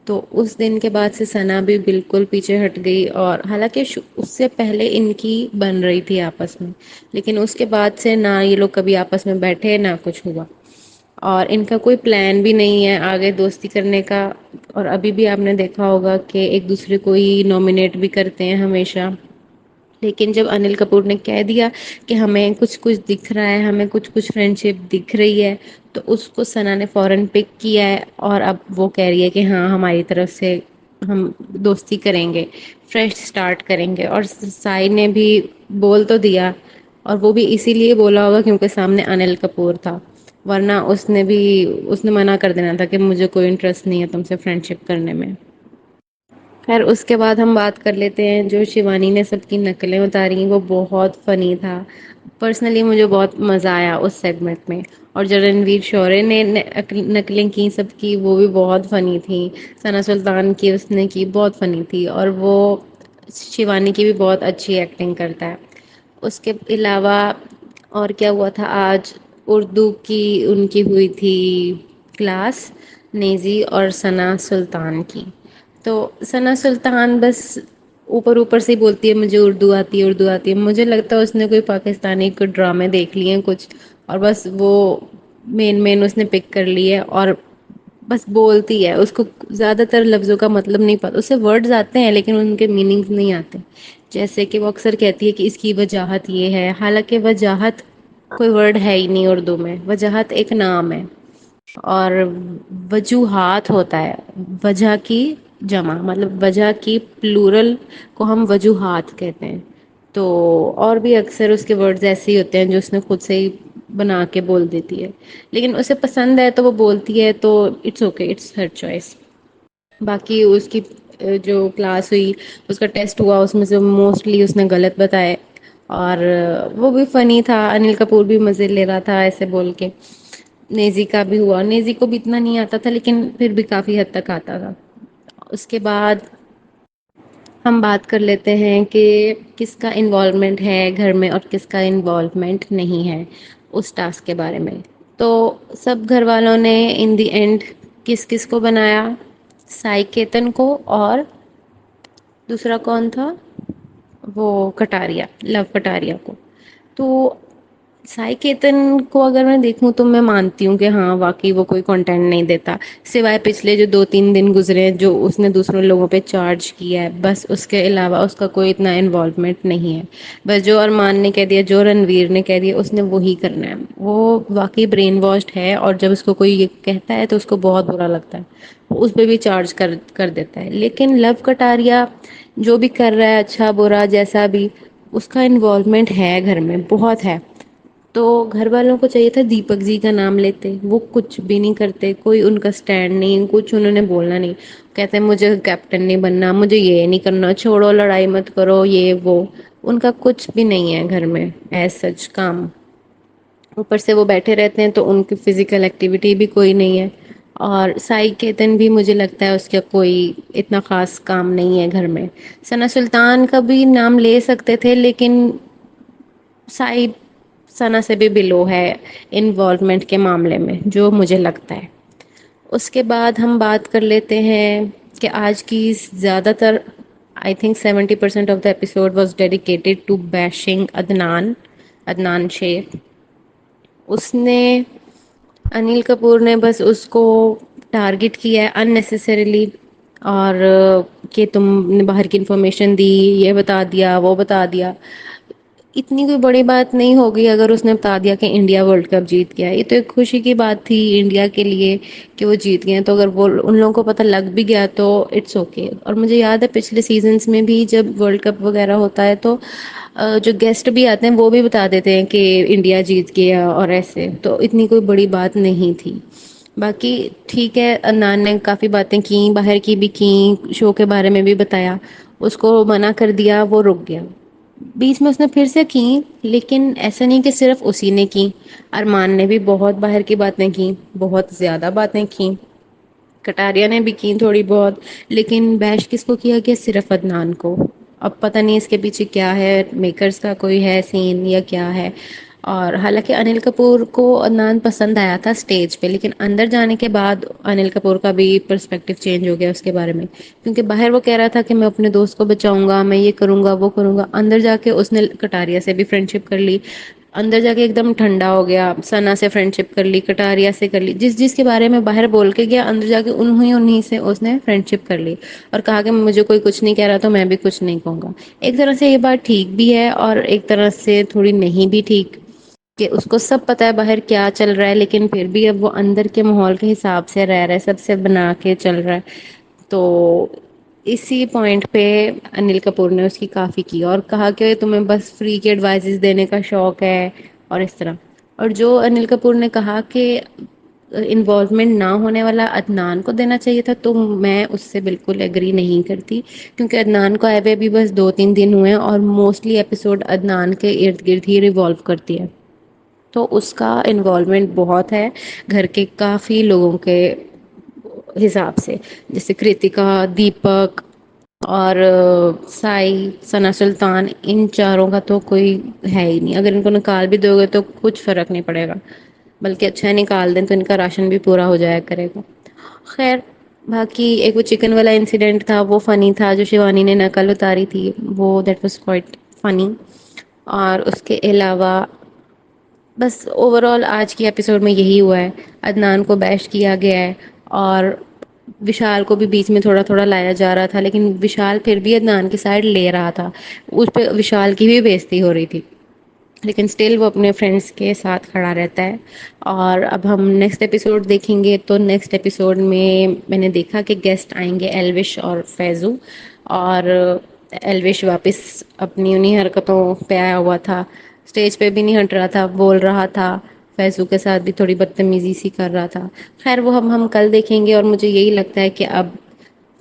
S1: تو اس دن کے بعد سے ثنا بھی بالکل پیچھے ہٹ گئی. اور حالانکہ اس سے پہلے ان کی بن رہی تھی آپس میں، لیکن اس کے بعد سے نہ یہ لوگ کبھی آپس میں بیٹھے نہ کچھ ہوا. اور ان کا کوئی پلان بھی نہیں ہے آگے دوستی کرنے کا. اور ابھی بھی آپ نے دیکھا ہوگا کہ ایک دوسرے کو ہی نامنیٹ بھی کرتے ہیں ہمیشہ. لیکن جب انل کپور نے کہہ دیا کہ ہمیں کچھ کچھ دکھ رہا ہے، ہمیں کچھ کچھ فرینڈ شپ دکھ رہی ہے، تو اس کو ثنا نے فوراً پک کیا ہے. اور اب وہ کہہ رہی ہے کہ ہاں ہماری طرف سے ہم دوستی کریں گے، فریش اسٹارٹ کریں گے. اور سائی نے بھی بول تو دیا، اور وہ بھی اسی لیے بولا ہوگا کیونکہ سامنے انل کپور تھا. ورنہ اس نے منع کر دینا تھا کہ مجھے کوئی انٹرسٹ نہیں ہے تم سے فرینڈ شپ کرنے میں. خیر اس کے بعد ہم بات کر لیتے ہیں جو شیوانی نے سب کی نقلیں اتاری، وہ بہت فنی تھا. پرسنلی مجھے بہت مزہ آیا اس سیگمنٹ میں. اور جو رنویر شورے نے نقلیں کی سب کی، وہ بھی بہت فنی تھیں. ثنا سلطان کی اس نے کی بہت فنی تھی. اور وہ شیوانی کی بھی بہت اچھی ایکٹنگ کرتا ہے. اس کے علاوہ اور کیا ہوا تھا آج؟ اردو کی ان کی ہوئی تھی کلاس، نیزی اور ثنا سلطان کی. تو ثنا سلطان بس اوپر اوپر سے ہی بولتی ہے مجھے اردو آتی ہے اردو آتی ہے. مجھے لگتا ہے اس نے کوئی پاکستانی کو ڈرامے دیکھ لیے ہیں کچھ، اور بس وہ مین اس نے پک کر لی ہے اور بس بولتی ہے. اس کو زیادہ تر لفظوں کا مطلب نہیں پتا، اسے ورڈز آتے ہیں لیکن ان کے میننگز نہیں آتے. جیسے کہ وہ اکثر کہتی ہے کہ اس کی وجاہت یہ ہے، حالانکہ وجاہت کوئی ورڈ ہے ہی نہیں اردو میں. وجاہت ایک نام ہے. اور وجوہات ہوتا ہے وجہ کی جمع، مطلب وجہ کی پلورل کو ہم وجوہات کہتے ہیں. تو اور بھی اکثر اس کے ورڈز ایسے ہی ہوتے ہیں جو اس نے خود سے ہی بنا کے بول دیتی ہے. لیکن اسے پسند ہے تو وہ بولتی ہے، تو it's okay, it's her choice. باقی اس کی جو کلاس ہوئی، اس کا ٹیسٹ ہوا، اس میں سے موسٹلی اس نے غلط بتائے. اور وہ بھی فنی تھا. انل کپور بھی مزے لے رہا تھا ایسے بول کے. نیزی کا بھی ہوا. نیزی کو بھی اتنا نہیں آتا تھا لیکن پھر بھی کافی حد تک آتا تھا. اس کے بعد ہم بات کر لیتے ہیں کہ کس کا انوالومنٹ ہے گھر میں اور کس کا انوالومنٹ نہیں ہے اس ٹاسک کے بارے میں. تو سب گھر والوں نے ان دی اینڈ کس کس کو بنایا؟ سائی کیتن کو، اور دوسرا کون تھا؟ وہ کٹاریا، لو کٹاریا کو. تو سائی کیتن کو اگر میں دیکھوں تو میں مانتی ہوں کہ ہاں واقعی وہ کوئی کنٹینٹ نہیں دیتا، سوائے پچھلے جو 2-3 دن گزرے جو اس نے دوسرے لوگوں پہ چارج کیا ہے، بس اس کے علاوہ اس کا کوئی اتنا انوالومنٹ نہیں ہے. بس جو ارمان نے کہہ دیا، جو رنویر نے کہہ دیا، اس نے وہی کرنا ہے. وہ واقعی برین واشڈ ہے، اور جب اس کو کوئی یہ کہتا ہے تو اس کو بہت برا لگتا ہے، اس پہ بھی چارج کر دیتا ہے. لیکن لو کٹاریا جو بھی کر رہا ہے اچھا برا جیسا بھی، اس کا انوالومنٹ ہے گھر میں بہت ہے. تو گھر والوں کو چاہیے تھا دیپک جی کا نام لیتے، وہ کچھ بھی نہیں کرتے، کوئی ان کا اسٹینڈ نہیں، کچھ انہوں نے بولنا نہیں. کہتے ہیں مجھے کیپٹن نہیں بننا، مجھے یہ نہیں کرنا، چھوڑو لڑائی مت کرو یہ وہ. ان کا کچھ بھی نہیں ہے گھر میں ایز سچ کام. اوپر سے وہ بیٹھے رہتے ہیں تو ان کی فزیکل ایکٹیویٹی بھی کوئی نہیں ہے. اور سائی کیتن بھی مجھے لگتا ہے اس کا کوئی اتنا خاص کام نہیں ہے گھر میں. ثنا سلطان کا بھی نام لے سکتے تھے لیکن سائی ثنا سے بھی بلو ہے انوالومنٹ کے معاملے میں جو مجھے لگتا ہے. اس کے بعد ہم بات کر لیتے ہیں کہ آج کی زیادہ تر I think 70% of the episode was dedicated to bashing Adnan Sheikh. اس نے انل کپور نے بس اس کو ٹارگٹ کیا ہے اننیسیسریلی. اور کہ تم نے باہر کی انفارمیشن دی، یہ بتا دیا وہ بتا دیا. اتنی کوئی بڑی بات نہیں ہوگی اگر اس نے بتا دیا کہ انڈیا ورلڈ کپ جیت گیا. یہ تو ایک خوشی کی بات تھی انڈیا کے لیے کہ وہ جیت گئے. تو اگر وہ ان لوگوں کو پتہ لگ بھی گیا تو اٹس اوکے. اور مجھے یاد ہے پچھلے سیزنس میں بھی جب ورلڈ کپ وغیرہ ہوتا ہے تو جو گیسٹ بھی آتے ہیں وہ بھی بتا دیتے ہیں کہ انڈیا جیت گیا اور ایسے. تو اتنی کوئی بڑی بات نہیں تھی. باقی ٹھیک ہے، عدنان نے کافی باتیں کی، باہر کی بھی کی، شو کے بارے میں بھی بتایا. اس کو منع کر دیا، وہ رک گیا. بیچ میں اس نے پھر سے کی، لیکن ایسا نہیں کہ صرف اسی نے کی. ارمان نے بھی بہت باہر کی باتیں کی، بہت زیادہ باتیں کی. کٹاریا نے بھی کی تھوڑی بہت. لیکن بیش کس کو کیا گیا؟ صرف عدنان کو. اب پتہ نہیں اس کے پیچھے کیا ہے، میکرز کا کوئی ہے سین یا کیا ہے. اور حالانکہ انل کپور کو عدنان پسند آیا تھا اسٹیج پہ، لیکن اندر جانے کے بعد انل کپور کا بھی پرسپیکٹو چینج ہو گیا اس کے بارے میں. کیونکہ باہر وہ کہہ رہا تھا کہ میں اپنے دوست کو بچاؤں گا، میں یہ کروں گا وہ کروں گا. اندر جا کے اس نے کٹاریا سے بھی فرینڈ شپ کر لی. اندر جا کے ایک دم ٹھنڈا ہو گیا، ثنا سے فرینڈ شپ کر لی، کٹاریا سے کر لی. جس جس کے بارے میں باہر بول کے گیا، اندر جا کے انہیں سے اس نے فرینڈ شپ کر لی. اور کہا کہ مجھے کوئی کچھ نہیں کہہ رہا تو میں بھی کچھ نہیں کہوں گا. ایک طرح سے یہ بات ٹھیک بھی ہے اور ایک طرح سے تھوڑی نہیں بھی ٹھیک، کہ اس کو سب پتا ہے باہر کیا چل رہا ہے، لیکن پھر بھی اب وہ اندر کے ماحول کے حساب سے رہ رہا ہے، سب سے بنا کے چل رہا ہے. تو اسی پوائنٹ پہ انل کپور نے اس کی کافی کی اور کہا کہ تمہیں بس فری کے ایڈوائزز دینے کا شوق ہے اور اس طرح. اور جو انل کپور نے کہا کہ انوالومنٹ نہ ہونے والا عدنان کو دینا چاہیے تھا، تو میں اس سے بالکل ایگری نہیں کرتی. کیونکہ عدنان کو آئے ہوئے بھی بس 2-3 دن ہوئے ہیں اور موسٹلی ایپیسوڈ عدنان کے ارد گرد ہی ریوالو کرتی ہے. تو اس کا انوالومنٹ بہت ہے گھر کے کافی لوگوں کے حساب سے، جیسے کرتکا، دیپک اور سائی، ثنا سلطان. ان چاروں کا تو کوئی ہے ہی نہیں. اگر ان کو نکال بھی دو گے تو کچھ فرق نہیں پڑے گا، بلکہ اچھا نکال دیں تو ان کا راشن بھی پورا ہو جایا کرے گا. خیر، باقی ایک وہ چکن والا انسیڈنٹ تھا وہ فنی تھا، جو شیوانی نے نقل اتاری تھی وہ دیٹ واز کوائٹ فنی. اور اس کے علاوہ بس اوور آل آج کی ایپیسوڈ میں یہی ہوا ہے. عدنان کو بیش کیا گیا ہے اور وشال کو بھی بیچ میں تھوڑا تھوڑا لایا جا رہا تھا، لیکن وشال پھر بھی عدنان کی سائڈ لے رہا تھا. اس پہ وشال کی بھی بےزتی ہو رہی تھی، لیکن اسٹل وہ اپنے فرینڈس کے ساتھ کھڑا رہتا ہے. اور اب ہم نیکسٹ ایپیسوڈ دیکھیں گے تو نیکسٹ ایپیسوڈ میں نے دیکھا کہ گیسٹ آئیں گے ایلوش اور فیضو. اور ایلوش واپس اپنی انہیں حرکتوں پہ آیا ہوا تھا، اسٹیج پہ بھی نہیں ہٹ رہا تھا، بول رہا تھا. فیضو کے ساتھ بھی تھوڑی بدتمیزی سی کر رہا تھا. خیر وہ ہم کل دیکھیں گے. اور مجھے یہی لگتا ہے کہ اب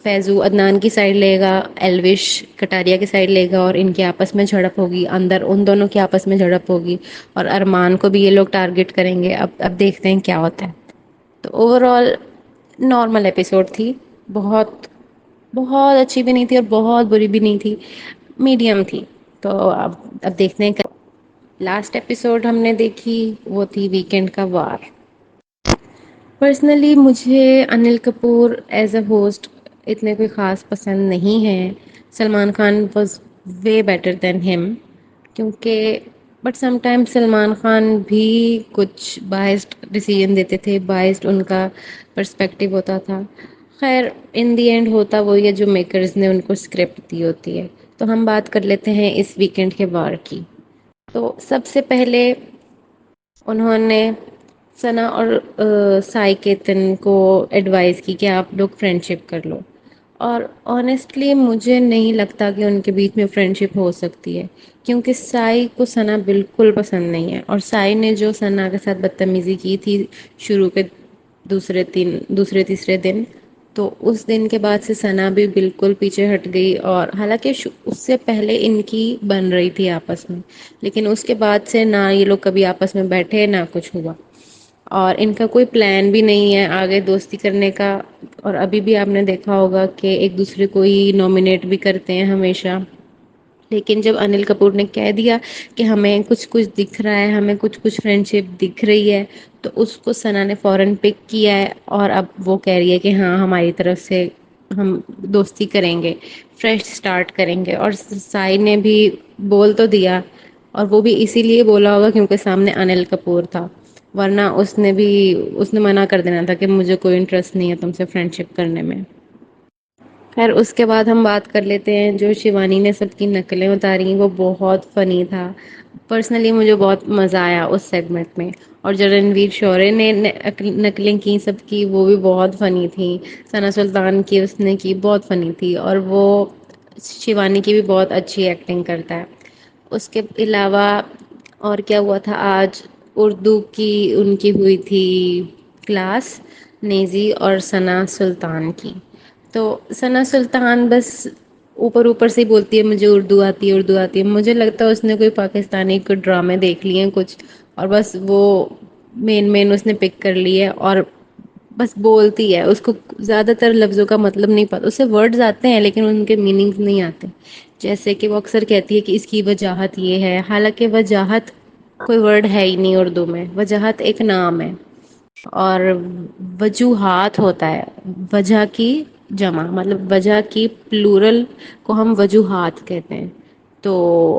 S1: فیضو عدنان کی سائڈ لے گا، ایلوش کٹاریا کی سائڈ لے گا اور ان کے آپس میں جھڑپ ہوگی، اندر ان دونوں کے آپس میں جھڑپ ہوگی. اور ارمان کو بھی یہ لوگ ٹارگٹ کریں گے. اب دیکھتے ہیں کیا ہوتا ہے. تو اوور آل نارمل ایپیسوڈ تھی. بہت بہت اچھی بھی نہیں تھی اور بہت بری بھی نہیں تھی، میڈیم تھی. تو اب دیکھتے ہیں. لاسٹ ایپیسوڈ ہم نے دیکھی وہ تھی ویکینڈ کا وار. پرسنلی مجھے Anil Kapoor as a host اتنے کوئی خاص پسند نہیں ہے. Salman Khan was way better than ہم. کیونکہ but some time Salman Khan بھی کچھ بائسڈ ڈیسیژن دیتے تھے، بائسڈ ان کا پرسپیکٹو ہوتا تھا. خیر ان دی اینڈ ہوتا وہی ہے جو میکرز نے ان کو اسکرپٹ دی ہوتی ہے. تو ہم بات کر لیتے ہیں اس ویکینڈ کے وار کی. تو سب سے پہلے انہوں نے ثنا اور سائی کیتن کو ایڈوائز کی کہ آپ لوگ فرینڈ شپ کر لو. اور آنیسٹلی مجھے نہیں لگتا کہ ان کے بیچ میں فرینڈ شپ ہو سکتی ہے، کیونکہ سائی کو ثنا بالکل پسند نہیں ہے. اور سائی نے جو ثنا کے ساتھ بدتمیزی کی تھی شروع کے دوسرے تیسرے دن، تو اس دن کے بعد سے ثنا بھی بالکل پیچھے ہٹ گئی. اور حالانکہ اس سے پہلے ان کی بن رہی تھی آپس میں، لیکن اس کے بعد سے نہ یہ لوگ کبھی آپس میں بیٹھے نہ کچھ ہوا. اور ان کا کوئی پلان بھی نہیں ہے آگے دوستی کرنے کا. اور ابھی بھی آپ نے دیکھا ہوگا کہ ایک دوسرے کو ہی نامنیٹ بھی کرتے ہیں ہمیشہ. لیکن جب انل کپور نے کہہ دیا کہ ہمیں کچھ کچھ دکھ رہا ہے، ہمیں کچھ کچھ فرینڈ شپ دکھ رہی ہے، تو اس کو ثنا نے فوراً پک کیا ہے. اور اب وہ کہہ رہی ہے کہ ہاں ہماری طرف سے ہم دوستی کریں گے، فریش اسٹارٹ کریں گے. اور سائی نے بھی بول تو دیا، اور وہ بھی اسی لیے بولا ہوگا کیونکہ سامنے انل کپور تھا. ورنہ اس نے منع کر دینا تھا کہ مجھے کوئی انٹرسٹ نہیں ہے تم سے فرینڈ شپ کرنے میں. خیر اس کے بعد ہم بات کر لیتے ہیں جو شیوانی نے سب کی نقلیں اتاری، وہ بہت فنی تھا. پرسنلی مجھے بہت مزہ آیا اس سیگمنٹ میں. اور جو رنویر شورے نے نقلیں کی سب کی، وہ بھی بہت فنی تھیں. ثنا سلطان کی اس نے کی بہت فنی تھی، اور وہ شیوانی کی بھی بہت اچھی ایکٹنگ کرتا ہے. اس کے علاوہ اور کیا ہوا تھا آج؟ اردو کی ان کی ہوئی تھی کلاس، نیزی اور ثنا سلطان کی. تو ثنا سلطان بس اوپر اوپر سے ہی بولتی ہے مجھے اردو آتی ہے اردو آتی ہے. مجھے لگتا ہے اس نے کوئی پاکستانی کوئی ڈرامے دیکھ لیے ہیں کچھ، اور بس وہ مین اس نے پک کر لی ہے اور بس بولتی ہے. اس کو زیادہ تر لفظوں کا مطلب نہیں پتا، اسے ورڈز آتے ہیں لیکن ان کے میننگز نہیں آتے. جیسے کہ وہ اکثر کہتی ہے کہ اس کی وجاہت یہ ہے، حالانکہ وجاہت کوئی ورڈ ہے ہی نہیں اردو میں. وجاہت ایک نام ہے، اور وجوہات ہوتا ہے وجہ کی جمع، مطلب وجہ کی پلورل کو ہم وجوہات کہتے ہیں. تو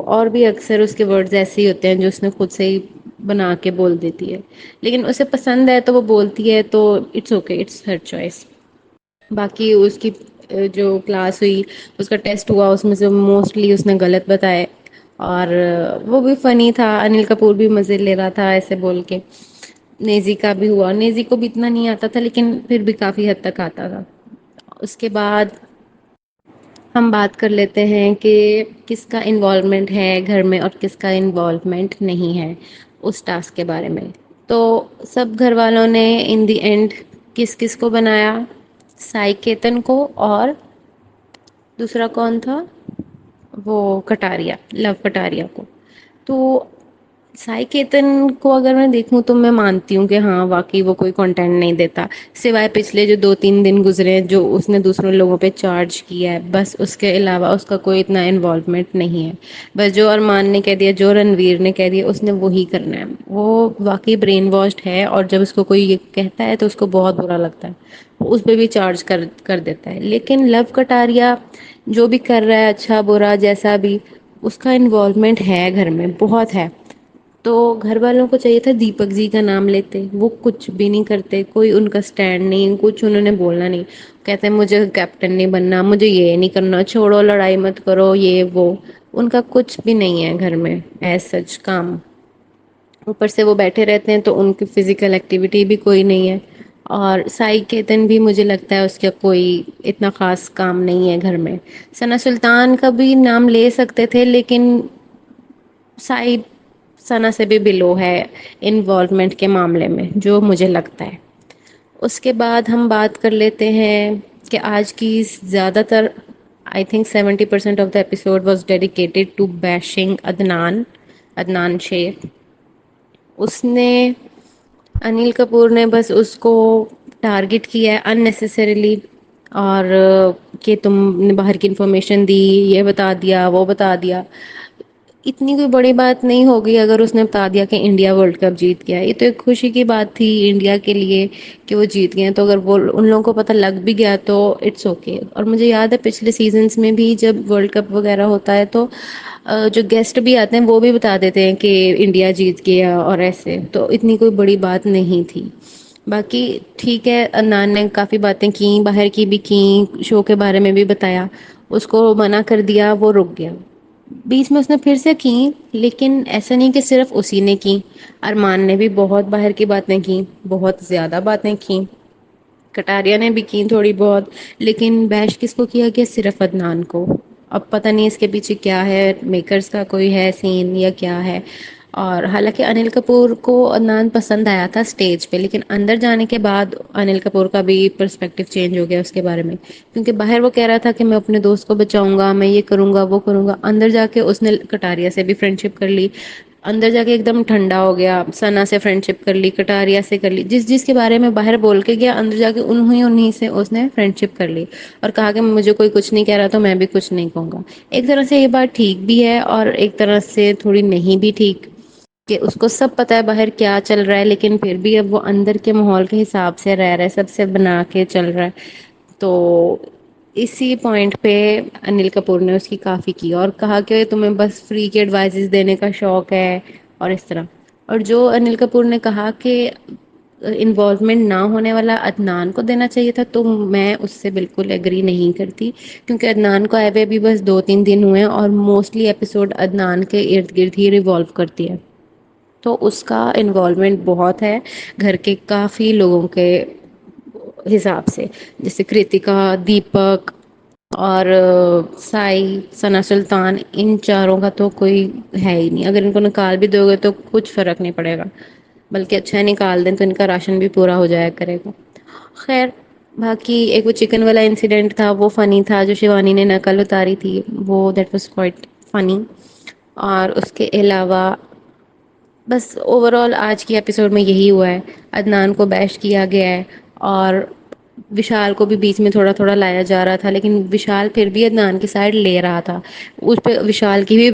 S1: اور بھی اکثر اس کے ورڈز ایسے ہی ہوتے ہیں جو اس نے خود سے ہی بنا کے بول دیتی ہے، لیکن اسے پسند ہے تو وہ بولتی ہے. تو it's okay, it's her choice. باقی اس کی جو کلاس ہوئی، اس کا ٹیسٹ ہوا، اس میں سے موسٹلی اس نے غلط بتائے. اور وہ بھی فنی تھا، انل کپور بھی مزے لے رہا تھا ایسے بول کے. نیزی کا بھی ہوا، نیزی کو بھی اتنا نہیں آتا تھا لیکن پھر بھی کافی حد تک آتا تھا. اس کے بعد ہم بات کر لیتے ہیں کہ کس کا انوالومنٹ ہے گھر میں اور کس کا انوالومنٹ نہیں ہے اس ٹاسک کے بارے میں. تو سب گھر والوں نے ان دی اینڈ کس کس کو بنایا؟ سائی کیتن کو، اور دوسرا کون تھا؟ وہ کٹاریا، لو کٹاریا کو. تو سائی کیتن کو اگر میں دیکھوں تو میں مانتی ہوں کہ ہاں واقعی وہ کوئی کنٹینٹ نہیں دیتا، سوائے پچھلے جو 2-3 دن گزرے ہیں جو اس نے دوسروں لوگوں پہ چارج کیا ہے، بس اس کے علاوہ اس کا کوئی اتنا انوالومنٹ نہیں ہے. بس جو ارمان نے کہہ دیا، جو رنویر نے کہہ دیا، اس نے وہی کرنا ہے. وہ واقعی برین واشڈ ہے، اور جب اس کو کوئی یہ کہتا ہے تو اس کو بہت برا لگتا ہے، اس پہ بھی چارج کر دیتا ہے. لیکن لو کٹاریا جو بھی کر رہا ہے اچھا برا جیسا بھی، اس کا انوالومنٹ ہے گھر میں بہت ہے. تو گھر والوں کو چاہیے تھا دیپک جی کا نام لیتے، وہ کچھ بھی نہیں کرتے، کوئی ان کا اسٹینڈ نہیں، کچھ انہوں نے بولنا نہیں. کہتے ہیں مجھے کیپٹن نہیں بننا، مجھے یہ نہیں کرنا، چھوڑو لڑائی مت کرو یہ وہ. ان کا کچھ بھی نہیں ہے گھر میں ایز سچ کام. اوپر سے وہ بیٹھے رہتے ہیں تو ان کی فزیکل ایکٹیویٹی بھی کوئی نہیں ہے. اور سائی کیتن بھی مجھے لگتا ہے اس کا کوئی اتنا خاص کام نہیں ہے گھر میں. ثنا سلطان کا بھی نام لے سکتے تھے لیکن سائی ثنا سے بھی بلو ہے انوالومنٹ کے معاملے میں جو مجھے لگتا ہے. اس کے بعد ہم بات کر لیتے ہیں کہ آج کی زیادہ تر I think 70% of the episode was dedicated to bashing Adnan Sheikh. اس نے انل کپور نے بس اس کو ٹارگٹ کیا ہے اننیسیسریلی، اور کہ تم نے باہر کی انفارمیشن دی، یہ بتا دیا وہ بتا دیا. اتنی کوئی بڑی بات نہیں ہوگی اگر اس نے بتا دیا کہ انڈیا ورلڈ کپ جیت گیا. یہ تو ایک خوشی کی بات تھی انڈیا کے لیے کہ وہ جیت گئے ہیں. تو اگر وہ ان لوگوں کو پتہ لگ بھی گیا تو اٹس اوکے. اور مجھے یاد ہے پچھلے سیزنس میں بھی جب ورلڈ کپ وغیرہ ہوتا ہے تو جو گیسٹ بھی آتے ہیں وہ بھی بتا دیتے ہیں کہ انڈیا جیت گیا اور ایسے. تو اتنی کوئی بڑی بات نہیں تھی. باقی ٹھیک ہے، عدنان نے کافی باتیں کی، باہر کی بھی کی، شو کے بارے میں بھی بتایا. اس کو منع کر دیا، وہ رک گیا. بیچ میں اس نے پھر سے کی، لیکن ایسا نہیں کہ صرف اسی نے کی. ارمان نے بھی بہت باہر کی باتیں کی، بہت زیادہ باتیں کی. کٹاریا نے بھی کی تھوڑی بہت. لیکن بیش کس کو کیا؟ کہ صرف عدنان کو. اب پتہ نہیں اس کے پیچھے کیا ہے، میکرز کا کوئی ہے سین یا کیا ہے. اور حالانکہ انل کپور کو عدنان پسند آیا تھا اسٹیج پہ، لیکن اندر جانے کے بعد انل کپور کا بھی پرسپیکٹو چینج ہو گیا اس کے بارے میں. کیونکہ باہر وہ کہہ رہا تھا کہ میں اپنے دوست کو بچاؤں گا، میں یہ کروں گا وہ کروں گا. اندر جا کے اس نے کٹاریا سے بھی فرینڈ شپ کر لی. اندر جا کے ایک دم ٹھنڈا ہو گیا، ثنا سے فرینڈ شپ کر لی، کٹاریا سے کر لی. جس کے بارے میں باہر بول کے گیا، اندر جا کے انہیں سے اس نے فرینڈ شپ کر لی. اور کہا کہ مجھے کوئی کچھ نہیں کہہ رہا تو میں بھی کچھ نہیں کہوں گا. ایک طرح سے یہ بات ٹھیک بھی ہے اور ایک طرح سے تھوڑی نہیں بھی ٹھیک، کہ اس کو سب پتا ہے باہر کیا چل رہا ہے لیکن پھر بھی اب وہ اندر کے ماحول کے حساب سے رہ رہا ہے، سب سے بنا کے چل رہا ہے. تو اسی پوائنٹ پہ انل کپور نے اس کی کافی کی اور کہا کہ تمہیں بس فری کی ایڈوائزز دینے کا شوق ہے اور اس طرح. اور جو انل کپور نے کہا کہ انوالومنٹ نہ ہونے والا عدنان کو دینا چاہیے تھا، تو میں اس سے بالکل ایگری نہیں کرتی، کیونکہ عدنان کو آئے ہوئے ابھی بس 2-3 دن ہوئے ہیں اور موسٹلی ایپیسوڈ عدنان کے ارد گرد ہی ریوالو کرتی ہے، تو اس کا انوالومنٹ بہت ہے گھر کے کافی لوگوں کے حساب سے، جیسے کرتکا، دیپک اور سائی، ثنا سلطان، ان چاروں کا تو کوئی ہے ہی نہیں، اگر ان کو نکال بھی دو گے تو کچھ فرق نہیں پڑے گا، بلکہ اچھا نکال دیں تو ان کا راشن بھی پورا ہو جایا کرے گا۔ خیر، باقی ایک وہ چکن والا انسیڈنٹ تھا وہ فنی تھا، جو شیوانی نے نقل اتاری تھی وہ دیٹ واز کوائٹ فنی، اور اس کے علاوہ بس اوور آل آج کی ایپیسوڈ میں یہی ہوا ہے، عدنان کو بیش کیا گیا ہے، اور وشال کو بھی بیچ میں تھوڑا تھوڑا لایا جا رہا تھا، لیکن وشال پھر بھی عدنان کی سائڈ لے رہا تھا، اس پہ وشال کی بھی